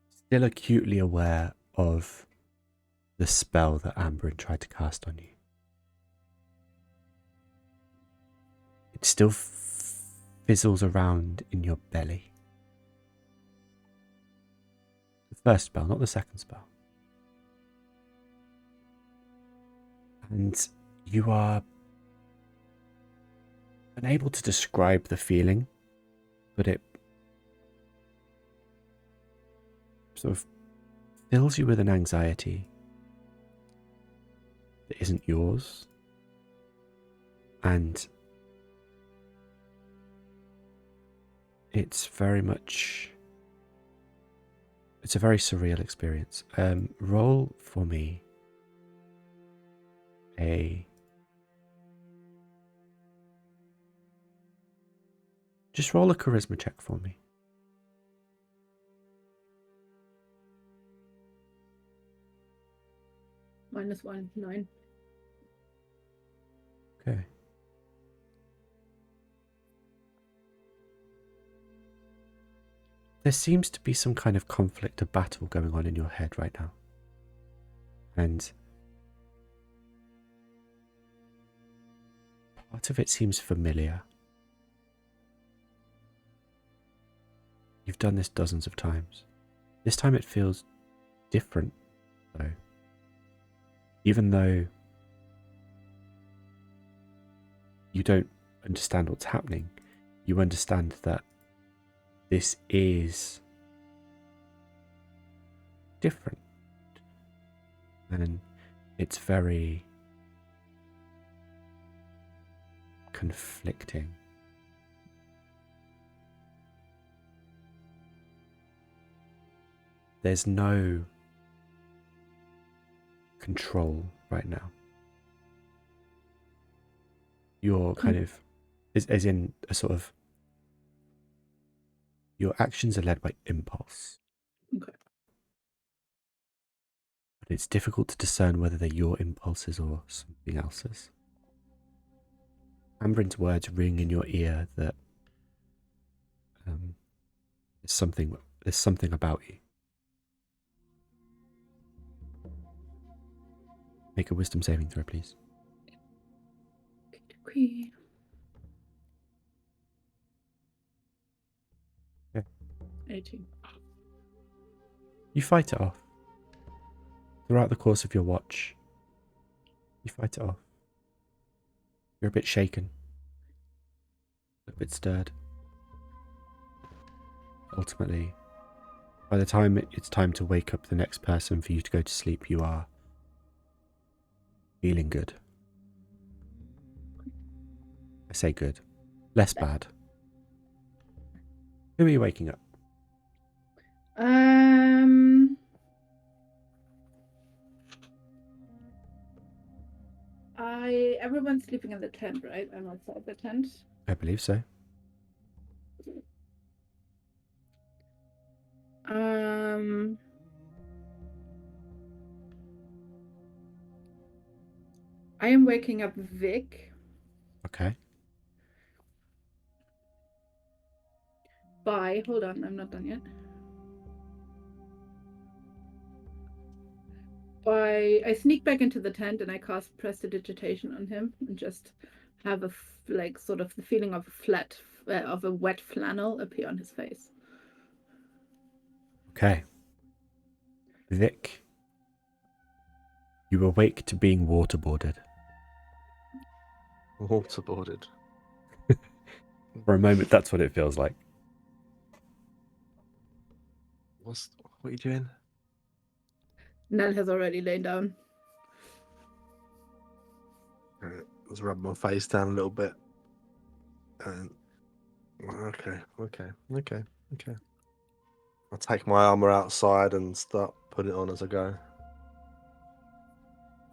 still acutely aware of the spell that Ambrynn tried to cast on you. It still fizzles around in your belly. The first spell, not the second spell. And you are unable to describe the feeling, but it sort of fills you with an anxiety that isn't yours. And it's a very surreal experience. Roll for me just roll a charisma check for me. -1, 9. Okay. There seems to be some kind of conflict or battle going on in your head right now. And part of it seems familiar. You've done this dozens of times. This time it feels different, though. Even though you don't understand what's happening, you understand that this is different. And it's very conflicting. There's no control right now. You're kind of, as in a sort of, your actions are led by impulse. Okay. But it's difficult to discern whether they're your impulses or something else's. Ambrynn's words ring in your ear that there's something about you. Make a wisdom saving throw, please. Okay. Yeah. 18. You fight it off. Throughout the course of your watch, you fight it off. You're a bit shaken, a bit stirred. Ultimately, by the time it's time to wake up the next person for you to go to sleep, you are feeling good. I say good. Less bad. Who are you waking up? Everyone's sleeping in the tent, right? I'm outside the tent. I believe so. I am waking up Vic Okay. by, hold on, I'm not done yet. I sneak back into the tent and I cast prestidigitation on him and just have a like sort of the feeling of a wet flannel appear on his face. Okay. Vic, you awake to being waterboarded. Waterboarded. For a moment, that's what it feels like. What are you doing? Nell has already lain down. Let's rub my face down a little bit. And okay. I'll take my armor outside and start putting it on as I go.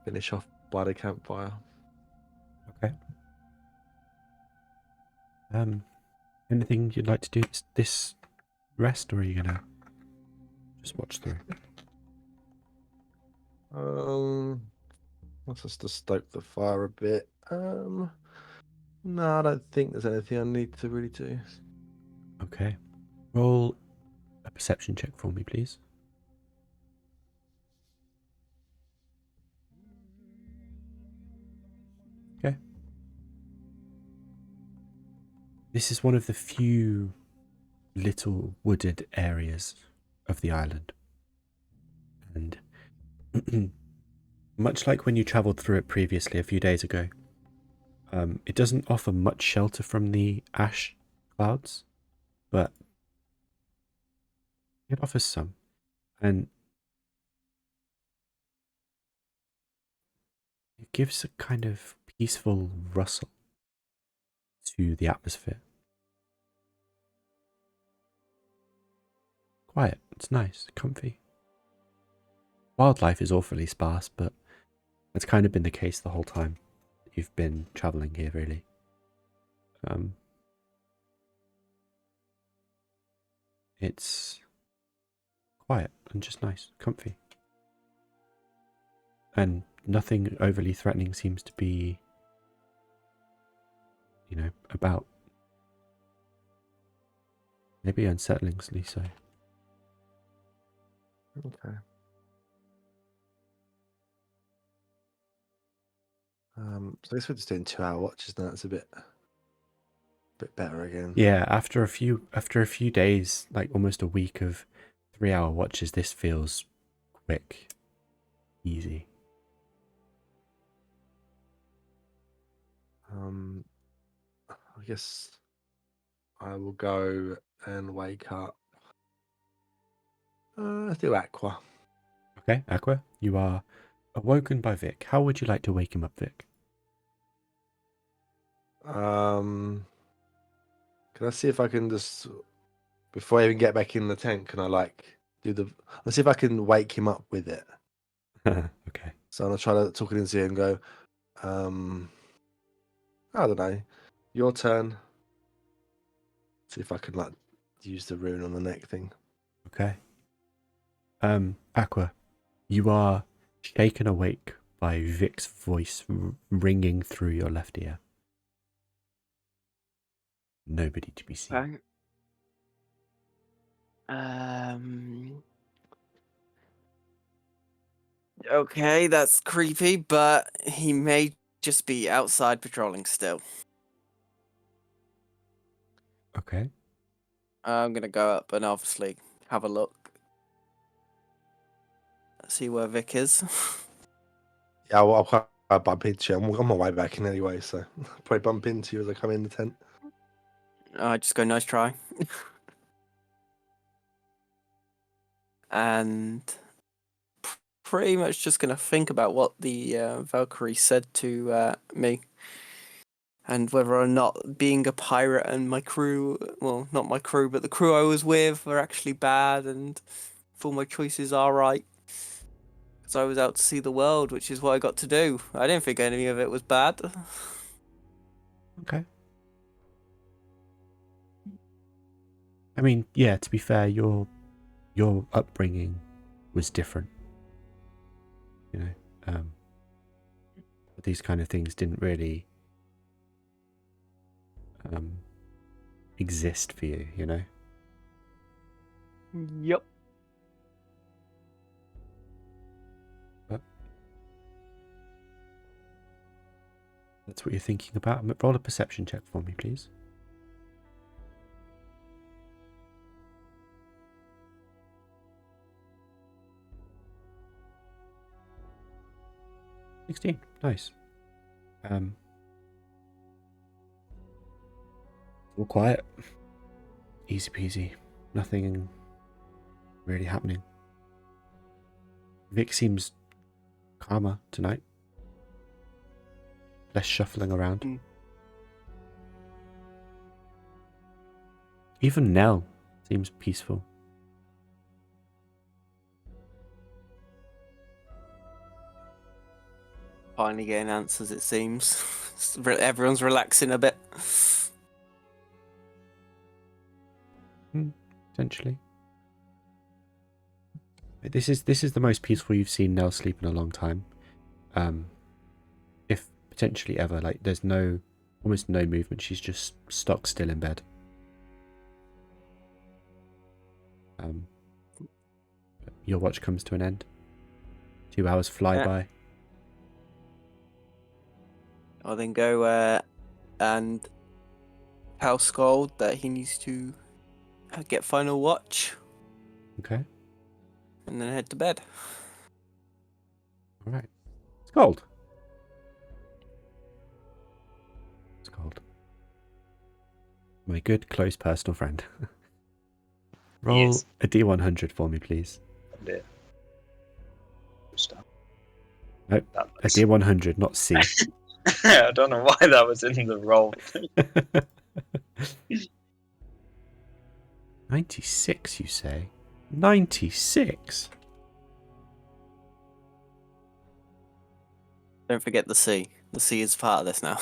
Finish off by the campfire. Okay. Anything you'd like to do this rest, or are you gonna just watch through? Let's just stoke the fire a bit. No, I don't think there's anything I need to really do. Okay. Roll a perception check for me, please. Okay. This is one of the few little wooded areas of the island. And much like when you travelled through it previously a few days ago, it doesn't offer much shelter from the ash clouds, but it offers some. And it gives a kind of peaceful rustle to the atmosphere. Quiet, it's nice, comfy. Wildlife is awfully sparse, but that's kind of been the case the whole time you've been travelling here, really. It's quiet and just nice, comfy. And nothing overly threatening seems to be, about. Maybe unsettlingly so. Okay. So I guess we're just doing 2-hour watches now. It's a bit bit better again. Yeah, after a few days, like almost a week of 3-hour watches, this feels quick, easy. I guess I will go and wake up. Let's do Aqua. Okay, Aqua, you are awoken by Vic. How would you like to wake him up, Vic? Can I see if I can just, before I even get back in the tent, can I like do the? Let's see if I can wake him up with it. Okay. So I'm gonna try to talk it into him and go. I don't know. Your turn. See if I can like use the rune on the neck thing. Okay. Aqua, you are shaken awake by Vic's voice ringing through your left ear. Nobody to be seen. Okay. Okay, that's creepy, but he may just be outside patrolling still. Okay. I'm gonna go up and obviously have a look. See where Vic is. Yeah, I'll bump into you. I'm on my way back in anyway, so I'll probably bump into you as I come in the tent. I just go, nice try. And pretty much just gonna think about what the Valkyrie said to me. And whether or not being a pirate and my crew, well, not my crew, but the crew I was with are actually bad, and if all my choices are right. Because I was out to see the world, which is what I got to do. I didn't think any of it was bad. Okay. I mean, yeah, to be fair, your upbringing was different. You know, these kind of things didn't really exist for you, you know? Yep. But that's what you're thinking about. Roll a perception check for me, please. $16. Nice. All quiet. Easy peasy. Nothing really happening. Vic seems calmer tonight. Less shuffling around. Mm. Even Nell seems peaceful. Finally getting answers, it seems. Everyone's relaxing a bit. Potentially. This is the most peaceful you've seen Nell sleep in a long time. If potentially ever. Like there's almost no movement. She's just stock still in bed. Your watch comes to an end. 2 hours fly by. I'll then go and tell Sköld that he needs to get final watch. Okay. And then head to bed. All right. Sköld. Sköld. My good, close personal friend. Roll Yes. a D100 for me, please. Yeah. Stuff. Nope. That A looks- D100, not C. I don't know why that was in the roll. 96, you say? 96? Don't forget the C. The C is part of this now.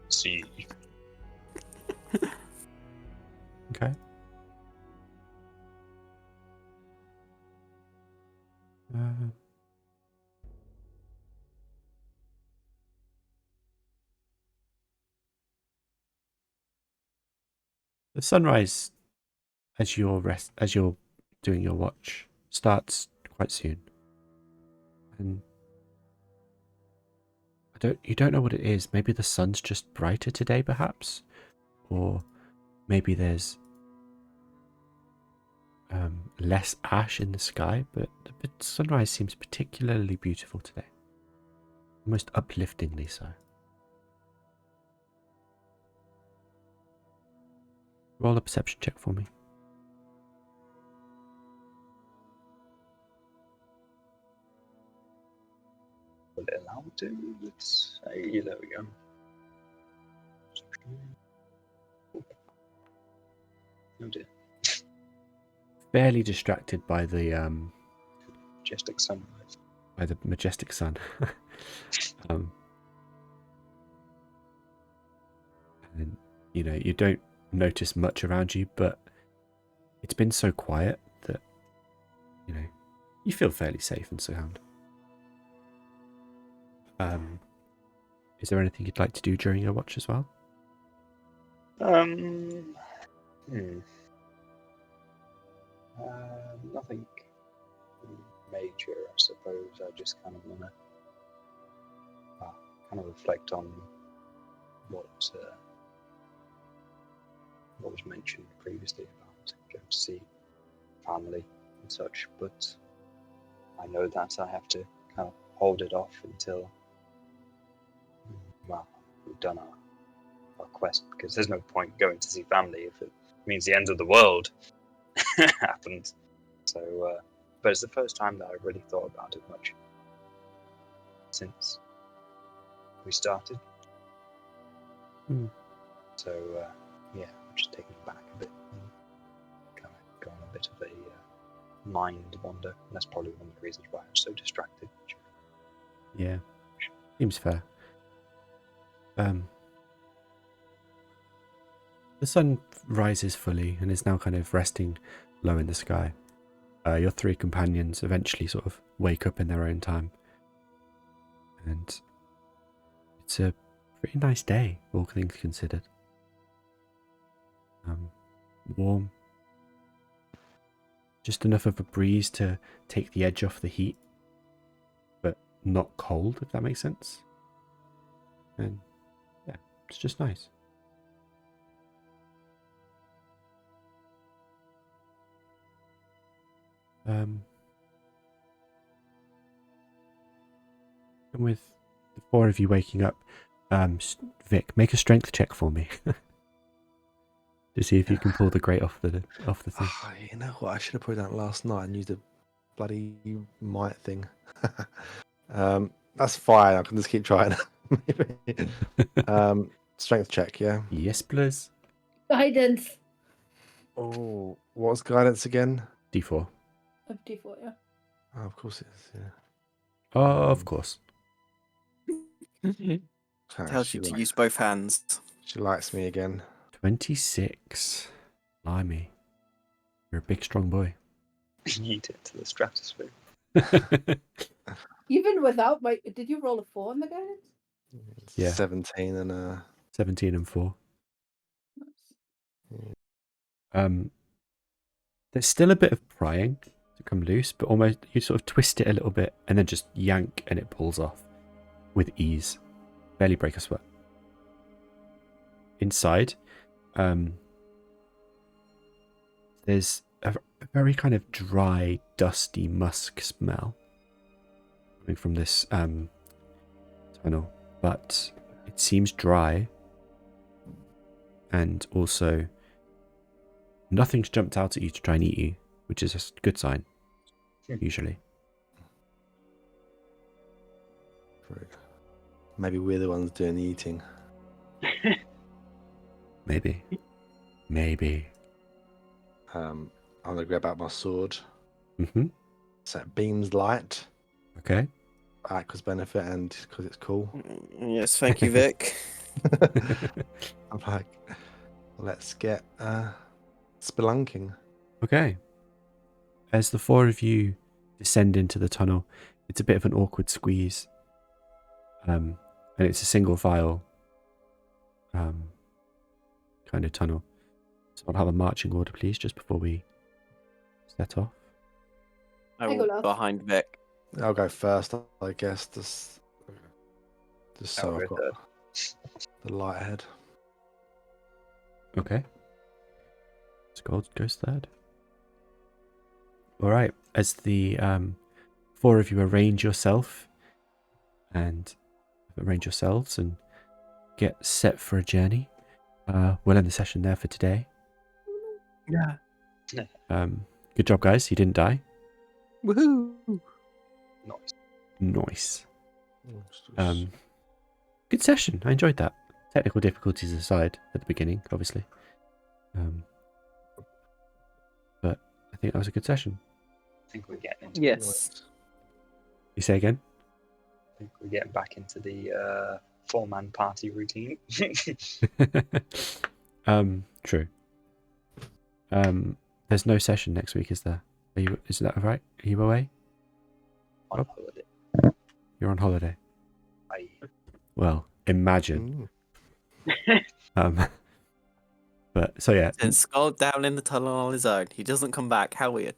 See. Okay. The sunrise, as you're doing your watch, starts quite soon, and you don't know what it is. Maybe the sun's just brighter today, perhaps, or maybe there's less ash in the sky, but the sunrise seems particularly beautiful today. Almost upliftingly so. Roll a perception check for me. Will it allow me to? Let's say, there we go. Oh dear. Fairly distracted by the Majestic sunrise. majestic sun. And you don't notice much around you, but it's been so quiet that you feel fairly safe and sound. Is there anything you'd like to do during your watch as well? Nothing major, I suppose. I just kind of want to reflect on what was mentioned previously about going to see family and such, but I know that I have to kind of hold it off until we've done our quest, because there's no point going to see family if it means the end of the world happens. So, but it's the first time that I really thought about it much since we started. So, yeah, I'm just taking it back a bit and kind of go on a bit of a mind wander. And that's probably one of the reasons why I'm so distracted. Yeah, seems fair. The sun rises fully and is now kind of resting low in the sky. Your three companions eventually sort of wake up in their own time. And it's a pretty nice day, all things considered. Warm. Just enough of a breeze to take the edge off the heat, but not cold, if that makes sense. And yeah, it's just nice. And with the four of you waking up, Vic, make a strength check for me to see if you can pull the grate off the thing. Oh, you know what? I should have put it out last night and used a bloody might thing. That's fine. I can just keep trying. Strength check, yeah. Yes, please. Guidance Oh, what's guidance again? D4. of D4, yeah. Oh, of course it is. Yeah. Oh, of course. Tells you to use both hands. She likes me again. 26. Blimey. You're a big, strong boy. Yeet it to the stratosphere. Even without my... Did you roll a 4 on the guidance? Yeah. 17 and 17 and 4. Nice. There's still a bit of prying to come loose, but almost you sort of twist it a little bit and then just yank and it pulls off with ease. Barely break a sweat. Inside, there's a very kind of dry, dusty musk smell coming from this tunnel, but it seems dry, and also nothing's jumped out at you to try and eat you, which is a good sign, usually. maybe we're the ones doing the eating. Maybe. I'm gonna grab out my sword. Mm-hmm. So it beams light. Okay. Aqua's benefit and because it's cool. Yes, thank you, Vic. I'm like, let's get spelunking. Okay. As the four of you descend into the tunnel, it's a bit of an awkward squeeze. And it's a single file kind of tunnel. So I'll have a marching order, please, just before we set off. I I go walk last. behind Vic. I'll go first, I guess. Just so I'll I've go got the light ahead. Okay. Sköld goes third. All right. As the four of you arrange yourselves and get set for a journey, we'll end the session there for today. Yeah. Good job, guys. You didn't die. Woohoo! Nice. Good session. I enjoyed that. Technical difficulties aside at the beginning, obviously. But I think that was a good session. I think we're getting into Yes. You say again? I think we're getting back into the four-man party routine. True. There's no session next week, is there? Is that right? Are you away? On Robb? holiday. You're on holiday. I Well, imagine. But so yeah. And Sköld down in the tunnel on his own. He doesn't come back. How weird.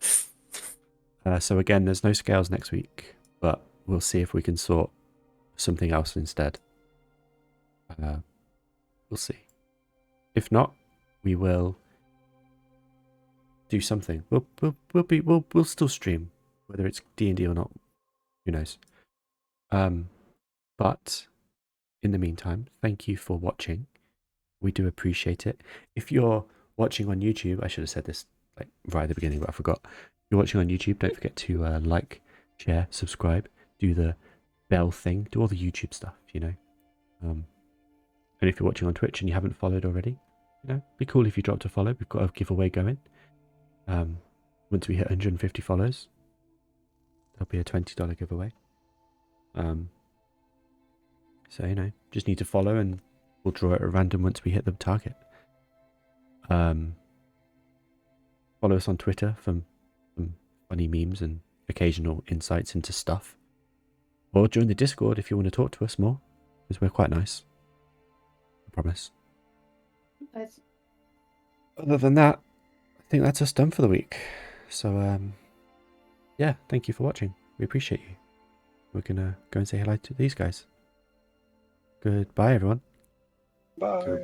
So again, there's no scales next week, but we'll see if we can sort something else instead. We'll see. If not, we will do something. We'll still stream, whether it's D&D or not. Who knows? But in the meantime, thank you for watching. We do appreciate it. If you're watching on YouTube, I should have said this like right at the beginning, but I forgot. If you're watching on YouTube, don't forget to like, share, subscribe, do the bell thing, do all the YouTube stuff, you know. And if you're watching on Twitch and you haven't followed already, you know, be cool if you dropped a follow. We've got a giveaway going. Once we hit 150 follows, there'll be a $20 giveaway. So, you know, just need to follow and we'll draw it at random once we hit the target. Follow us on Twitter for some funny memes and occasional insights into stuff. Or join the Discord if you want to talk to us more, because we're quite nice. I promise. Nice. Other than that, I think that's us done for the week. So, yeah, thank you for watching. We appreciate you. We're going to go and say hello to these guys. Goodbye, everyone. Bye. Goodbye.